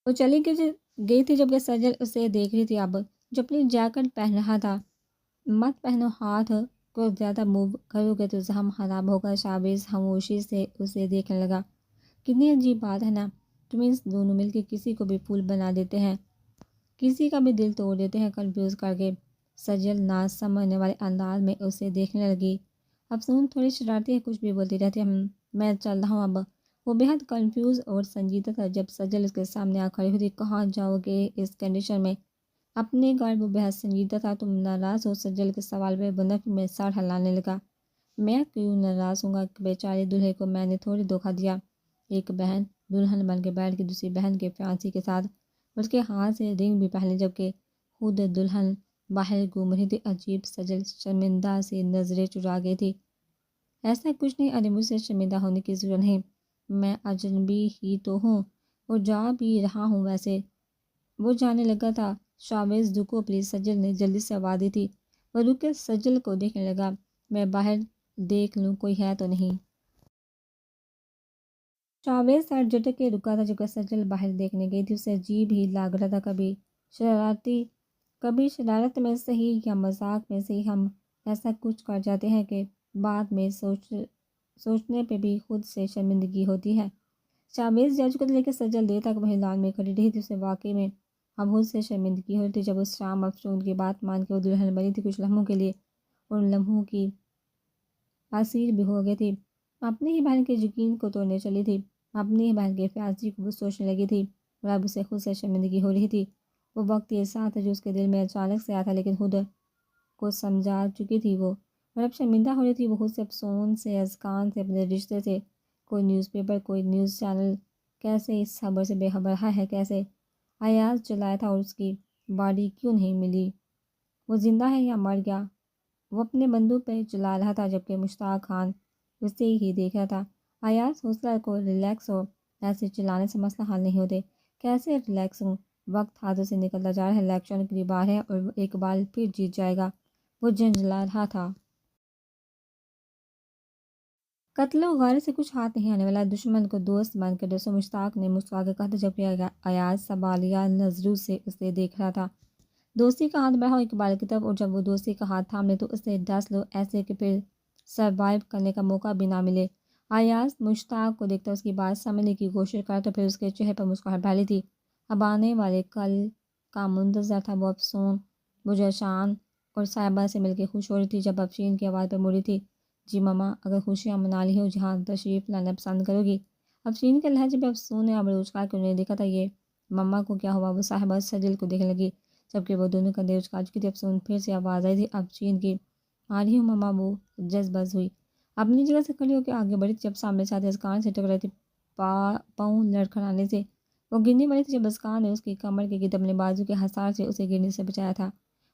وہ چلی گئی تھی جبکہ سجل اسے دیکھ رہی تھی. اب جو اپنی جیکٹ پہن رہا تھا. مت پہنو. ہاتھ کو زیادہ موو کرو گے تو زخم خراب ہوگا. شاویز خاموشی سے اسے دیکھنے لگا. کتنی عجیب بات ہے نا. ٹوینس دونوں مل کے کسی کو بھی پھول بنا دیتے ہیں. کسی کا بھی دل توڑ دیتے ہیں کنفیوز کر کے. سجل نہ سمجھنے والے انداز میں اسے دیکھنے لگی. افسون تھوڑی شرارتی ہے. کچھ بھی بولتی رہتی ہے. میں چل رہا ہوں اب. وہ بے حد کنفیوز اور سنجیدہ تھا جب سجل اس کے سامنے آ کھڑی ہوئی. کہاں جاؤ گے اس کنڈیشن میں؟ اپنے گھر. وہ بے حد سنجیدہ تھا. تم ناراض ہو؟ سجل کے سوال پہ وہ نفی میں سر ہلانے لگا. میں کیوں ناراض ہوں گا؟ بیچاری دلہے کو میں نے تھوڑی دھوکہ دیا. ایک بہن دلہن بن کے بیٹھ کے دوسری بہن کے فیانسی کے ساتھ بلکہ ہاتھ سے رنگ بھی پہنے جبکہ خود دلہن باہر گھوم رہی تھی۔ عجیب سجل شرمندہ سی نظریں چرا گئی تھی۔ ایسا کچھ نہیں، ارے مجھ سے شرمندہ ہونے کی ضرورت نہیں، میں اجنبی ہی تو ہوں اور جا بھی رہا ہوں ویسے۔ وہ جانے لگا تھا۔ شاویز رکو پلیز، سجل نے جلدی سے آواز دی تھی۔ وہ رک کے سجل کو دیکھنے لگا۔ میں باہر دیکھ لوں کوئی ہے تو نہیں۔ شاویز سر جھٹک کے رکا تھا جب سجل باہر دیکھنے گئی تھی۔ اسے عجیب ہی لگ رہا تھا، کبھی شرارت میں سے ہی یا مذاق میں سے ہی ہم ایسا کچھ کر جاتے ہیں کہ بعد میں سوچنے پہ بھی خود سے شرمندگی ہوتی ہے۔ شاویز جا چکا تھا لیکن سجل دیر تک وہیں لان میں کھڑی رہی تھی۔ اسے واقعی میں اب خود سے شرمندگی ہو رہی تھی۔ جب اس شام افسون کی بات مان کے وہ دلہن بنی تھی کچھ لمحوں کے لیے، ان لمحوں کی اسیر بھی ہو گئی تھی۔ اپنی ہی بہن کے یقین کو توڑنے چلی تھی، اپنی ہی بہن کے فیاضی کو وہ سوچنے لگی تھی اور اب اسے خود سے شرمندگی ہو رہی تھی۔ وہ وقت یہ ساتھ جو اس کے دل میں اچانک سے آیا تھا لیکن خود کو سمجھا چکی تھی وہ، اور اب شرمندہ ہو رہی تھی وہ خود سے، افسون سے، اذکان سے، اپنے رشتے سے۔ کوئی نیوز پیپر، کوئی نیوز چینل کیسے اس خبر سے بے خبر رہا ہے؟ کیسے ایاز چلایا تھا اور اس کی باڈی کیوں نہیں ملی؟ وہ زندہ ہے یا مر گیا؟ وہ اپنے بندوق پہ چلا رہا تھا جبکہ مشتاق خان اسے ہی دیکھ رہا تھا۔ ایاز حوصلہ کو، ریلیکس ہو، ایسے چلانے سے مسئلہ حل نہیں ہوتے۔ کیسے ریلیکس ہوں؟ وقت ہاتھوں سے نکلتا جا رہا ہے، الیکشن قریب آ رہے ہیں اور وہ ایک بار پھر جیت جائے گا، وہ جھنجھلا رہا تھا۔ قتل و غارت سے کچھ ہاتھ نہیں آنے والا، دشمن کو دوست بن کے ڈسو، مشتاق نے مسکرا کے کہا تھا جبکہ ایاز سوالیہ نظروں سے اسے دیکھ رہا تھا۔ دوستی کا ہاتھ بڑھاؤ اقبال کی طرف، اور جب وہ دوستی کا ہاتھ تھام لے تو اسے ڈس لو ایسے کہ پھر سروائیو کرنے کا موقع بھی نہ ملے۔ ایاز مشتاق کو دیکھتا اس کی بات سمجھنے کی کوشش کرا تو پھر اس کے چہرے پر مسکراہٹ پھیلی تھی۔ اب آنے والے کل کا منتظر تھا۔ وہ افسون، بجاشان اور صاحبہ سے مل کے خوش ہو رہی تھی جب افشین کی آواز پہ مڑی تھی۔ جی ماما، اگر خوشیاں منا لی ہو جہاں تشریف لانا پسند کرو گی؟ افشین کے لہجے پہ افسون نے ابروچ کر کے انہیں دیکھا تھا۔ یہ مما کو کیا ہوا؟ وہ صاحبہ سجل کو دیکھنے لگی جبکہ وہ دونوں کندھے اچکا چکی تھی۔ افسون پھر سے آواز آئی تھی افشین کی، آ رہی ہوں مما۔ وہ جذبز ہوئی، اپنی جگہ سے کھڑی ہو کے آگے بڑھی تھی جب سامنے سے اذکان سے ٹکرائی تھی۔ پاؤں لڑکھڑانے سے وہ گرنے والی تھی جب اذکان نے اس کی کمر کے گرد اپنے بازو کے حصار سے اسے گرنے سے بچایا تھا۔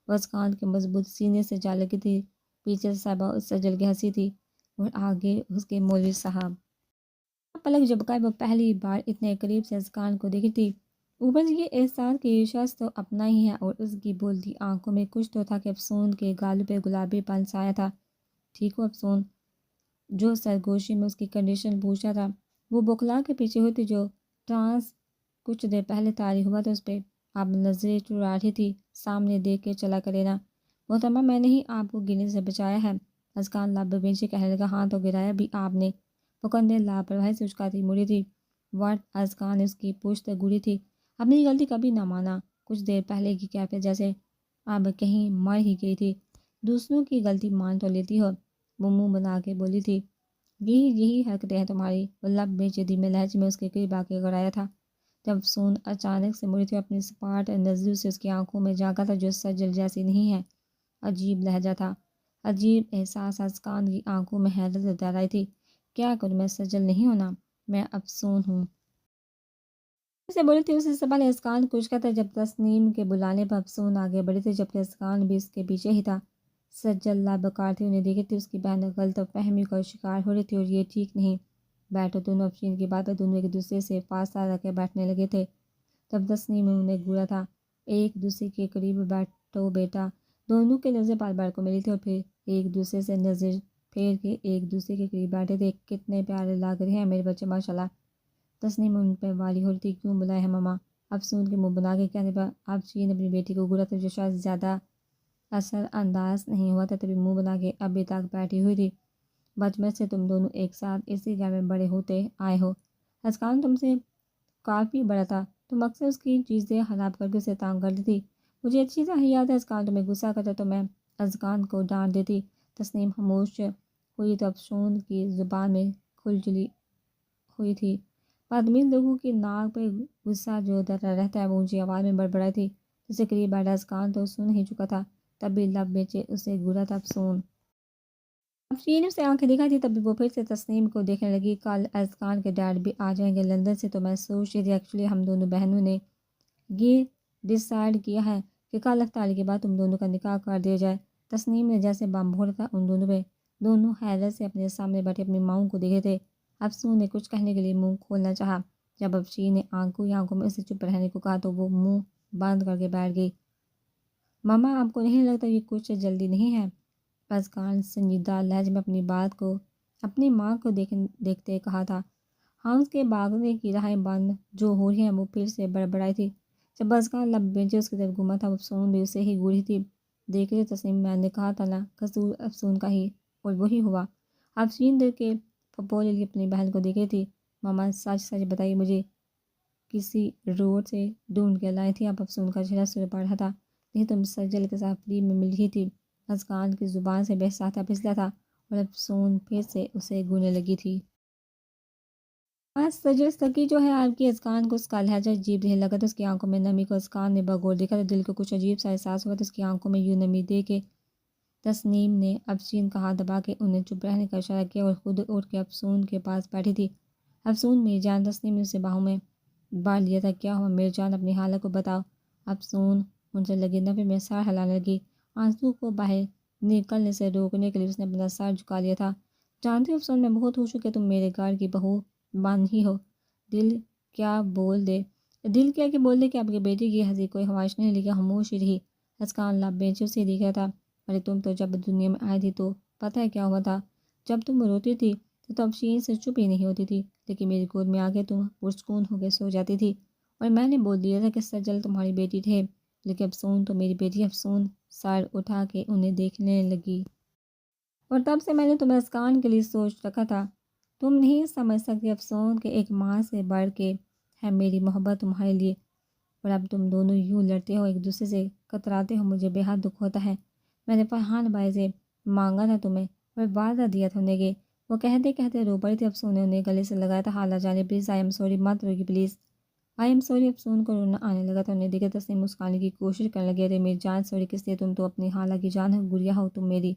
وہ اذکان کے مضبوط سینے سے جا لگی تھی۔ پیچھے سے صاحبہ اس سجل کے ہنسی تھی اور آگے اس کے مولوی صاحب۔ پلک جھپکائے وہ پہلی بار اتنے قریب سے اذکان کو دیکھی تھی۔ اوپر سے یہ احساس کہ یہ شخص تو اپنا ہی ہے اور اس کی بولتی آنکھوں میں کچھ تو تھا کہ افسون کے گالوں پہ گلابی پن سایا تھا۔ ٹھیک ہو افسون؟ جو سرگوشی میں اس کی کنڈیشن پوچھا تھا۔ وہ بکلا کے پیچھے ہوئی تھی جو ٹرانس کچھ دیر پہلے طاری ہوا تھا اس پہ اب نظریں چرا رہی تھی۔ سامنے دیکھ کے چلا کرے نا محترمہ، میں نے ہی آپ کو گرنے سے بچایا ہے۔ اذکان لب بینچے کہنے لگا، ہاں تو گرایا بھی آپ نے۔ وہ کندھے لاپرواہی سے اچکاتی مڑی تھی۔ واٹ؟ اذکان نے اس کی پشت گھوری تھی۔ اپنی غلطی کبھی نہ مانا، کچھ دیر پہلے کی کیفیت جیسے اب کہیں مر ہی گئی تھی۔ دوسروں کی غلطی مان تو لیتی ہو؟ وہ منہ بنا کے بولی تھی۔ یہی حرکتیں ہیں تمہاری۔ وہ لب بینچے دھیمے لہجے میں اس کے قریب آ کے گرایا تھا جب افسون اچانک سے مڑی تھی۔ اپنی سپاٹ نظروں سے اس کی آنکھوں میں جھانکا تھا جو سجل جیسی نہیں ہے۔ عجیب لہجہ تھا، عجیب احساس۔ اذکان کی آنکھوں میں حیرت گہرائی تھی۔ کیا کروں؟ میں سجل نہیں ہونا، میں افسون ہوں۔ اسے بولی تھی اسے سے پہلے اذکان کچھ کہتا جب تسنیم کے بلانے پر افسون آگے بڑھی تھی جبکہ اذکان بھی اس کے پیچھے ہی تھا۔ سجل لب کاٹتی انہیں دیکھی تھی۔ اس کی بہن غلط فہمی کا شکار ہو رہی تھی اور یہ ٹھیک نہیں۔ بیٹھو دونوں، افشین کی بات پر دونوں ایک دوسرے سے فاصلہ رکھ کے بیٹھنے لگے تھے۔ تب تسنیم نے انہیں گھورا تھا، ایک دوسرے کے قریب بیٹھو بیٹا۔ دونوں کے نظریں بار بار کو ملی تھی اور پھر ایک دوسرے سے نظر پھیر کے ایک دوسرے کے قریب بیٹھے تھے۔ کتنے پیارے لگ رہے ہیں میرے بچے ماشاءاللہ۔ تسنیم ان پہ والی ہو رہی تھی، کیوں بلایا ہے ماما؟ افسون کے منہ بنا کے کہنے پر افشین اپنی بیٹی کو گھورا تھا جو شاید زیادہ اثر انداز نہیں ہوا تھا، تبھی منہ بنا کے ابھی تک بیٹھی ہوئی تھی۔ بچپن سے تم دونوں ایک ساتھ اسی گھر میں بڑے ہوتے آئے ہو۔ اذکان تم سے کافی بڑا تھا، تم اکثر اس کی چیزیں خراب کر کے اسے تانگ کرتی تھی۔ مجھے اچھی طرح یاد ہے اذکان تمہیں غصہ کرتا تو میں اذکان کو ڈانٹ دیتی۔ تسنیم خاموش ہوئی تو افسون کی زبان میں کھلجلی ہوئی تھی۔ بدتمیز لوگوں کی ناک پہ غصہ جو رہتا ہے وہ اونچی آواز میں بڑبڑائی تھی۔ اسے قریب بیٹھا اذکان تو سن ہی چکا تھا، تب بھی لب بیچے اسے گھورا تھا افسون۔ افشین نے اسے آنکھیں دکھائی تھی تب بھی وہ پھر سے تسنیم کو دیکھنے لگی۔ کل اذکان کے ڈیڈ بھی آ جائیں گے لندن سے تو میں سوچ رہی تھی ایکچولی ہم دونوں بہنوں نے یہ ڈیسائیڈ کیا ہے کہ کل افطاری کے بعد تم دونوں کا نکاح کر دیا جائے۔ تسنیم نے جیسے بم پھوڑا تھا ان دونوں پہ۔ دونوں حیرت سے اپنے سامنے بیٹھے اپنی ماؤں کو دیکھے تھے۔ افسون نے کچھ کہنے کے لیے منہ کھولنا چاہا۔ جب افشین نے آنکھوں میں اسے چپ رہنے کو کہا تو وہ منہ بند کر کے بیٹھ گئی۔ ماما آپ کو نہیں لگتا یہ کچھ جلدی نہیں ہے؟ ازکان سنجیدہ لہجے میں اپنی بات کو اپنی ماں کو دیکھتے کہا تھا۔ ہاؤس کے باغنے کی راہیں بند جو ہو رہی ہیں وہ پھر سے بڑبڑائی تھی۔ جب ازکان لب بینچے اس کی طرف گھوما تھا افسون بھی اسے ہی گوری تھی۔ دیکھ رہے تسنیم میں نے کہا تھا نا قصور افسون کا ہی اور وہی ہوا۔ افشین دل کے پھپھولے لیے اپنی بہن کو دیکھ رہی تھی۔ ماما سچ سچ بتائیے مجھے کسی روڈ سے ڈھونڈ کے لائی تھی آپ؟ افسون کا چہرہ سر پڑ رہا تھا۔ نہیں تم سجل کے ساتھ فری میں مل رہی تھی۔ ازکان کی زبان سے بے ساختہ پھسلا تھا اور افسون پھر سے اسے گونے لگی تھی۔ آج سجل سکی جو ہے آپ کی؟ ازکان کو اس کا لہجہ عجیب رہنے لگا تھا۔ اس کی آنکھوں میں نمی کو ازکان نے بغور دیکھا تو دل کو کچھ عجیب سا احساس ہوا تو اس کی آنکھوں میں یوں نمی دے کے تسنیم نے افشین کا ہاتھ دبا کے انہیں چپ رہنے کا اشارہ کیا اور خود اٹھ کے افسون کے پاس بیٹھی تھی۔ افسون میری جان، تسنیم نے اسے باہوں میں بھر لیا تھا۔ کیا ہوا میری جان؟ اپنی حالت کو بتاؤ۔ افسون ان سے لگی نفی میں سر ہلانے لگی۔ آنسو کو باہر نکلنے سے روکنے کے لیے اس نے اپنا سر جھکا لیا تھا۔ جانتی ہو افسون میں بہت خوش ہوں کہ تم میرے گھر کی بہو بن ہی ہو۔ دل کیا کہ بول دے کہ آپ کی بیٹی کی ہنسی کوئی خواہش نہیں، لیکن خاموش ہی رہی۔ ازکان لب بینچ سے دیکھ رہا تھا۔ ارے تم تو جب دنیا میں آئی تھی تو پتہ ہے کیا ہوا تھا؟ جب تم روتی تھی تو افشین سے چپ ہی نہیں ہوتی تھی، لیکن میری گود میں آ کے تم پرسکون ہو کے سو جاتی تھی اور میں نے بول دیا تھا کہ سجل تمہاری بیٹی تھے، لیکن افسون تو میری بیٹی۔ افسون سر اٹھا کے انہیں دیکھنے لگی۔ اور تب سے میں نے تمہیں ازکان کے لیے سوچ رکھا تھا۔ تم نہیں سمجھ سکتی افسون کہ ایک ماں سے بڑھ کے ہے میری محبت تمہارے لیے، اور اب تم دونوں یوں لڑتے ہو ایک دوسرے سے کتراتے ہو، مجھے بے حد دکھ ہوتا ہے۔ میں نے فرحان بھائی سے مانگا تھا تمہیں اور وعدہ دیا تھا انہیں کہ وہ کہتے کہتے رو پڑی تھی۔ افسون نے انہیں گلے سے لگایا تھا۔ خالہ جانے پلیز، آئی ایم سوری، مت روئیے پلیز، آئی ایم سوری۔ افسون کو رونا آنے لگا تھا۔ انہیں دیکھے تسنیم مسکرانے کی کوشش کرنے لگی۔ ارے میری جان سوری کس لیے؟ تم تو اپنی خالہ کی جان ہو، گڑیا ہو تم میری۔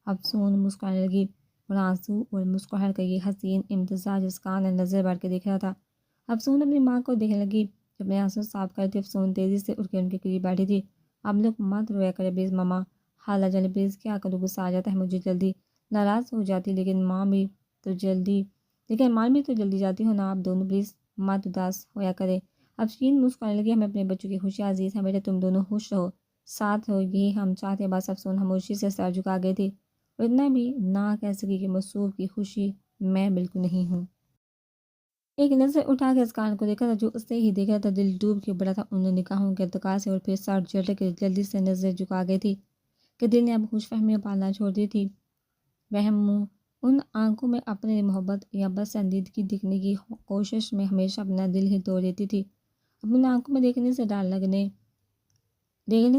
افسون مسکرانے لگی اور آنسو اور مسکراہٹ کا یہ حسین امتزاج ازکان نے نظر بھر کے دیکھ رہا تھا۔ افسون اپنی ماں کو دیکھنے لگی جو اپنے آنسو صاف کرتی۔ افسون تیزی سے اٹھ کے ان کے قریب بیٹھی تھی۔ آپ لوگ مت رویا کرے پلیز ماما، خالہ جانے پلیز، کیا کروں غصہ آ جاتا ہے مجھے، جلدی ناراض ہو جاتی، لیکن مان بھی تو جلدی جاتی ہو نا، آپ دونوں پلیز مت اداس ہویا کرے۔ افشین مسکرانے لگی۔ ہمیں اپنے بچوں کی خوشی عزیز ہے بیٹے، تم دونوں خوش رہو، ساتھ رہو، یہی ہم چاہتے ہیں بس۔ افسون خاموشی سے سر جھکا گئی تھی اور اتنا بھی نہ کہہ سکی کہ مصروف کی خوشی میں بالکل نہیں ہوں۔ ایک نظر اٹھا کے ازکان کو دیکھا تھا جو اسے ہی دیکھ رہا تھا۔ دل ڈوب کے بڑا تھا ان نگاہوں کے ارتقاء سے، اور پھر سر جھٹک کے جلدی سے نظر جھکا گئی تھی کہ دل نے اب خوش فہمیاں پالنا چھوڑ دی تھی۔ وہ ان آنکھوں میں اپنی محبت یا پسندیدگی دکھنے کی کوشش میں ہمیشہ اپنا دل ہی توڑ دیتی تھی۔ اپنی آنکھوں میں دیکھنے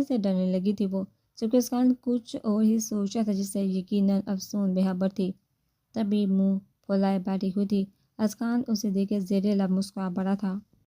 سے ڈرنے لگی تھی وہ، جبکہ ازکان کچھ اور ہی سوچا تھا جس سے یقیناً افسون بے خبر تھی۔ تبھی منہ پھولائے بیٹھی ہوئی تھی۔ ازکان اسے دیکھ کے زیر لب مسکرا پڑا تھا۔